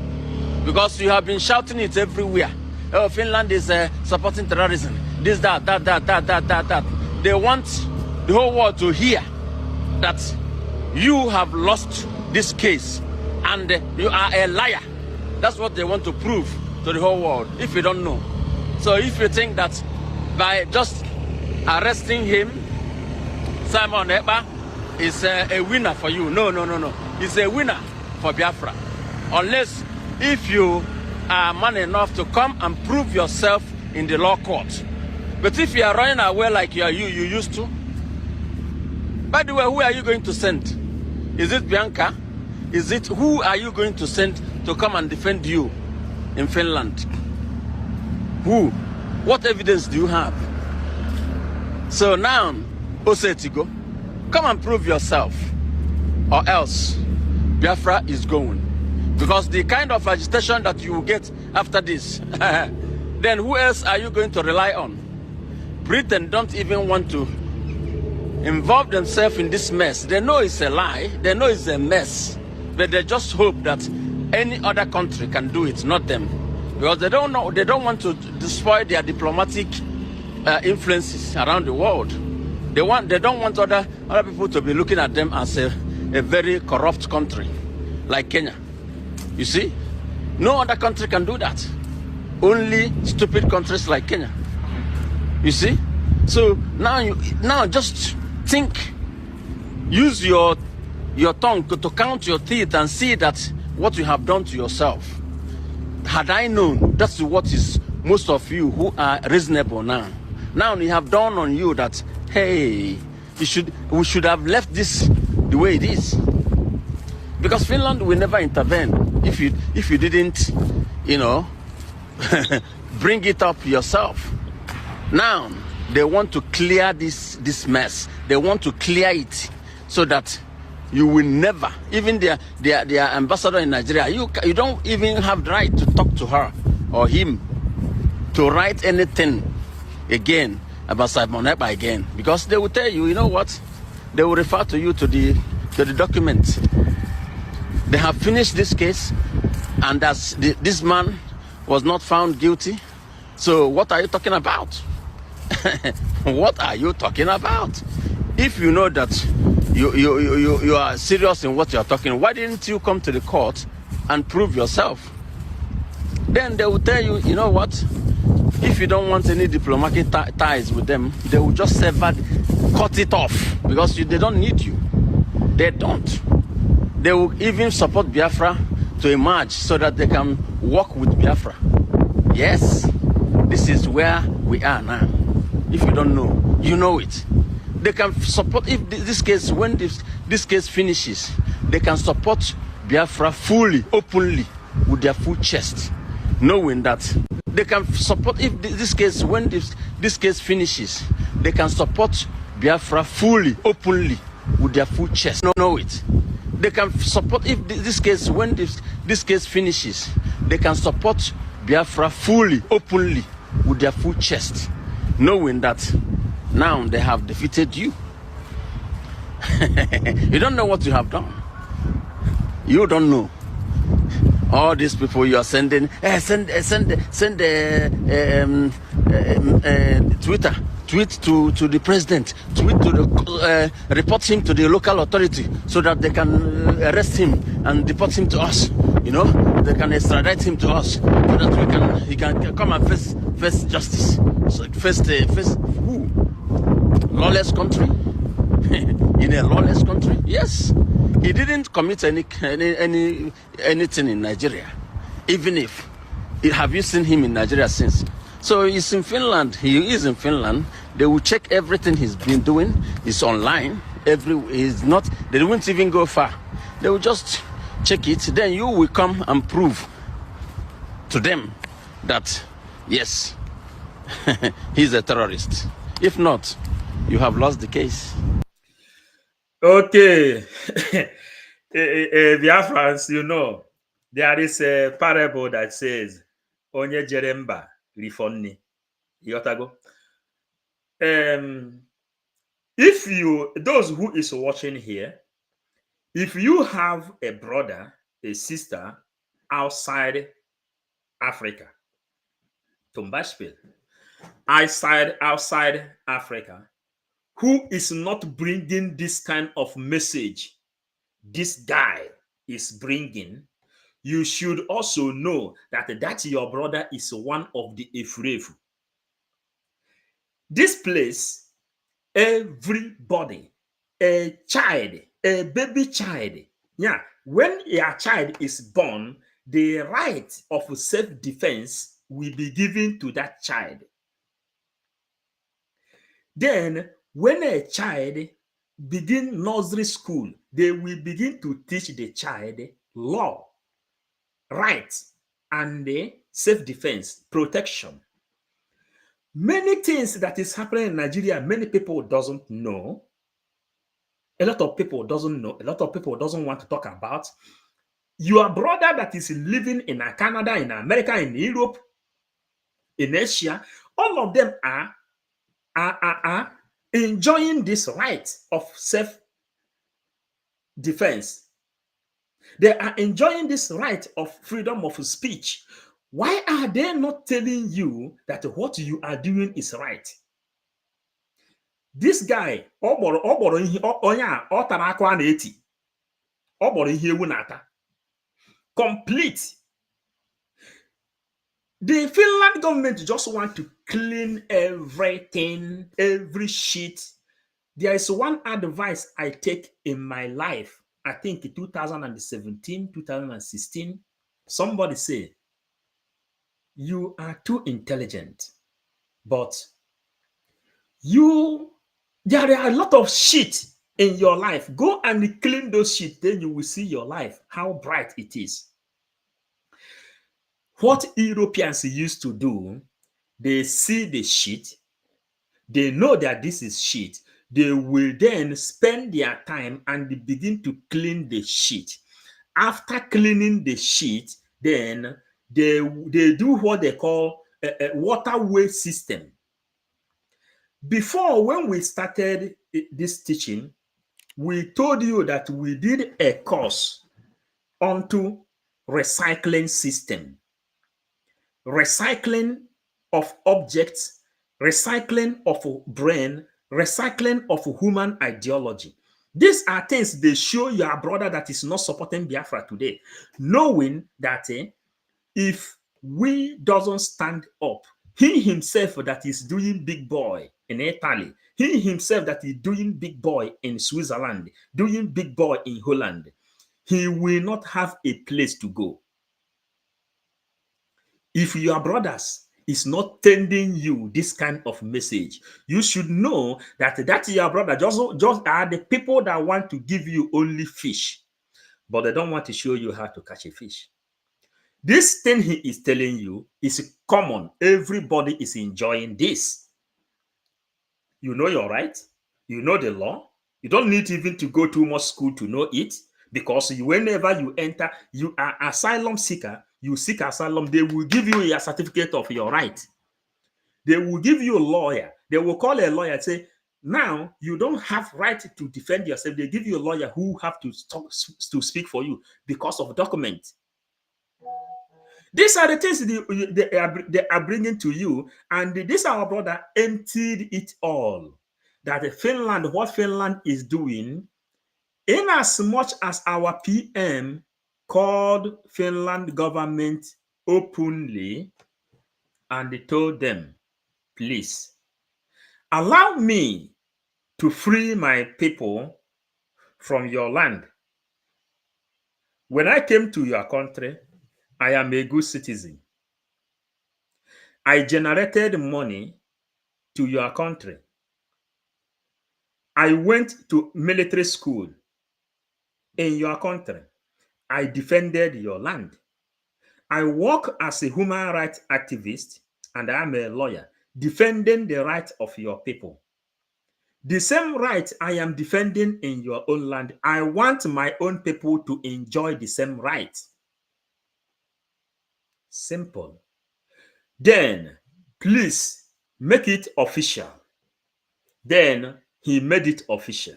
because you have been shouting it everywhere. Oh, Finland is supporting terrorism. This, that. They want the whole world to hear that you have lost this case and you are a liar. That's what they want to prove to the whole world, if you don't know. So if you think that by just arresting him, Simon Ekpa is a winner for you, no. It's a winner for Biafra. Unless if you are man enough to come and prove yourself in the law court. But if you are running away like you used to, by the way, who are you going to send? Is it Bianca? Who are you going to send to come and defend you in Finland? Who? What evidence do you have? So now, Osetigo, come and prove yourself, or else Biafra is going. Because the kind of agitation that you will get after this, then who else are you going to rely on? Britain don't even want to involve themselves in this mess. They know it's a lie, they know it's a mess, but they just hope that any other country can do it, not them. Because they don't want to destroy their diplomatic influences around the world. They don't want other people to be looking at them as a very corrupt country like Kenya. You see? No other country can do that. Only stupid countries like Kenya. You see? So now just think. Use your tongue to count your teeth and see that what you have done to yourself. Had I known, that's what is most of you who are reasonable now. Now you have dawned on you that, hey, we should have left this the way it is. Because Finland will never intervene if you didn't, you know, bring it up yourself. Now they want to clear this mess. They want to clear it so that you will never, even their ambassador in Nigeria, you don't even have the right to talk to her or him to write anything again about Simon Ekpa again, because they will tell you, you know what? They will refer to you to the document. They have finished this case, and as this man was not found guilty. So what are you talking about? What are you talking about? If you know that you are serious in what you are talking, why didn't you come to the court and prove yourself? Then they will tell you, you know what? If you don't want any diplomatic ties with them, they will just cut it off, because they don't need you. They don't. They will even support Biafra to emerge so that they can work with Biafra. Yes, this is where we are now. If you don't know, you know it. They can support, if this case, when this case finishes, they can support Biafra fully, openly, with their full chest, knowing that they can support, if this case, when this case finishes, they can support Biafra fully, openly, with their full chest. Know it. They can support, if this case, when this case finishes, they can support Biafra fully, openly, with their full chest, knowing that now they have defeated you. You don't know what you have done. You don't know. All these people you are sending, Twitter, tweet to the president, tweet to the, report him to the local authority so that they can arrest him and deport him to us. You know, they can extradite him to us so that he can come and face justice. So face who? Lawless country. In a lawless country, yes. He didn't commit anything in Nigeria. Even if, have you seen him in Nigeria since? So he's in Finland. He is in Finland. They will check everything he's been doing. He's online. He's not. They won't even go far. They will just check it. Then you will come and prove to them that yes, he's a terrorist. If not, you have lost the case. Okay. Biafrans, you know, there is a parable that says, Onye Jeremba Rifonni. Yotago. If you, those who is watching here, if you have a brother, a sister outside Africa, Tombashpil, outside Africa, who is not bringing this kind of message this guy is bringing, you should also know that your brother is one of the Efrefu. This place, everybody, a child, a baby child, yeah, when a child is born, the right of self-defense will be given to that child. Then, when a child begin nursery school, they will begin to teach the child law, rights, and self-defense, protection. Many things that is happening in Nigeria, many people doesn't know. A lot of people doesn't know. A lot of people doesn't want to talk about. Your brother that is living in Canada, in America, in Europe, in Asia, all of them are enjoying this right of self-defense. They are enjoying this right of freedom of speech. Why are they not telling you that what you are doing is right? This guy, complete. The Finland government just want to clean everything, every shit. There is one advice I take in my life. I think in 2017, 2016, somebody said, you are too intelligent, but there are a lot of shit in your life. Go and clean those shit, then you will see your life, how bright it is. What Europeans used to do, they see the shit, they know that this is shit, they will then spend their time and begin to clean the shit. After cleaning the shit, then they do what they call a waterway system. Before, when we started this teaching, we told you that we did a course onto recycling system. Recycling of objects, recycling of brain, recycling of human ideology. These are things they show your brother that is not supporting Biafra today, knowing that if we doesn't stand up, he himself that is doing big boy in Italy, he himself that is doing big boy in Switzerland, doing big boy in Holland, he will not have a place to go. If your brothers is not sending you this kind of message, you should know that your brother just are the people that want to give you only fish, but they don't want to show you how to catch a fish. This thing he is telling you is common. Everybody is enjoying this. You know your right. You know the law. You don't need even to go too much school to know it. Because whenever you enter, you are asylum seeker, you seek asylum, they will give you a certificate of your right. They will give you a lawyer. They will call a lawyer and say, now you don't have right to defend yourself. They give you a lawyer who have to speak for you because of document. These are the things they are bringing to you, and this our brother emptied it all. That Finland, what Finland is doing, in as much as our PM called Finland government openly and they told them, please allow me to free my people from your land. When I came to your country, I am a good citizen. I generated money to your country. I went to military school in your country. I defended your land. I work as a human rights activist and I am a lawyer defending the rights of your people. The same right I am defending in your own land, I want my own people to enjoy the same rights. Simple. Then, please make it official. Then he made it official.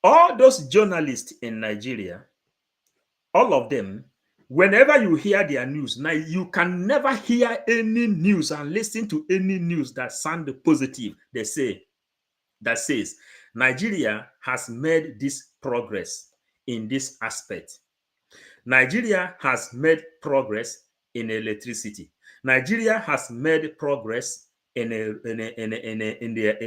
All those journalists in Nigeria, all of them, whenever you hear their news, now you can never hear any news and listen to any news that sound positive. They say, that says Nigeria has made this progress in this aspect. Nigeria has made progress in electricity. Nigeria has made progress in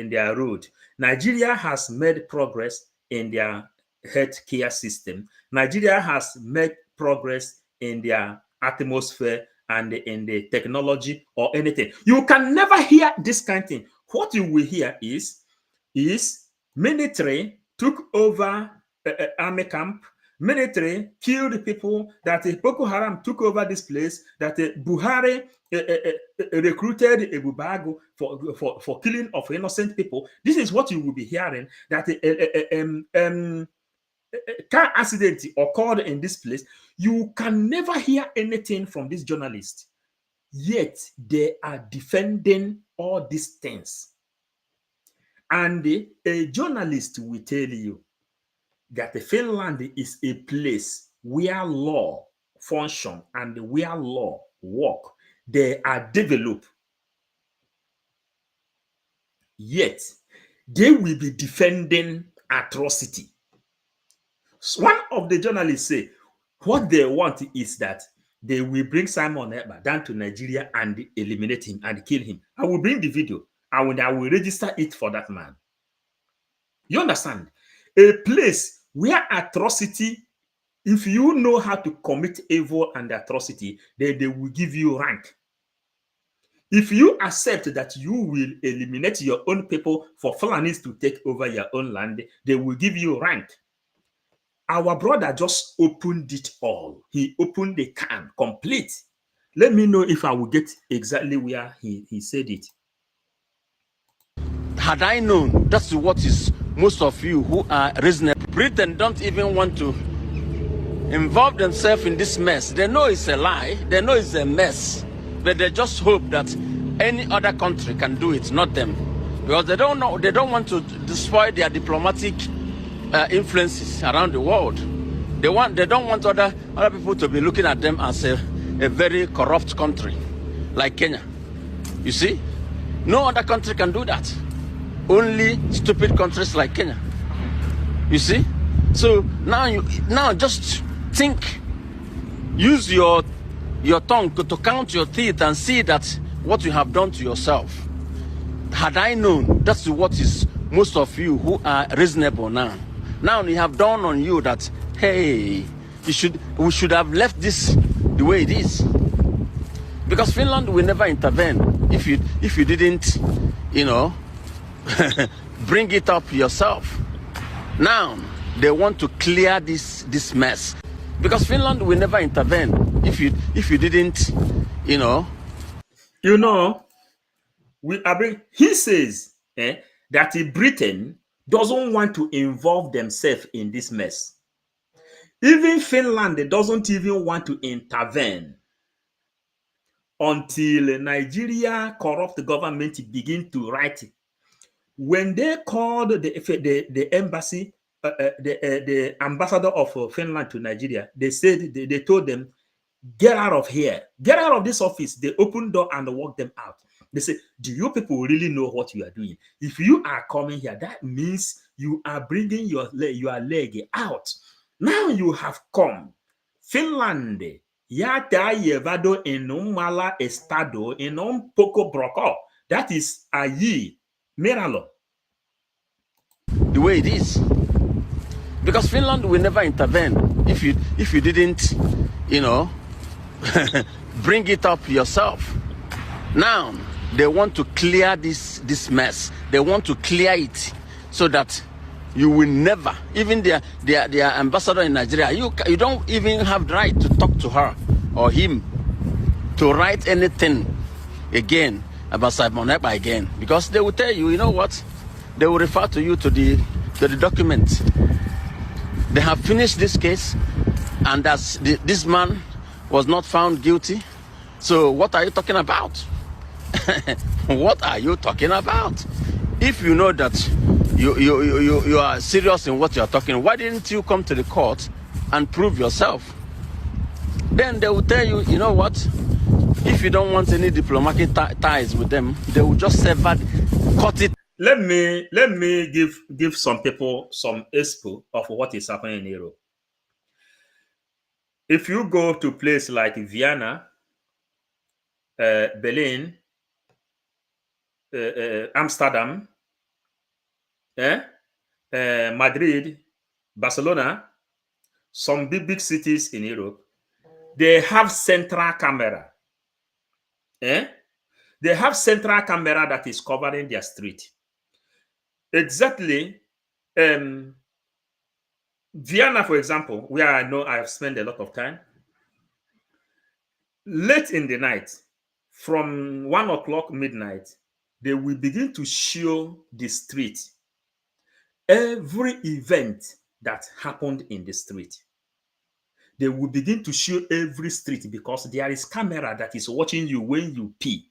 their road. Nigeria has made progress in their healthcare system. Nigeria has made progress in their atmosphere and in the technology or anything. You can never hear this kind of thing. What you will hear is military took over army camp. Military killed people, that Boko Haram took over this place, that Buhari recruited Ebubago for killing of innocent people. This is what you will be hearing, that car accident occurred in this place. You can never hear anything from these journalists, yet they are defending all these things. And a journalist will tell you that Finland is a place where law function and where law work. They are developed. Yet, they will be defending atrocity. So one of the journalists say, what they want is that they will bring Simon Ekpa down to Nigeria and eliminate him and kill him. I will bring the video and I will register it for that man. You understand? A place where atrocity, if you know how to commit evil and atrocity, then they will give you rank. If you accept that you will eliminate your own people for Fulanis to take over your own land, they will give you rank. Our brother just opened it all. He opened the can complete. Let me know if I will get exactly where he said it. Had I known, that's what is most of you who are reasonable. Britain don't even want to involve themselves in this mess. They know it's a lie. They know it's a mess. But they just hope that any other country can do it, not them. Because they don't know, they don't want to destroy their diplomatic influences around the world. They don't want other people to be looking at them as a very corrupt country like Kenya. You see? No other country can do that. Only stupid countries like Kenya. You see? So now just think, use your tongue to count your teeth and see that what you have done to yourself. Had I known, that's what is most of you who are reasonable now. Now you have dawned on you that, hey, we should have left this the way it is. Because Finland will never intervene if you didn't, you know, bring it up yourself. Now they want to clear this mess, because Finland will never intervene if you didn't, you know. He says that Britain doesn't want to involve themselves in this mess. Even Finland doesn't even want to intervene until Nigeria corrupt government begin to write. When they called the embassy, the ambassador of Finland to Nigeria, they said they told them, get out of here, get out of this office. They opened door and walked them out. They say, do you people really know what you are doing? If you are coming here, that means you are bringing your leg out. Now you have come. Finland, ya ta llevado en un mala estado, en un poco broco. That is allí, míralo. The way it is. Because Finland will never intervene if you didn't, you know, bring it up yourself. Now they want to clear this mess. They want to clear it so that you will never, even their ambassador in Nigeria, you don't even have the right to talk to her or him to write anything again about Simon Ekpa again, because they will tell you, you know what? They will refer to you to the document. They have finished this case, and as this man was not found guilty. So what are you talking about? What are you talking about? If you know that you are serious in what you are talking, why didn't you come to the court and prove yourself? Then they will tell you, you know what? If you don't want any diplomatic ties with them, they will just sever, cut it. Let me give some people some expo of what is happening in Europe. If you go to places like Vienna, Berlin, Amsterdam, Madrid, Barcelona, some big cities in Europe, they have central camera. They have central camera that is covering their street. Exactly. Vienna, for example, where I know I have spent a lot of time, late in the night, from 1 o'clock midnight, they will begin to show the street, every event that happened in the street. They will begin to show every street, because there is camera that is watching you when you pee.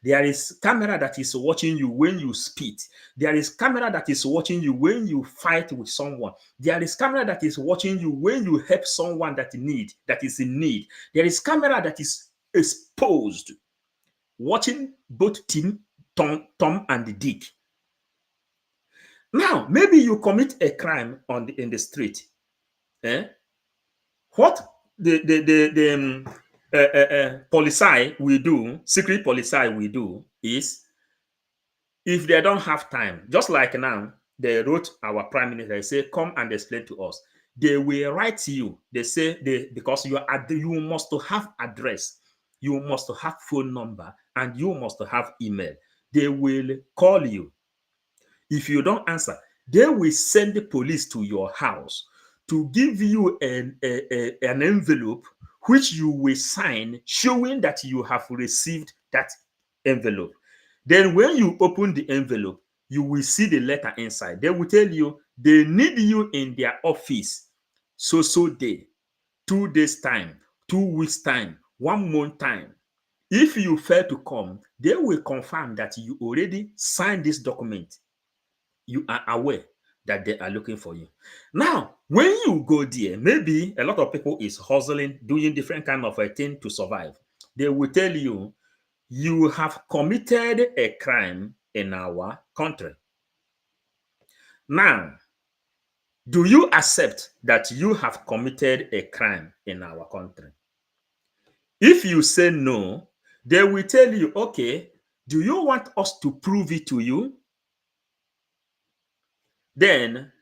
There is camera that is watching you when you spit. There is camera that is watching you when you fight with someone. There is camera that is watching you when you help someone that is in need. There is camera that is exposed, watching both Tom and Dick. Now, maybe you commit a crime in the street. What the police will do, secret police will do, is if they don't have time, just like now, they wrote our prime minister, they say, come and explain to us. They will write to you. They say, because you must have address, you must have phone number, and you must have email. They will call you. If you don't answer, they will send the police to your house to give you an envelope which you will sign, showing that you have received that envelope. Then when you open the envelope, you will see the letter inside. They will tell you they need you in their office so day, 2 days time, 2 weeks time, 1 month time. If you fail to come, they will confirm that you already signed this document. You are aware that they are looking for you. Now, when you go there, maybe a lot of people is hustling, doing different kind of a thing to survive. They will tell you, you have committed a crime in our country. Now, do you accept that you have committed a crime in our country? If you say no, they will tell you, okay, do you want us to prove it to you? Then,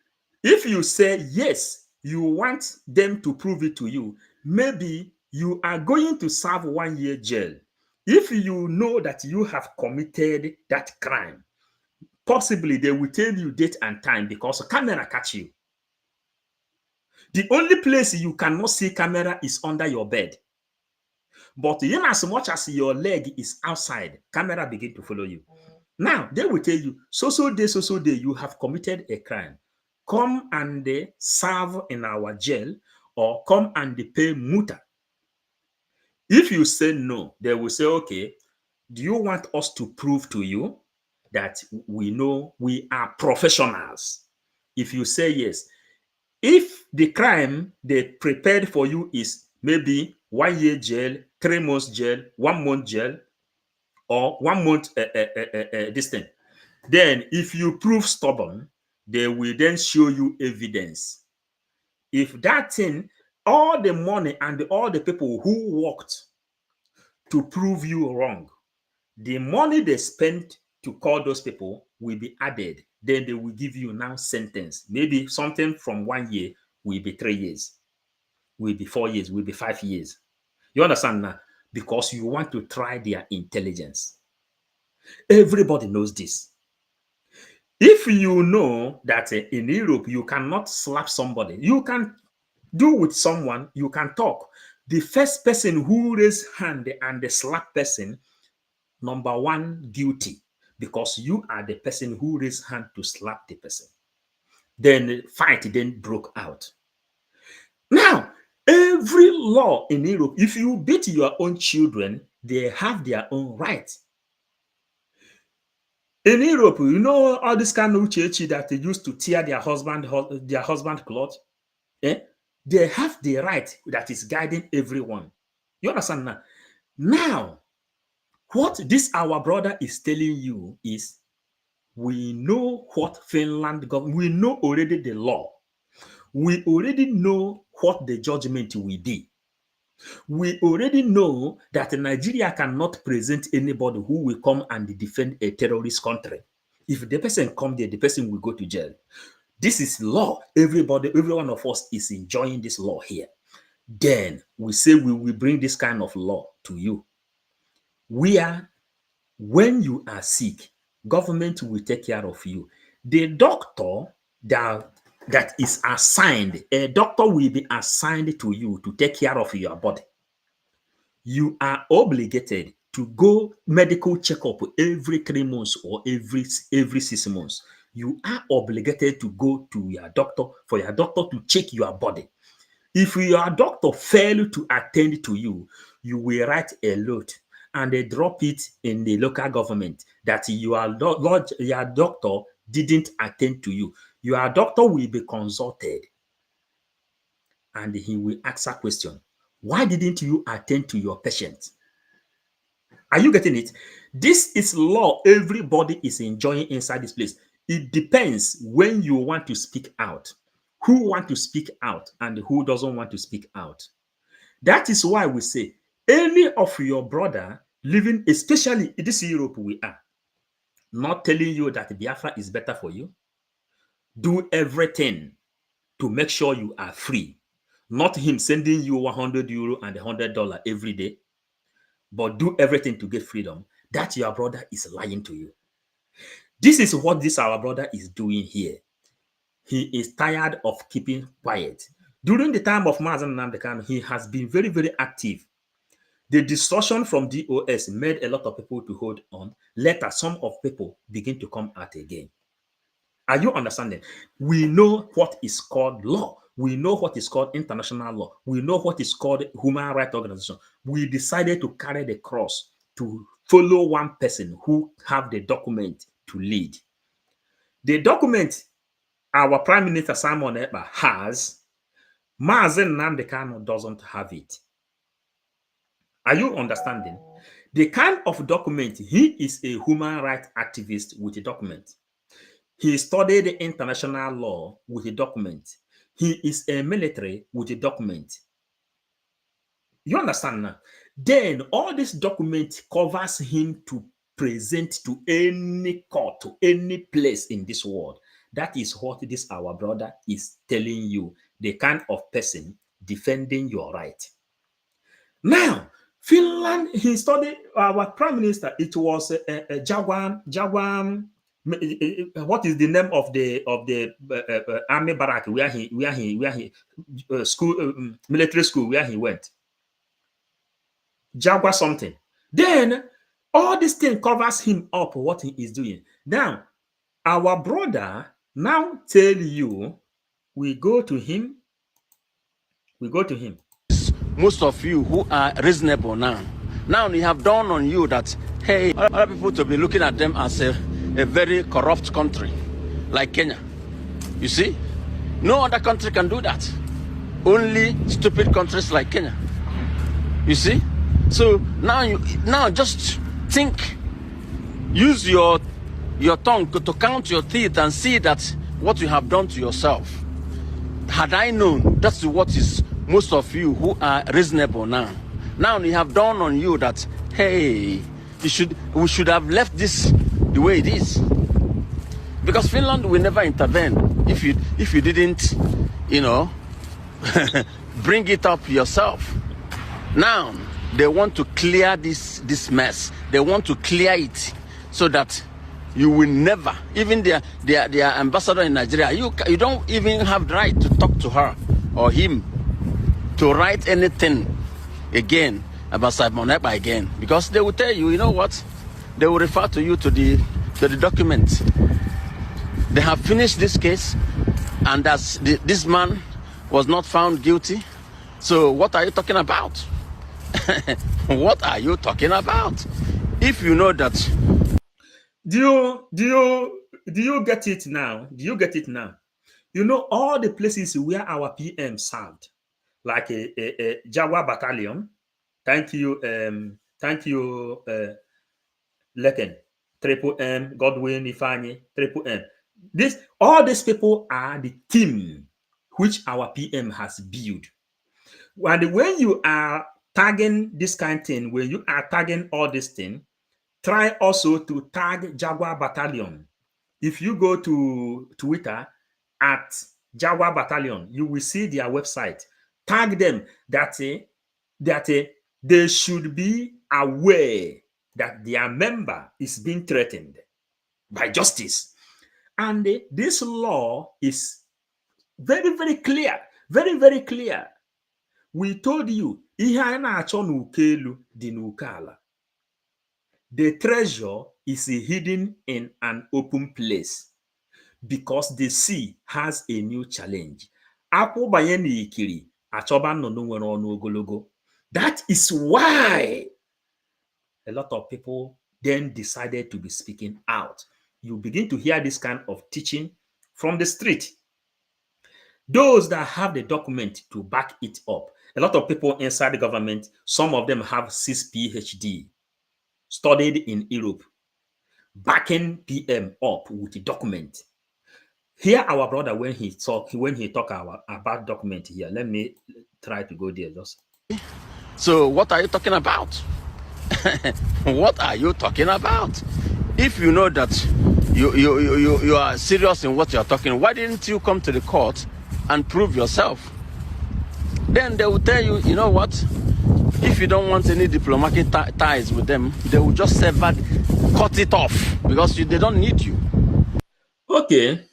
if you say yes, you want them to prove it to you, maybe you are going to serve 1 year jail. If you know that you have committed that crime, possibly they will tell you date and time, because a camera catch you. The only place you cannot see camera is under your bed. But in as much as your leg is outside, camera begin to follow you. Now, they will tell you, so day, you have committed a crime. Come and serve in our jail, or come and pay muta. If you say no, they will say, okay, do you want us to prove to you that we know we are professionals? If you say yes, if the crime they prepared for you is maybe 1 year jail, 3 months jail, 1 month jail, or 1 month this thing, then if you prove stubborn, they will then show you evidence. If that thing, all the money and all the people who worked to prove you wrong, the money they spent to call those people will be added. Then they will give you now sentence. Maybe something from 1 year will be 3 years, will be 4 years, will be 5 years. You understand now? Because you want to try their intelligence. Everybody knows this. If you know that in Europe you cannot slap somebody, you can do with someone, you can talk. The first person who raise hand and the slap person, number one, guilty, because you are the person who raised hand to slap the person. Then the fight then broke out. Now, every law in Europe, if you beat your own children, they have their own rights. In Europe, you know all this kind of uchechi that they used to tear their husband clothes. They have the right that is guiding everyone. You understand now? Now, what this our brother is telling you is, we know what Finland government, we know already the law. We already know what the judgment will be. We already know that Nigeria cannot present anybody who will come and defend a terrorist country. If the person come there, the person will go to jail. This is law. Everybody, every one of us is enjoying this law here. Then we say we will bring this kind of law to you. Where, when you are sick, government will take care of you. The doctor that is assigned, a doctor will be assigned to you to take care of your body. You are obligated to go medical checkup every 3 months or every 6 months. You are obligated to go to your doctor for your doctor to check your body. If your doctor fail to attend to you, you will write a note and they drop it in the local government that your doctor didn't attend to you. Your doctor will be consulted and he will ask a question. Why didn't you attend to your patient? Are you getting it? This is law everybody is enjoying inside this place. It depends when you want to speak out, who want to speak out and who doesn't want to speak out. That is why we say any of your brother living, especially in this Europe we are, not telling you that Biafra is better for you. Do everything to make sure you are free. Not him sending you €100 and $100 every day, but do everything to get freedom. That your brother is lying to you. This is what this our brother is doing here. He is tired of keeping quiet. During the time of Mazen Nnamdi, he has been very, very active. The distortion from DOS made a lot of people to hold on. Later, some of people begin to come out again. Are you understanding? We know what is called law. We know what is called international law. We know what is called human rights organization. We decided to carry the cross to follow one person who have the document to lead. The document our Prime Minister Simon Ekpa has, Mazen Nnamdi Kanu doesn't have it. Are you understanding? The kind of document, he is a human rights activist with a document. He studied international law with a document. He is a military with a document. You understand now? Then all this document covers him to present to any court, to any place in this world. That is what this our brother is telling you, the kind of person defending your right. Now, Finland, he studied our prime minister. It was Jaguar. What is the name of the army barrack where he school military school where he went? Jaguar something. Then all this thing covers him up what he is doing. Now, our brother now tell you, we go to him. We go to him. Most of you who are reasonable now, you have dawned on you that, hey, other people to be looking at them as a very corrupt country, like Kenya. You see? No other country can do that. Only stupid countries like Kenya. You see? So now just think, use your tongue to count your teeth and see that what you have done to yourself. Had I known, that's what is most of you who are reasonable now. Now you have dawned on you that, hey, we should have left this the way it is. Because Finland will never intervene if you didn't, bring it up yourself. Now they want to clear this mess. They want to clear it so that you will never, even their ambassador in Nigeria, you don't even have the right to talk to her or him to write anything again about Simon Ekpa again, because they will tell you, you know what? They will refer to you to the document. They have finished this case, and as this man was not found guilty. So what are you talking about? What are you talking about? If you know that. Do you get it now? Do you get it now? You know all the places where our PM served, like a Jaguar battalion. Thank you, Leken, Triple M, Godwin, Ifani, Triple M. All these people are the team which our PM has built. And when you are tagging this kind of thing, when you are tagging all this thing, try also to tag Jaguar Battalion. If you go to Twitter at Jaguar Battalion, you will see their website. Tag them that they should be aware that their member is being threatened by justice. And this law is very, very clear. Very, very clear. We told you, the treasure is hidden in an open place because the sea has a new challenge. That is why a lot of people then decided to be speaking out. You begin to hear this kind of teaching from the street. Those that have the document to back it up. A lot of people inside the government, some of them have 6 PhD, studied in Europe, backing PM up with the document. Hear our brother when he talk about document here. Let me try to go there just. So what are you talking about? What are you talking about? If you know that you are serious in what you are talking, why didn't you come to the court and prove yourself? Then they will tell you, you know what? If you don't want any diplomatic ties with them, they will just cut it off because they don't need you. Okay.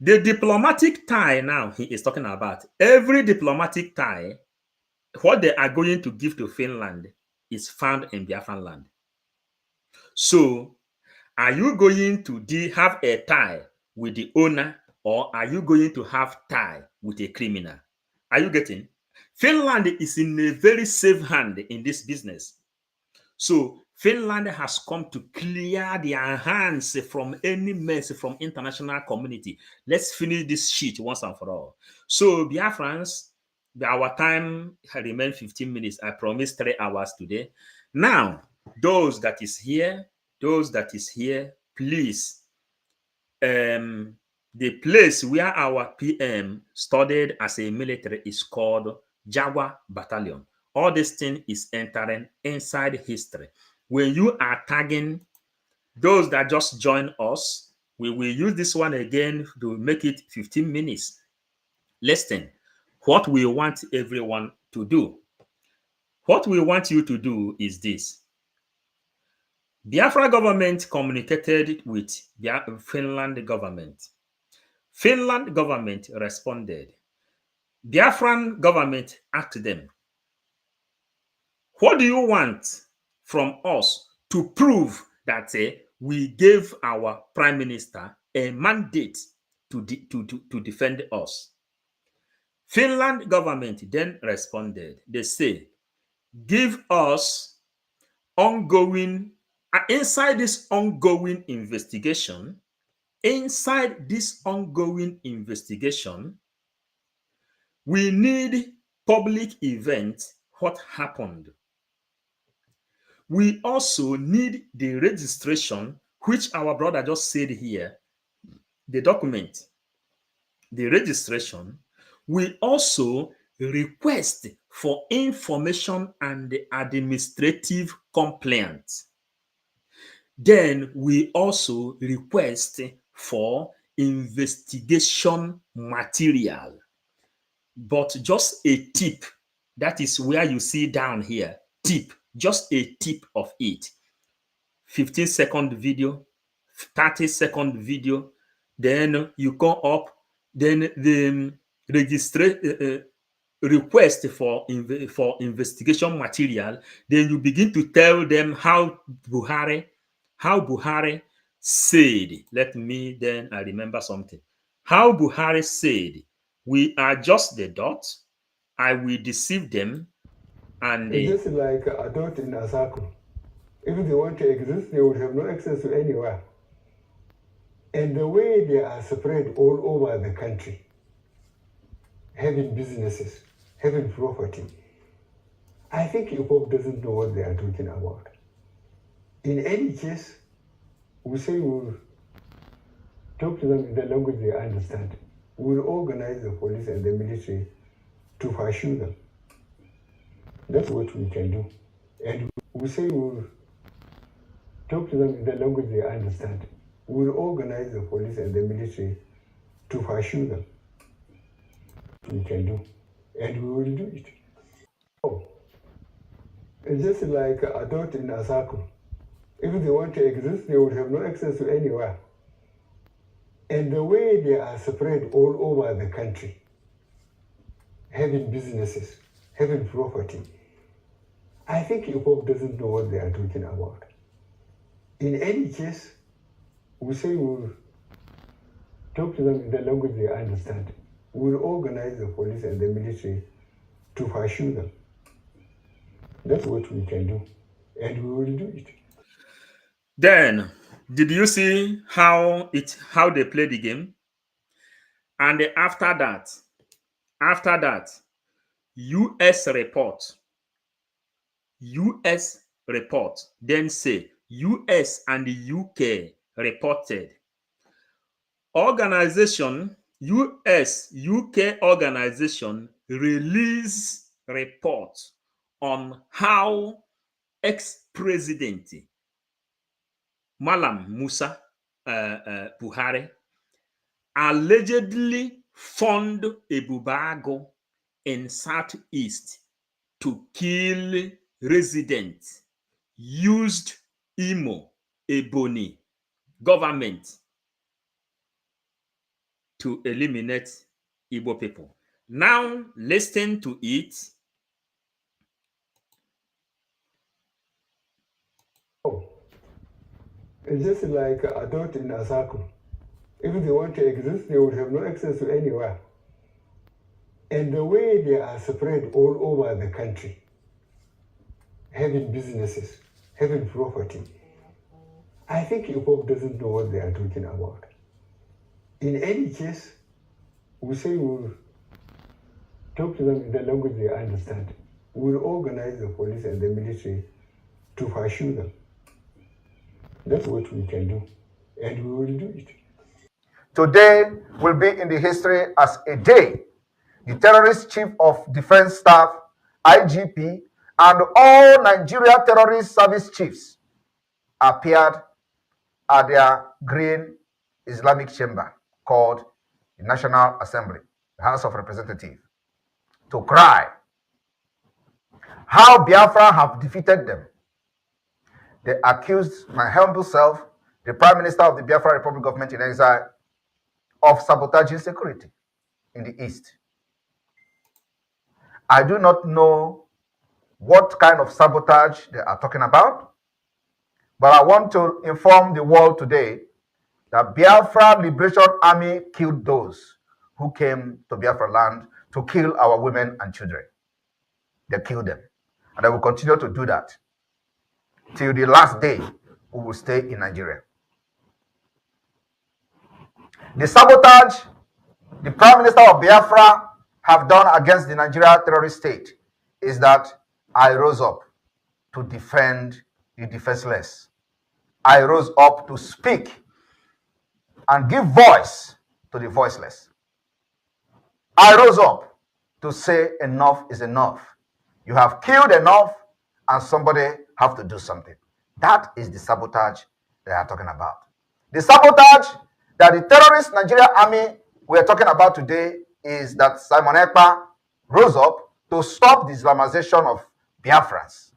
The diplomatic tie now he is talking about. Every diplomatic tie, what they are going to give to Finland is found in Biafran land. So, are you going to have a tie with the owner, or are you going to have tie with a criminal? Are you getting? Finland is in a very safe hand in this business. So, Finland has come to clear their hands from any mess from international community. Let's finish this shit once and for all. So, Biafrans, our time remains 15 minutes. I promised 3 hours today. Now, those that is here, please, the place where our PM studied as a military is called Jaguar Battalion. All this thing is entering inside history. When you are tagging those that just join us, we will use this one again to make it 15 minutes. Listen, what we want everyone to do. What we want you to do is this. Biafra government communicated with Finland government. Finland government responded. Biafran government asked them, what do you want from us to prove that we gave our prime minister a mandate to defend us? Finland government then responded. They say, give us ongoing, inside this ongoing investigation, we need public event, what happened. We also need the registration, which our brother just said here, the document, the registration. We also request for information and administrative complaints. Then we also request for investigation material. But just a tip, that is where you see down here, tip, just a tip of it. 15-second video, 30-second video, then you come up, then the request for investigation material, then you begin to tell them how Buhari said, I remember something. How Buhari said, we are just the dot, I will deceive them, and it's just like a dot in a circle. If they want to exist, they would have no access to anywhere. And the way they are spread all over the country, having businesses, having property, I think Europe doesn't know what they are talking about. In any case, we say we'll talk to them in the language they understand. We'll organize the police and the military to pursue them. That's what we can do. And we say we'll talk to them in the language they understand. We'll organize the police and the military to pursue them. We can do. And we will do it. Oh. It's just like a dot in a circle. If they want to exist, they would have no access to anywhere. And the way they are spread all over the country, having businesses, having property, I think Europe doesn't know what they are talking about. In any case, we say we'll talk to them in the language they understand. We'll organize the police and the military to pursue them. That's what we can do. And we will do it. Then, did you see how they play the game? And after that, US report, then say US and the UK reported. US-UK organization release report on how ex-president Malam Musa Buhari allegedly fund Ebubago in Southeast to kill residents, used Imo, Ebony government to eliminate Igbo people. Now listen to it. It's just like a dot in a circle. If they want to exist, they would have no access to anywhere. And the way they are spread all over the country, having businesses, having property, I think Europe doesn't know what they are talking about. In any case, we say we'll talk to them in the language they understand. We'll organize the police and the military to pursue them. That's what we can do. And we will do it. Today will be in the history as a day the terrorist chief of defense staff, IGP, and all Nigeria terrorist service chiefs appeared at their green Islamic chamber called the National Assembly, the House of Representatives, to cry how Biafra have defeated them. They accused my humble self, the Prime Minister of the Biafra Republic Government in Exile, of sabotaging security in the East. I do not know what kind of sabotage they are talking about, but I want to inform the world today that Biafra Liberation Army killed those who came to Biafra land to kill our women and children. They kill them. And they will continue to do that till the last day we will stay in Nigeria. The sabotage the Prime Minister of Biafra have done against the Nigeria terrorist state is that I rose up to defend the defenseless. I rose up to speak and give voice to the voiceless. I rose up to say enough is enough. You have killed enough and somebody have to do something. That is the sabotage they are talking about. The sabotage that the terrorist Nigerian army we are talking about today is that Simon Ekpa rose up to stop the Islamization of Biafrans,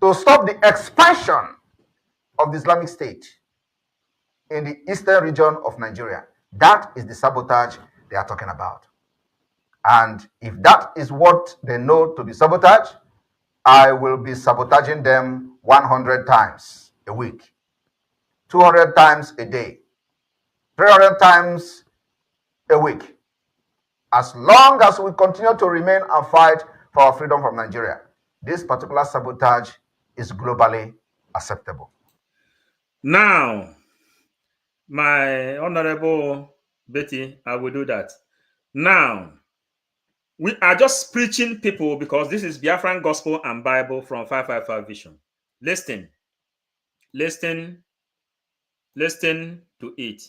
to stop the expansion of the Islamic State in the eastern region of Nigeria. That is the sabotage they are talking about. And if that is what they know to be sabotage, I will be sabotaging them 100 times a week, 200 times a day, 300 times a week, as long as we continue to remain and fight for our freedom from Nigeria. This particular sabotage is globally acceptable. Now, my Honorable Betty, I will do that. Now, we are just preaching people because this is Biafran Gospel and Bible from 555 Vision. Listen. Listen to it.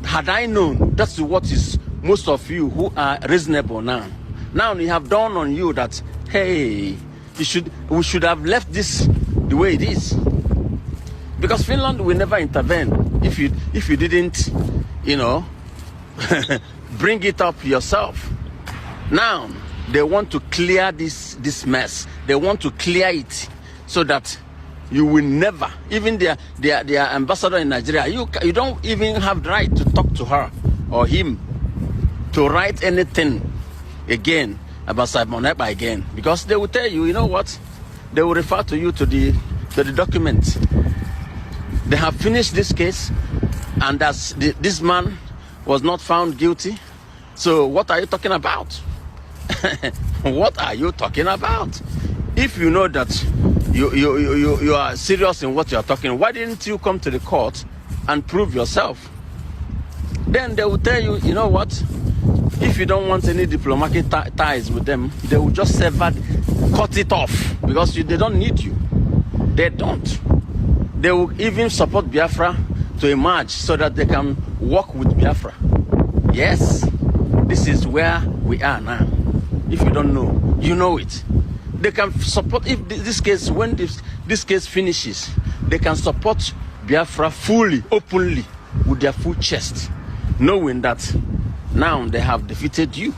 Had I known, that's what is most of you who are reasonable now. Now you have dawned on you that, hey, we should have left this the way it is. Because Finland will never intervene if you didn't, bring it up yourself. Now they want to clear this mess. They want to clear it so that you will never, even their ambassador in Nigeria, you don't even have the right to talk to her or him to write anything again about Simon Ekpa again, because they will tell you, you know what? They will refer to you to the document. They have finished this case, and as this man was not found guilty. So what are you talking about? What are you talking about? If you know that you are serious in what you are talking, why didn't you come to the court and prove yourself? Then they will tell you, you know what? If you don't want any diplomatic ties with them, they will just cut it off, because they don't need you. They don't. They will even support Biafra to emerge so that they can work with Biafra. Yes, this is where we are now. If you don't know, you know it. They can support, if this case, when this case finishes, they can support Biafra fully, openly, with their full chest, knowing that now they have defeated you.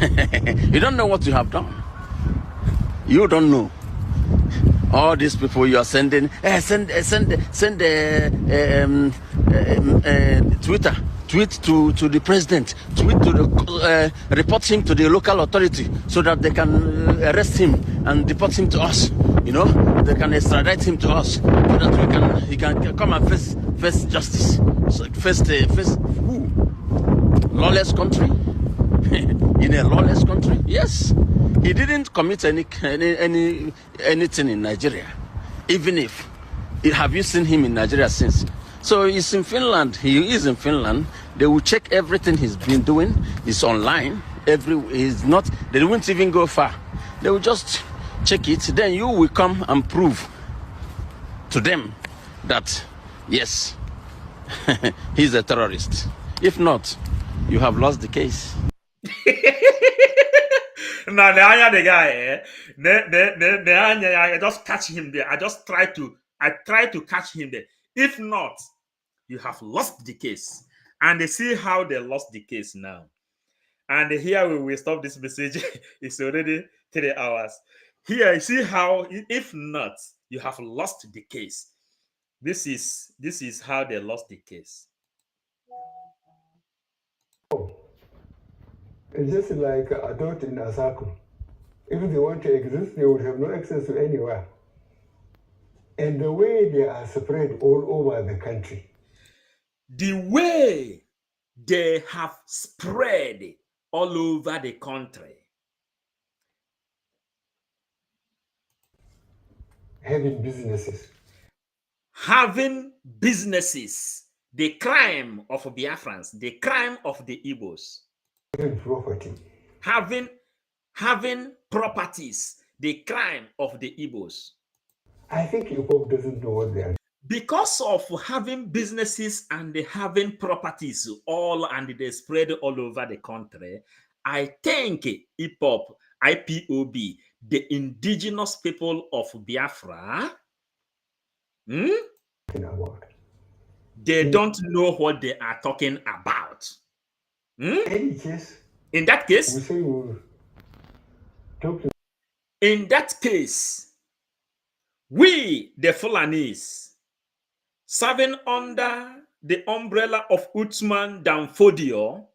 You don't know what you have done. You don't know. All these people you are sending, send tweet to the president, tweet to the report him to the local authority so that they can arrest him and deport him to us. You know, they can extradite him to us so that he can come and face justice. So face who? Lawless country. In a lawless country? Yes. He didn't commit anything in Nigeria. Even if, have you seen him in Nigeria since? So he's in Finland. He is in Finland. They will check everything he's been doing. He's online. He's not. They won't even go far. They will just check it. Then you will come and prove to them that yes, he's a terrorist. If not, you have lost the case. Now the guy, I just catch him there. I try to catch him there. If not, you have lost the case. And they see how they lost the case now. And here we will stop this message. It's already 3 hours. Here, you see how, if not, you have lost the case. This is how they lost the case. It's just like adult in a circle. If they want to exist, they would have no access to anywhere. And the way they are spread all over the country. The way they have spread all over the country. Having businesses. Having businesses. The crime of Biafrans, the crime of the Igbos. Having property. Having properties, the crime of the Igbos. I think Ekpa doesn't know what they are. Because of having businesses and having properties all and they spread all over the country, I think IPOB, the indigenous people of Biafra, they don't know what they are talking about. In that case, we say we'll talk to. In that case, we, the Fulanis, serving under the umbrella of Uthman Danfodio,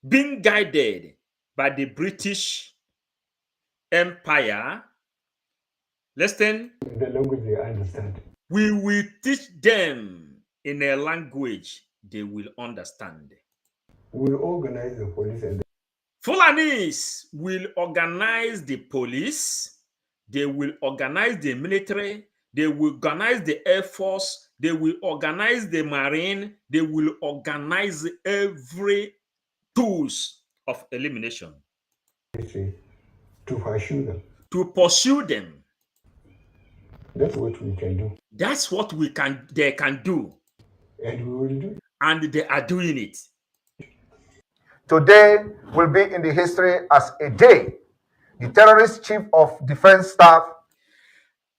being guided by the British Empire, listen, the language they understand. We will teach them in a language they will understand. We'll organize the police and Fulanis will organize the police, they will organize the military, they will organize the air force, they will organize the marine, they will organize every tools of elimination. To pursue them. To pursue them. That's what we can do. That's what they can do. And we will do it. And they are doing it. Today will be in the history as a day the terrorist chief of defense staff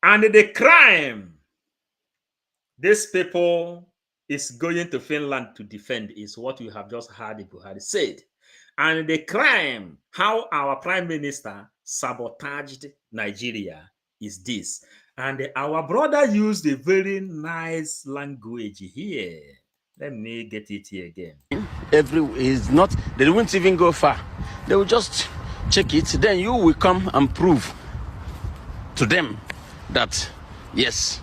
and the crime these people is going to Finland to defend is what you have just heard Buhari said. And the crime, how our prime minister sabotaged Nigeria is this. And our brother used a very nice language here. Let me get it here again. They won't even go far. They will just check it. Then you will come and prove to them that, yes,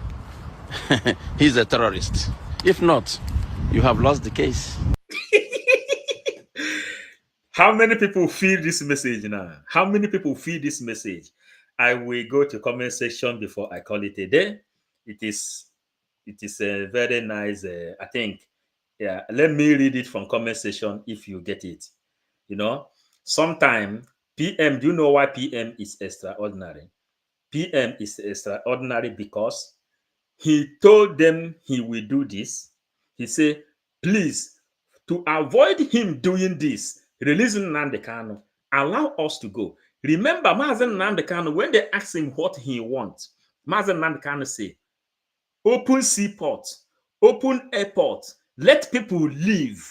he's a terrorist. If not, you have lost the case. How many people feel this message now? How many people feel this message? I will go to comment section before I call it a day. It is a very nice, I think. Yeah, let me read it from comment section if you get it. You know, sometime PM, do you know why PM is extraordinary? PM is extraordinary because he told them he will do this. He said, please, to avoid him doing this, releasing Nnamdi Kanu, allow us to go. Remember, Mazen Nnamdi Kanu, when they asked him what he wants, Mazen Nnamdi Kanu say, open seaport, open airport, let people leave.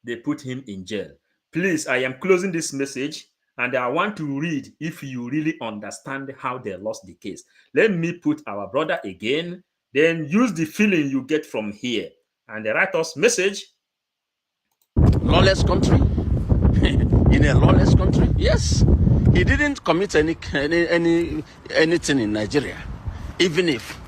They put him in jail. Please, I am closing this message and I want to read if you really understand how they lost the case. Let me put our brother again, then use the feeling you get from here. And they write us message. Lawless country? In a lawless country? Yes. He didn't commit anything in Nigeria. Even if,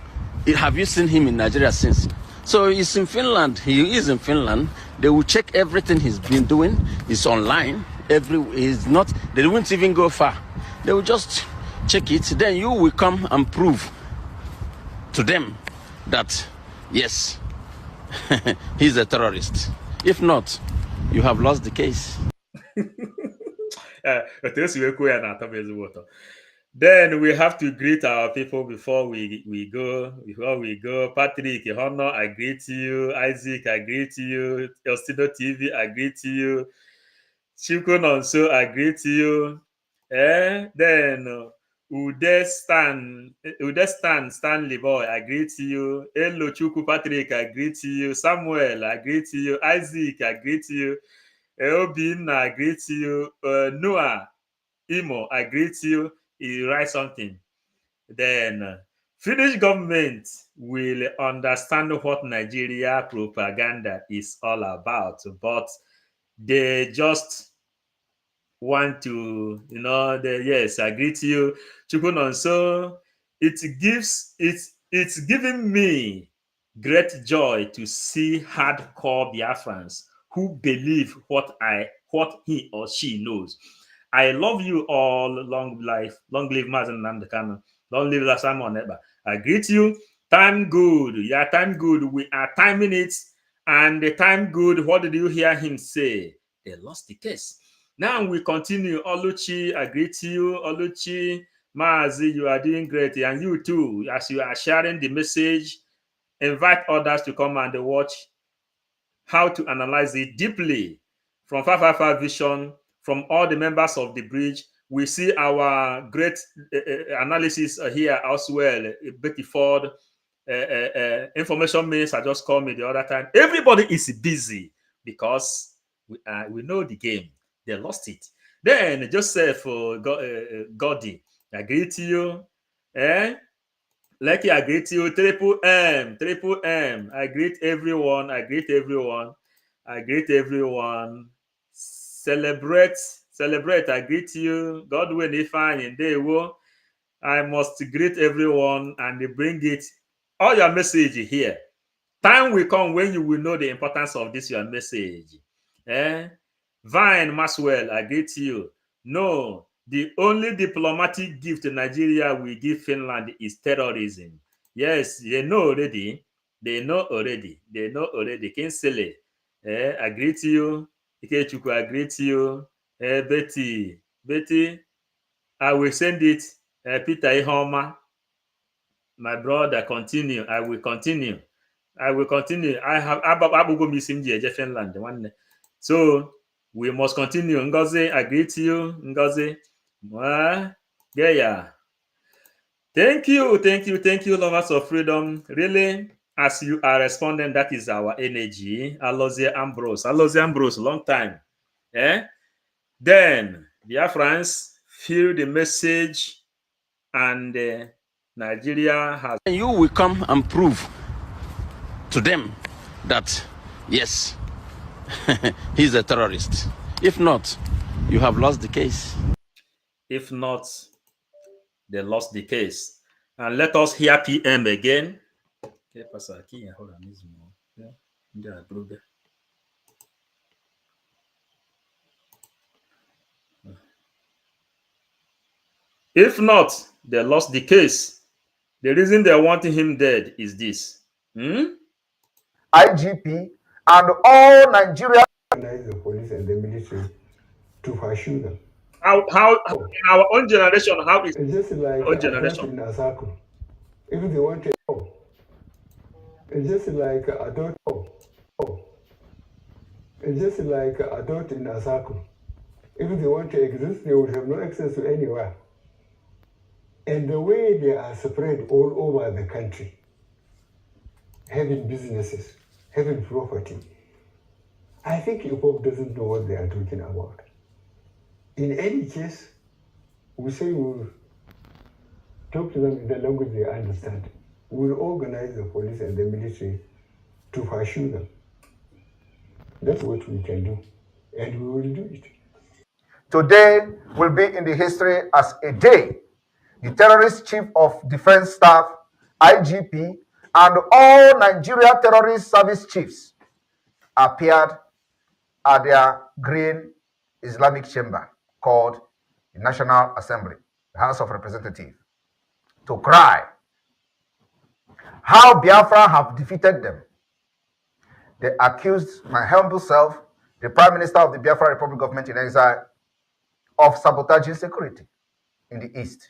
have you seen him in Nigeria since? So he's in Finland. He is in Finland. They will check everything he's been doing. It's online. He's not. They won't even go far. They will just check it. Then you will come and prove to them that yes, he's a terrorist. If not, you have lost the case. Then we have to greet our people before we go. Patrick, Honor, I greet you. Isaac, I greet you. Elstido TV, I greet you. Chukun also, I greet you. Then Stanley Boy, I greet you. Hello, Chuku Patrick, I greet you. Samuel, I greet you. Isaac, I greet you. Obin, I greet you. Noah, Imo, I greet you. He writes something. Then Finnish government will understand what Nigeria propaganda is all about, but they just want to, yes, I agree to you, Chukunon. So it's giving me great joy to see hardcore Biafrans who believe what he or she knows. I love you all. Long life, long live Mazen Namdekano, long live Simon Ekpa. I greet you. Time good. Yeah, time good. We are timing it. And the time good, what did you hear him say? They lost the case. Now we continue. Oluchi, I greet you. Oluchi, Mazi, you are doing great. And you too, as you are sharing the message, invite others to come and watch how to analyze it deeply from 555 Vision, from all the members of the bridge. We see our great analysis here as well. Betty Ford, Information Minister just called me the other time. Everybody is busy because we know the game. They lost it. Then Joseph Godi, I greet you. Lucky, I greet you. Triple M. I greet everyone. I greet everyone. I greet everyone. Celebrate. I greet you. God will define in day wo. I must greet everyone and bring it. All your message here. Time will come when you will know the importance of this your message. Vine Maxwell, I greet you. No, the only diplomatic gift Nigeria will give Finland is terrorism. Yes, they know already. Kinsele, I greet you. Ikechuku, I greet you. Betty, I will send it. Peter Ihoma, my brother, continue. I will continue. I have Abugo missing Finland. So we must continue. Ngozi, I greet you. Ngozi. Yeah. Thank you, lovers of freedom. Really, as you are responding, that is our energy. Alozie Ambrose, long time. Then, dear friends, feel the message, and Nigeria has. You will come and prove to them that, yes, he's a terrorist. If not, you have lost the case. If not, they lost the case. And let us hear PM again. If not, they lost the case. The reason they're wanting him dead is this. IGP and all Nigerian the police and the military to pursue them. How in our own generation, how is it's just like our own generation? In a circle. If they want to, it's just like adult. It's just like adult in a circle. If they want to exist, they would have no access to anywhere. And the way they are spread all over the country, having businesses, having property, I think Europe doesn't know what they are talking about. In any case, we say we'll talk to them in the language they understand. We'll organize the police and the military to pursue them. That's what we can do, and we will do it. Today will be in the history as a day the terrorist chief of defense staff, IGP, and all Nigeria terrorist service chiefs appeared at their green Islamic chamber called the National Assembly, the House of Representatives, to cry how Biafra have defeated them. They accused my humble self, the Prime Minister of the Biafra Republic government in exile, of sabotaging security in the East.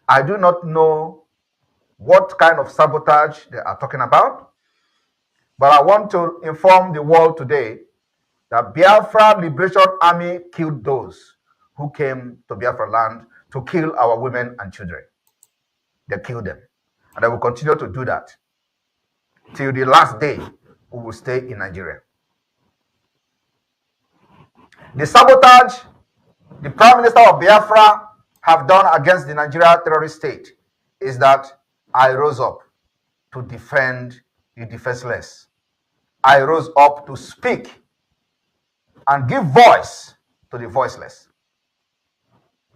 I do not know what kind of sabotage they are talking about, but I want to inform the world today that Biafra Liberation Army killed those who came to Biafra land to kill our women and children. They killed them, and they will continue to do that till the last day we will stay in Nigeria. The sabotage the Prime Minister of Biafra have done against the Nigeria terrorist state is that I rose up to defend the defenseless. I rose up to speak and give voice to the voiceless.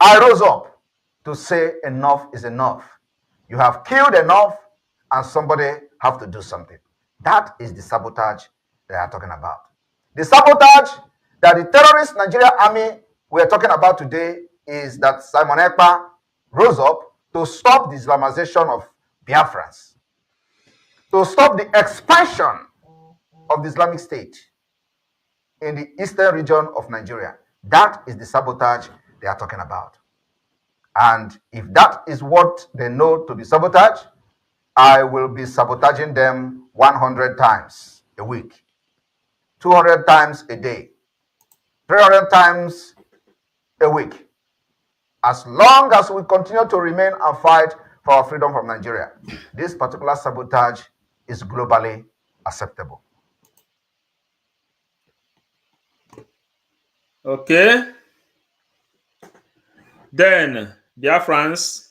I rose up to say enough is enough. You have killed enough and somebody have to do something. That is the sabotage they are talking about. The sabotage that the terrorist Nigerian army we are talking about today is that Simon Ekpa rose up to stop the Islamization of Biafrans, to stop the expansion of the Islamic State in the eastern region of Nigeria. That is the sabotage they are talking about. And if that is what they know to be sabotage, I will be sabotaging them 100 times a week, 200 times a day, 300 times a week, as long as we continue to remain and fight for our freedom from Nigeria. This particular sabotage is globally acceptable. Okay. Then, Biafrans,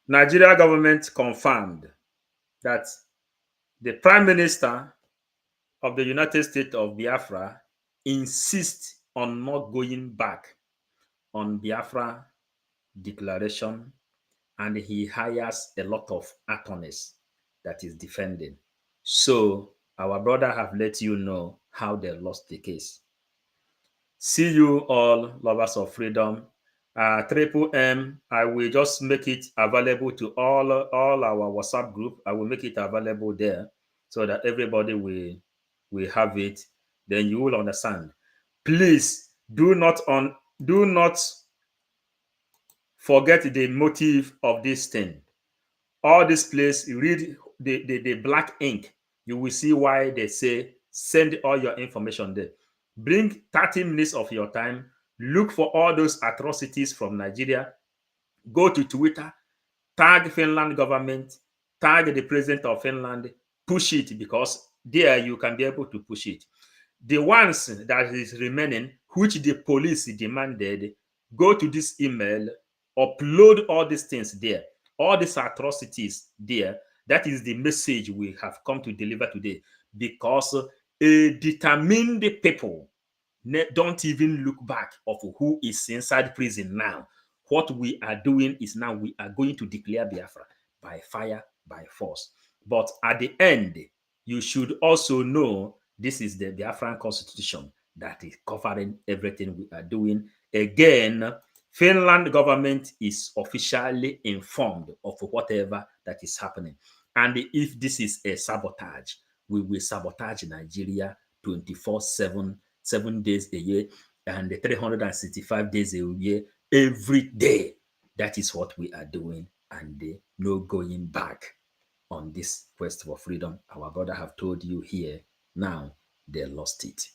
Nigeria government confirmed that the Prime Minister of the United States of Biafra insists on not going back on Biafra declaration, and he hires a lot of attorneys that is defending. So our brother have let you know how they lost the case. See you all, lovers of freedom. Triple M, I will just make it available to all our WhatsApp group. I will make it available there so that everybody will have it. Then you will understand. Please do not forget the motive of this thing. All this place, read the black ink. You will see why they say send all your information there. Bring 30 minutes of your time. Look for all those atrocities from Nigeria. Go to Twitter, tag Finland government, tag the president of Finland, push it, because there you can be able to push it. The ones that is remaining, which the police demanded, go to this email, upload all these things there, all these atrocities there. That is the message we have come to deliver today, because a determined people don't even look back of who is inside prison now. What we are doing is now we are going to declare Biafra by fire, by force. But at the end, you should also know this is the Biafran constitution that is covering everything we are doing. Again, Finland government is officially informed of whatever that is happening. And if this is a sabotage, we will sabotage Nigeria 24/7, 7 days a year, and 365 days a year, every day. That is what we are doing, and no going back on this quest for freedom. Our brother have told you here. Now they lost it.